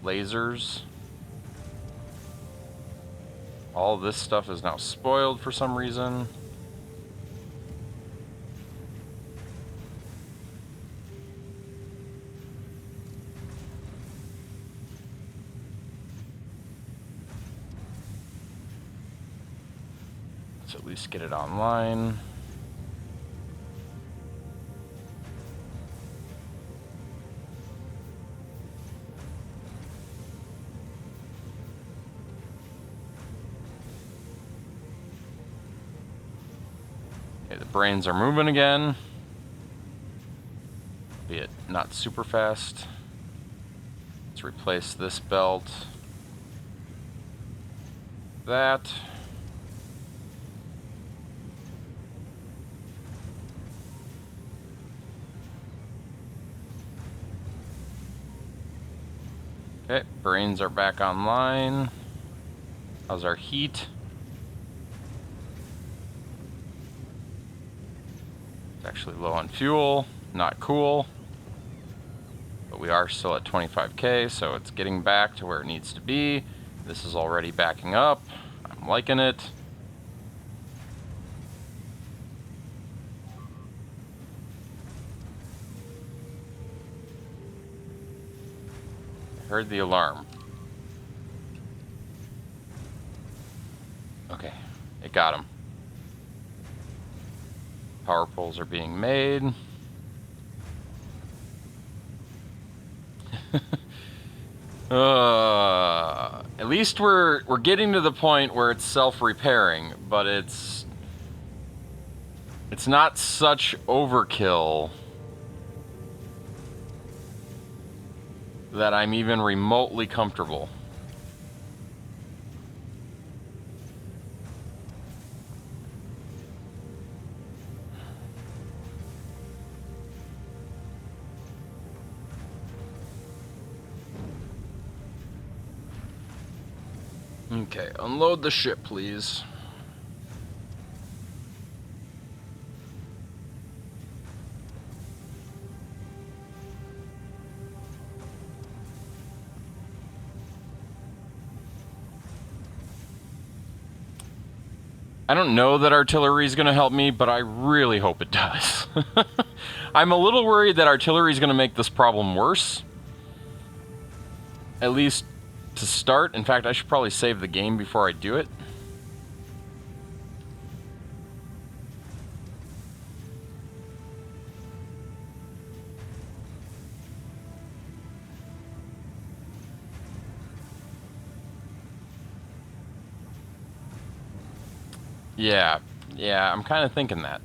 Lasers. All this stuff is now spoiled for some reason. Let's at least get it online. Okay, the brains are moving again. Be it not super fast. Let's replace this belt. That. Okay, brains are back online. How's our heat? It's actually low on fuel. Not cool. But we are still at 25K, so it's getting back to where it needs to be. This is already backing up. I'm liking it. I heard the alarm. Okay, it got him. Power poles are being made. At least we're getting to the point where it's self-repairing, but it's not such overkill that I'm even remotely comfortable. Okay, unload the ship, please. I don't know that artillery is going to help me, but I really hope it does. I'm a little worried that artillery is going to make this problem worse. At least to start. In fact, I should probably save the game before I do it. Yeah, I'm kind of thinking that.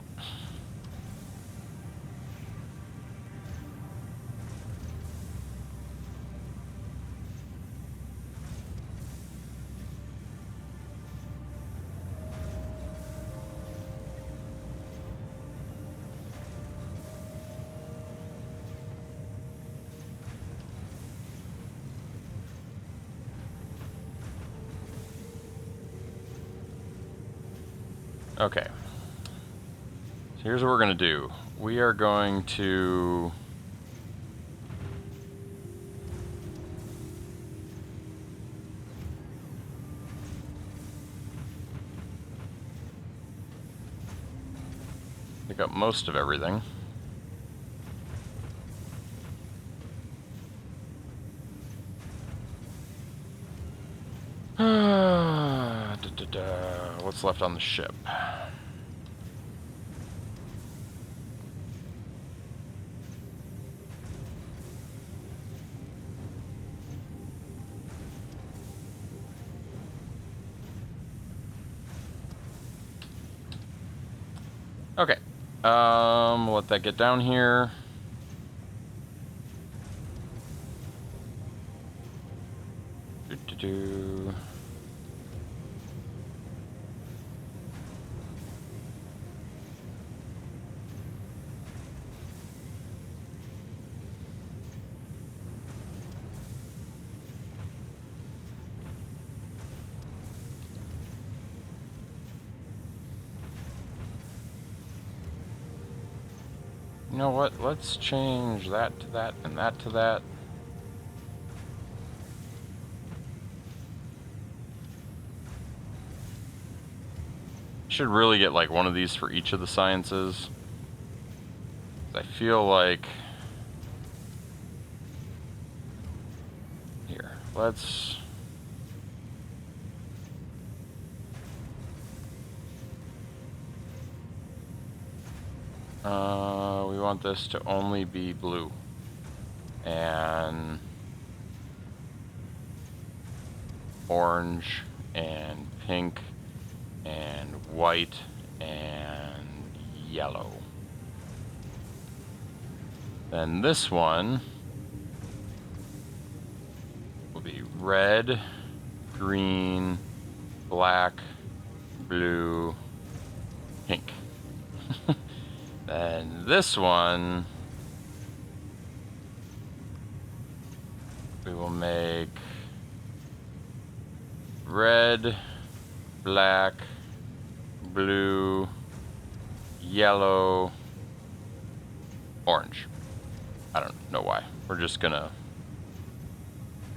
Okay. So here's what we're going to do. We are going to... pick up most of everything. What's left on the ship? Okay. We'll let that get down here. Do. You know what? Let's change that to that and that to that. Should really get like one of these for each of the sciences. I feel like... Here, let's... we want this to only be blue. And... orange, and pink, and white, and yellow. Then this one will be red, green, black, blue, pink. Then this one we will make red, black, blue, yellow, orange. I don't know why. We're just gonna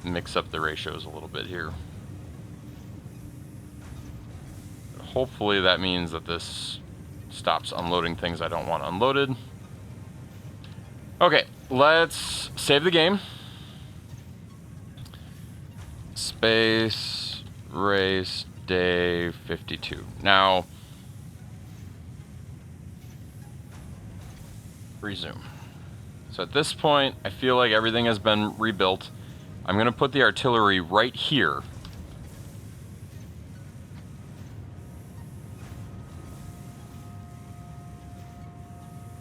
mix up the ratios a little bit here. Hopefully that means that this stops unloading things I don't want unloaded. Okay, let's save the game. Space, race, day 52. Now, resume. So at this point, I feel like everything has been rebuilt. I'm going to put the artillery right here.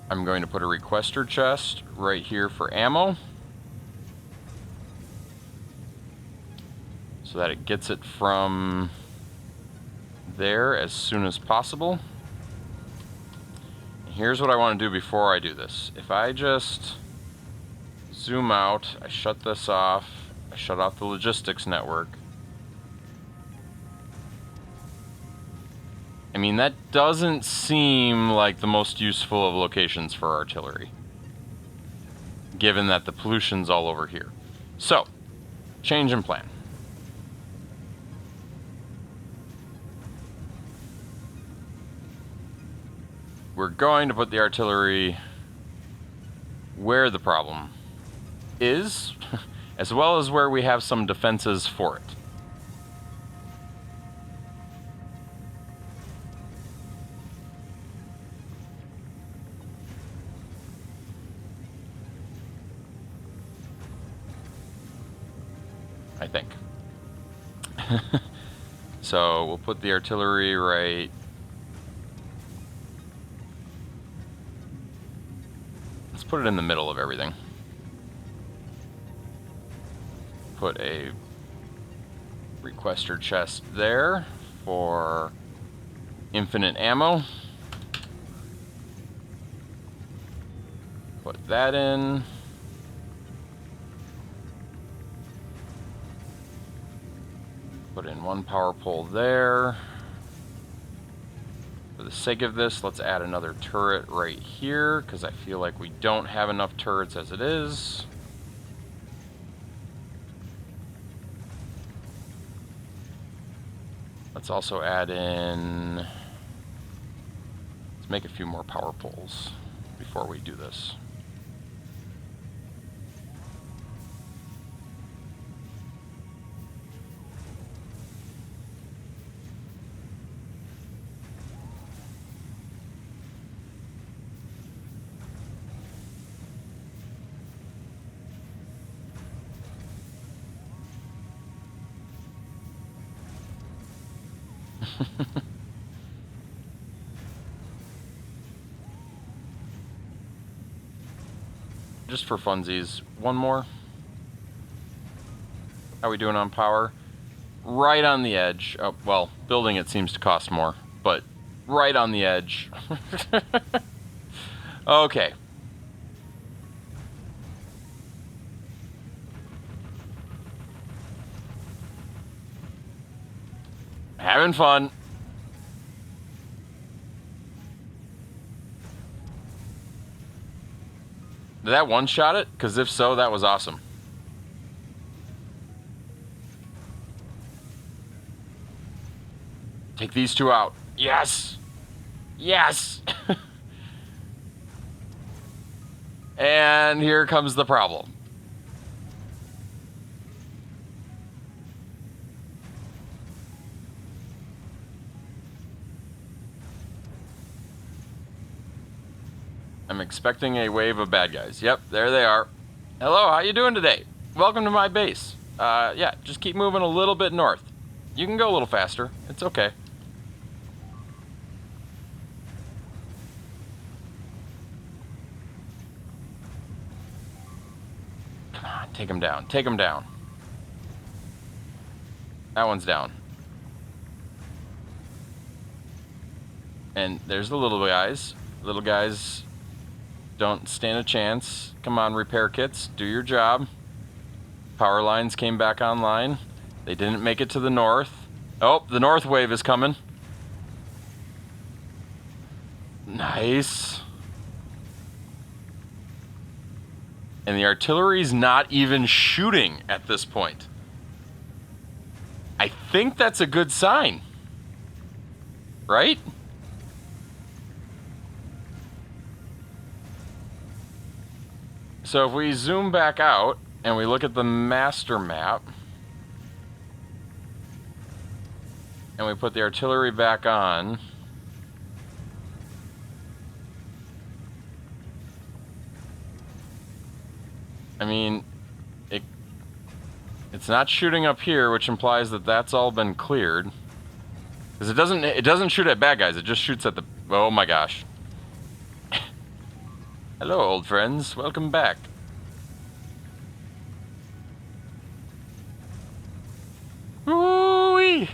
I'm going to put a requester chest right here for ammo, so that it gets it from there as soon as possible. And here's what I want to do before I do this. If I just zoom out, I shut this off, I shut off the logistics network. I mean, that doesn't seem like the most useful of locations for artillery, given that the pollution's all over here. So, change in plan. We're going to put the artillery where the problem is, as well as where we have some defenses for it. I think. So we'll put the artillery right. Let's put it in the middle of everything. Put a requester chest there for infinite ammo. Put that in. Put in one power pole there. For the sake of this, let's add another turret right here, because I feel like we don't have enough turrets as it is. Let's also add in... Let's make a few more power poles before we do this. just for funsies, one more. How we doing on power? Right on the edge. Oh, well, building it seems to cost more, but right on the edge. Okay. Having fun. Did that one-shot it? Because if so, that was awesome. Take these two out. Yes! Yes! And here comes the problem. I'm expecting a wave of bad guys. Yep, there they are. Hello, how you doing today? Welcome to my base. Yeah, just keep moving a little bit north. You can go a little faster. It's okay. Come on, take him down. Take him down. That one's down. And there's the little guys. Little guys don't stand a chance. Come on, repair kits. Do your job. Power lines came back online. They didn't make it to the north. Oh, the north wave is coming. Nice. And the artillery's not even shooting at this point. I think that's a good sign. Right? So if we zoom back out and we look at the master map and we put the artillery back on, I mean, it's not shooting up here, which implies that that's all been cleared. Because it doesn't shoot at bad guys, it just shoots at the, oh my gosh. Hello, old friends. Welcome back. Woo-wee!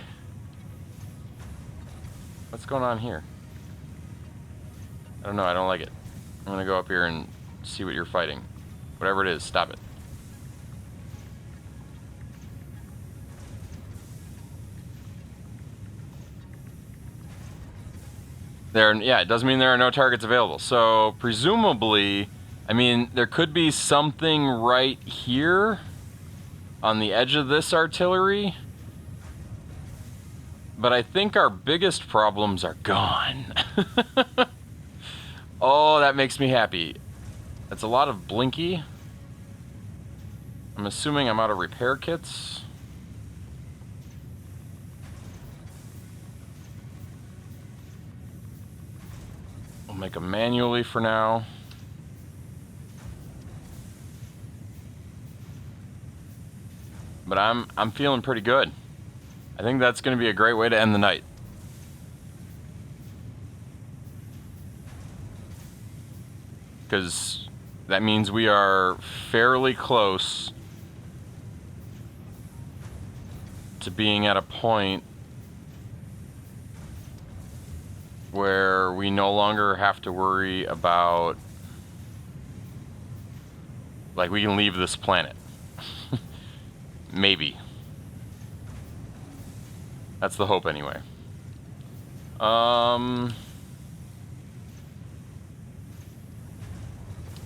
What's going on here? I don't know. I don't like it. I'm gonna go up here and see what you're fighting. Whatever it is, stop it. Yeah, it doesn't mean there are no targets available. So, presumably, I mean, there could be something right here on the edge of this artillery. But I think our biggest problems are gone. Oh, that makes me happy. That's a lot of Blinky. I'm assuming I'm out of repair kits. We'll make them manually for now. But I'm feeling pretty good. I think that's going to be a great way to end the night. Because that means we are fairly close to being at a point where we no longer have to worry about, like, we can leave this planet. Maybe. That's the hope anyway.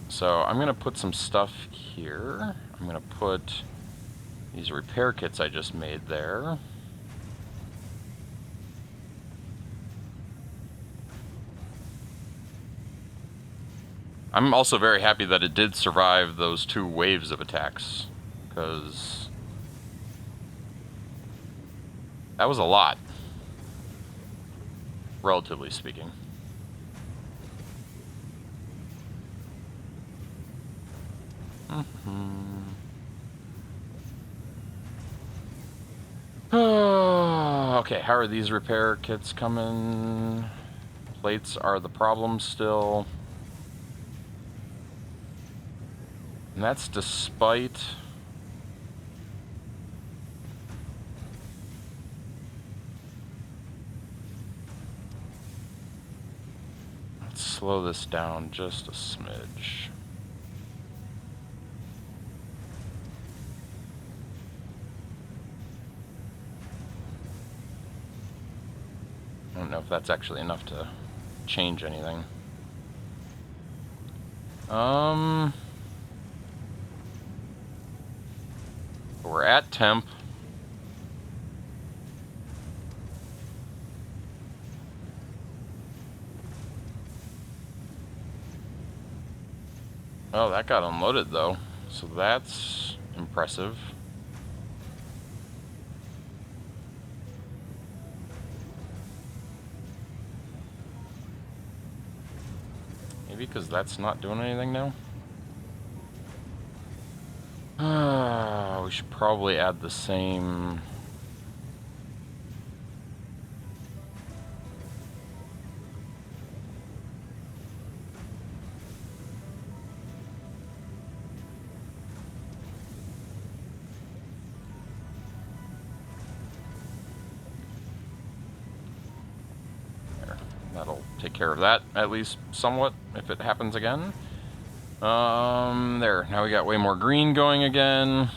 So I'm gonna put some stuff here. I'm gonna put these repair kits I just made there. I'm also very happy that it did survive those 2 waves of attacks, because that was a lot, relatively speaking. Okay, how are these repair kits coming? Plates are the problem still. And that's despite... Let's slow this down just a smidge. I don't know if that's actually enough to change anything. We're at temp. Oh, that got unloaded though, so that's impressive. Maybe because that's not doing anything now? We should probably add the same... There. That'll take care of that, at least somewhat, if it happens again. There. Now we got way more green going again.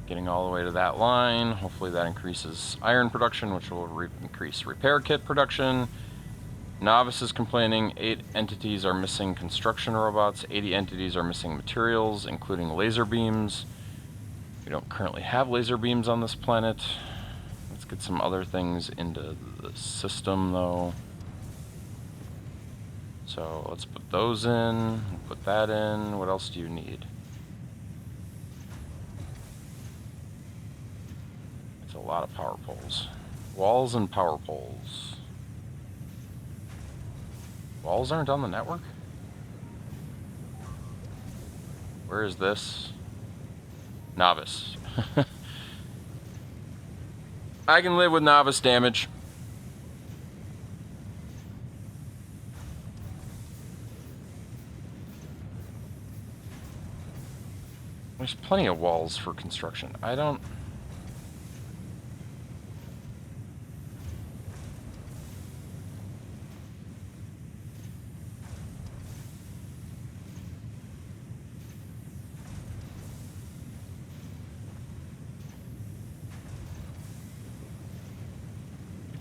Getting all the way to that line. Hopefully that increases iron production, which will increase repair kit production. Novice is complaining 8 entities are missing construction robots, 80 entities are missing materials, including laser beams. We don't currently have laser beams on this planet. Let's get some other things into the system, though. So let's put those in, put that in. What else do you need? It's a lot of power poles. Walls and power poles. Walls aren't on the network? Where is this? Novice. I can live with novice damage. There's plenty of walls for construction. I don't...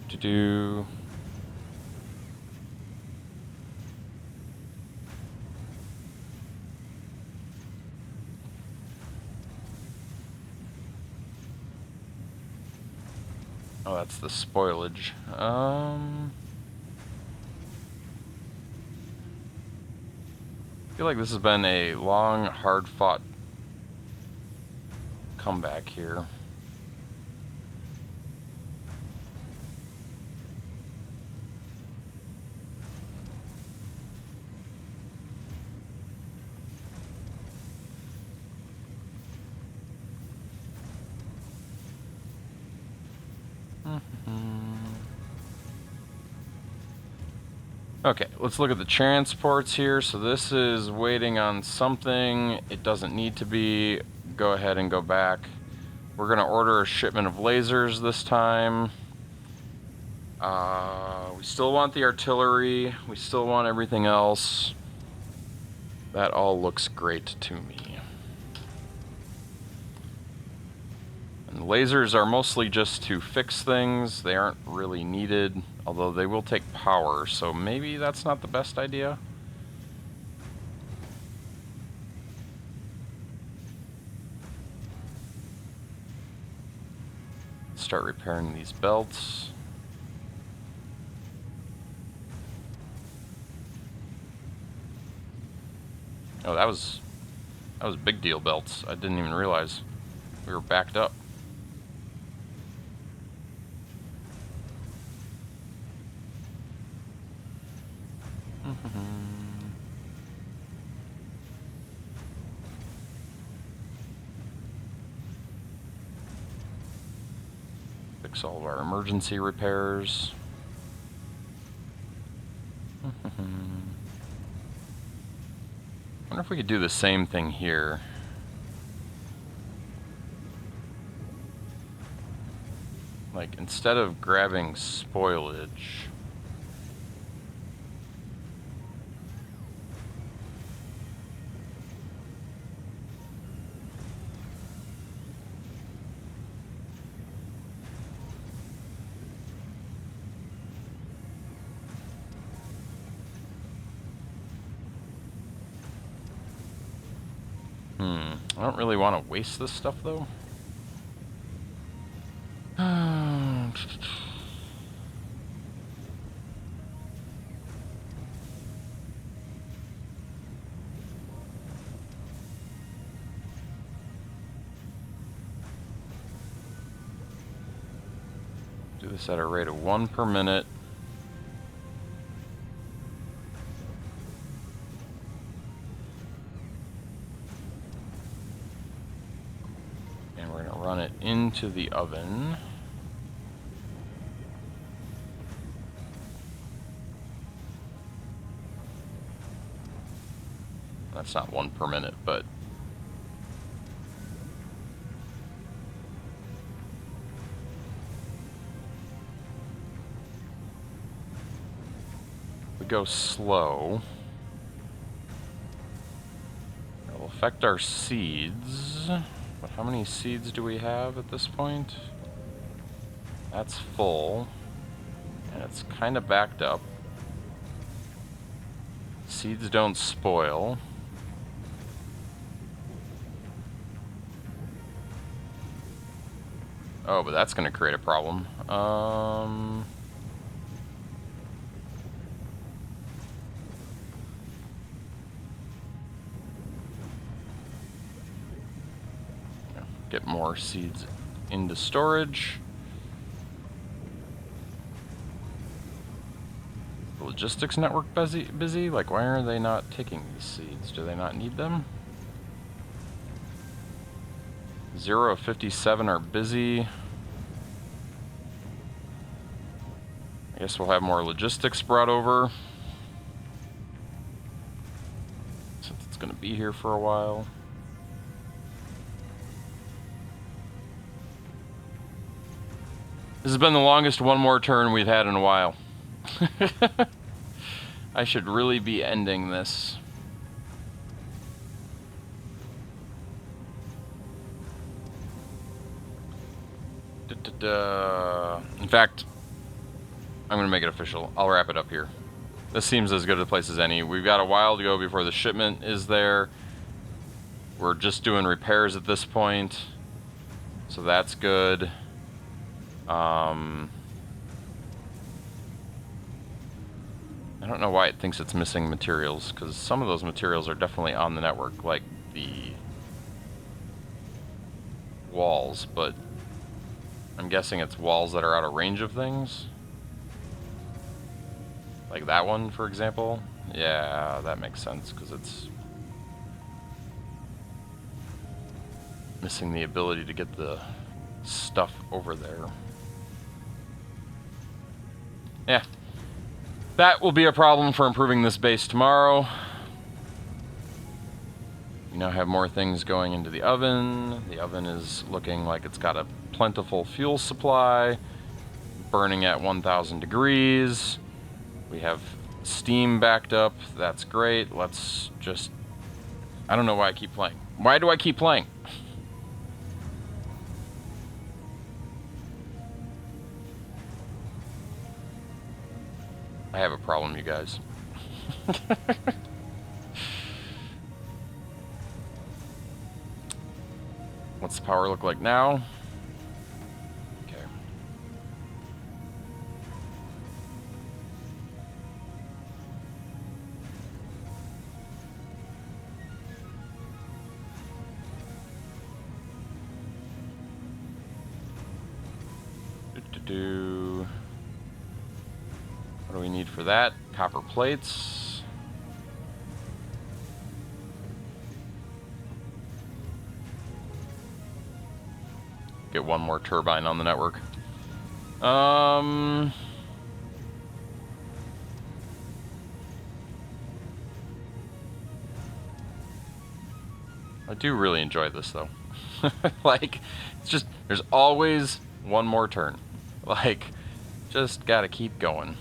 To do... Oh, that's the spoilage. I feel like this has been a long, hard-fought comeback here. Okay, let's look at the transports here. So this is waiting on something. It doesn't need to be. Go ahead and go back. We're going to order a shipment of lasers this time. We still want the artillery. We still want everything else. That all looks great to me. And lasers are mostly just to fix things. They aren't really needed, although they will take power, so maybe that's not the best idea. Start repairing these belts. Oh, that was big deal belts. I didn't even realize we were backed up. Fix all of our emergency repairs. wonder if we could do the same thing here. Like, instead of grabbing spoilage, I don't really want to waste this stuff, though. Do this at a rate of 1 per minute. And we're going to run it into the oven. That's not 1 per minute, but we go slow. It'll affect our seeds. But how many seeds do we have at this point? That's full. And it's kind of backed up. Seeds don't spoil. Oh, but that's going to create a problem. Get more seeds into storage. The logistics network busy? Like, why are they not taking these seeds? Do they not need them? 0 of 57 are busy. I guess we'll have more logistics brought over, since it's going to be here for a while. This has been the longest one more turn we've had in a while. I should really be ending this. In fact, I'm going to make it official. I'll wrap it up here. This seems as good a place as any. We've got a while to go before the shipment is there. We're just doing repairs at this point, so that's good. I don't know why it thinks it's missing materials, because some of those materials are definitely on the network, like the walls, but I'm guessing it's walls that are out of range of things. Like that one, for example. Yeah, that makes sense, because it's missing the ability to get the stuff over there. Yeah. That will be a problem for improving this base tomorrow. We now have more things going into the oven. The oven is looking like it's got a plentiful fuel supply, burning at 1,000 degrees. We have steam backed up. That's great. Let's just... I don't know why I keep playing. Why do I keep playing? I have a problem, you guys. What's the power look like now? Okay. What do we need for that? Copper plates. Get one more turbine on the network. I do really enjoy this, though. Like, it's just, there's always one more turn. Like, just gotta keep going.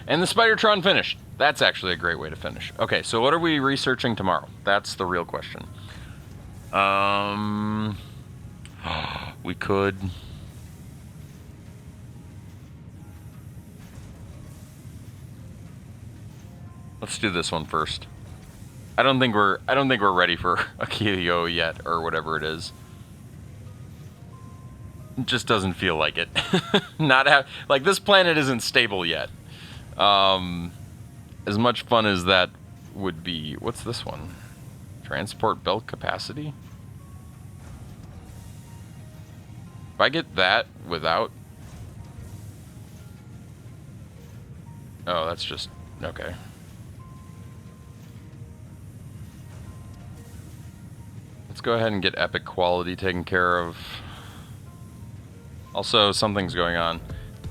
And the Spidertron finished. That's actually a great way to finish. Okay, so what are we researching tomorrow? That's the real question. We could... Let's do this one first. I don't think we're ready for Akio yet, or whatever it is. It just doesn't feel like it. Like, this planet isn't stable yet. As much fun as that would be. What's this one? Transport belt capacity? If I get that without... Oh, that's just... Okay. Let's go ahead and get epic quality taken care of. Also, something's going on.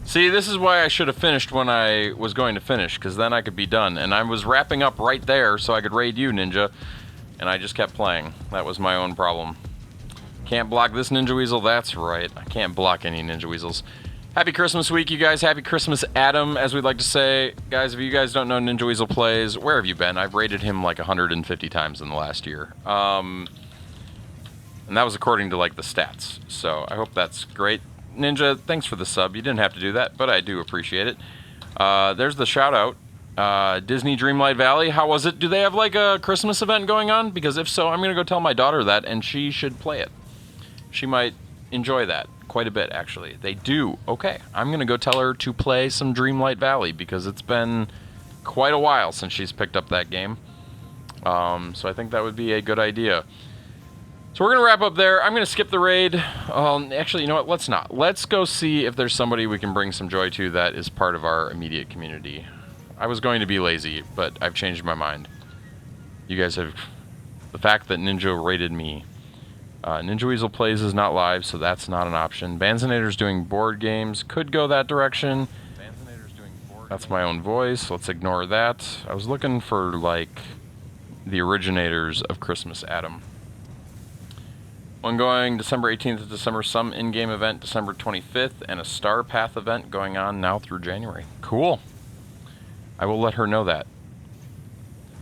See, this is why I should have finished when I was going to finish, because then I could be done. And I was wrapping up right there so I could raid you, Ninja. And I just kept playing. That was my own problem. Can't block this Ninja Weasel? That's right. I can't block any Ninja Weasels. Happy Christmas week, you guys. Happy Christmas, Adam, as we'd like to say. Guys, if you guys don't know Ninja Weasel plays, where have you been? I've raided him like 150 times in the last year. And that was according to, like, the stats. So I hope that's great. Ninja, thanks for the sub. You didn't have to do that, but I do appreciate it. There's the shout-out. Disney Dreamlight Valley, how was it? Do they have, like, a Christmas event going on? Because if so, I'm going to go tell my daughter that, and she should play it. She might enjoy that quite a bit, actually. They do. Okay, I'm going to go tell her to play some Dreamlight Valley, because it's been quite a while since she's picked up that game. So I think that would be a good idea. So we're going to wrap up there. I'm going to skip the raid. Actually, you know what? Let's not. Let's go see if there's somebody we can bring some joy to that is part of our immediate community. I was going to be lazy, but I've changed my mind. You guys have... The fact that Ninja raided me. Ninja Weasel Plays is not live, so that's not an option. Banzinator's doing board games. Could go that direction. That's my own voice. Let's ignore that. I was looking for, like, the originators of Christmas Adam. One going December 18th to December, some in-game event December 25th, and a Star Path event going on now through January. Cool. I will let her know that.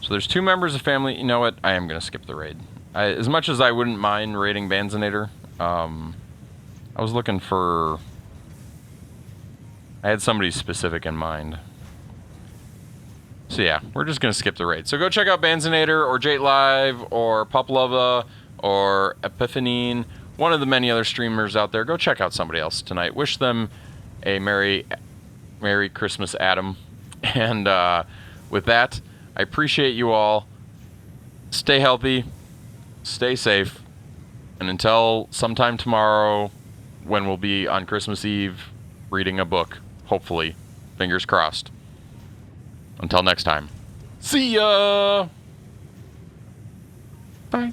So there's 2 members of family. You know what? I am going to skip the raid. As much as I wouldn't mind raiding Banzinator, I was looking for... I had somebody specific in mind. So yeah, we're just going to skip the raid. So go check out Banzinator, or Jate Live, or Poplova, or Epiphanine, one of the many other streamers out there. Go check out somebody else tonight. Wish them a Merry Christmas, Adam. And with that, I appreciate you all. Stay healthy, stay safe, and until sometime tomorrow, when we'll be on Christmas Eve reading a book, hopefully, fingers crossed. Until next time, see ya! Bye.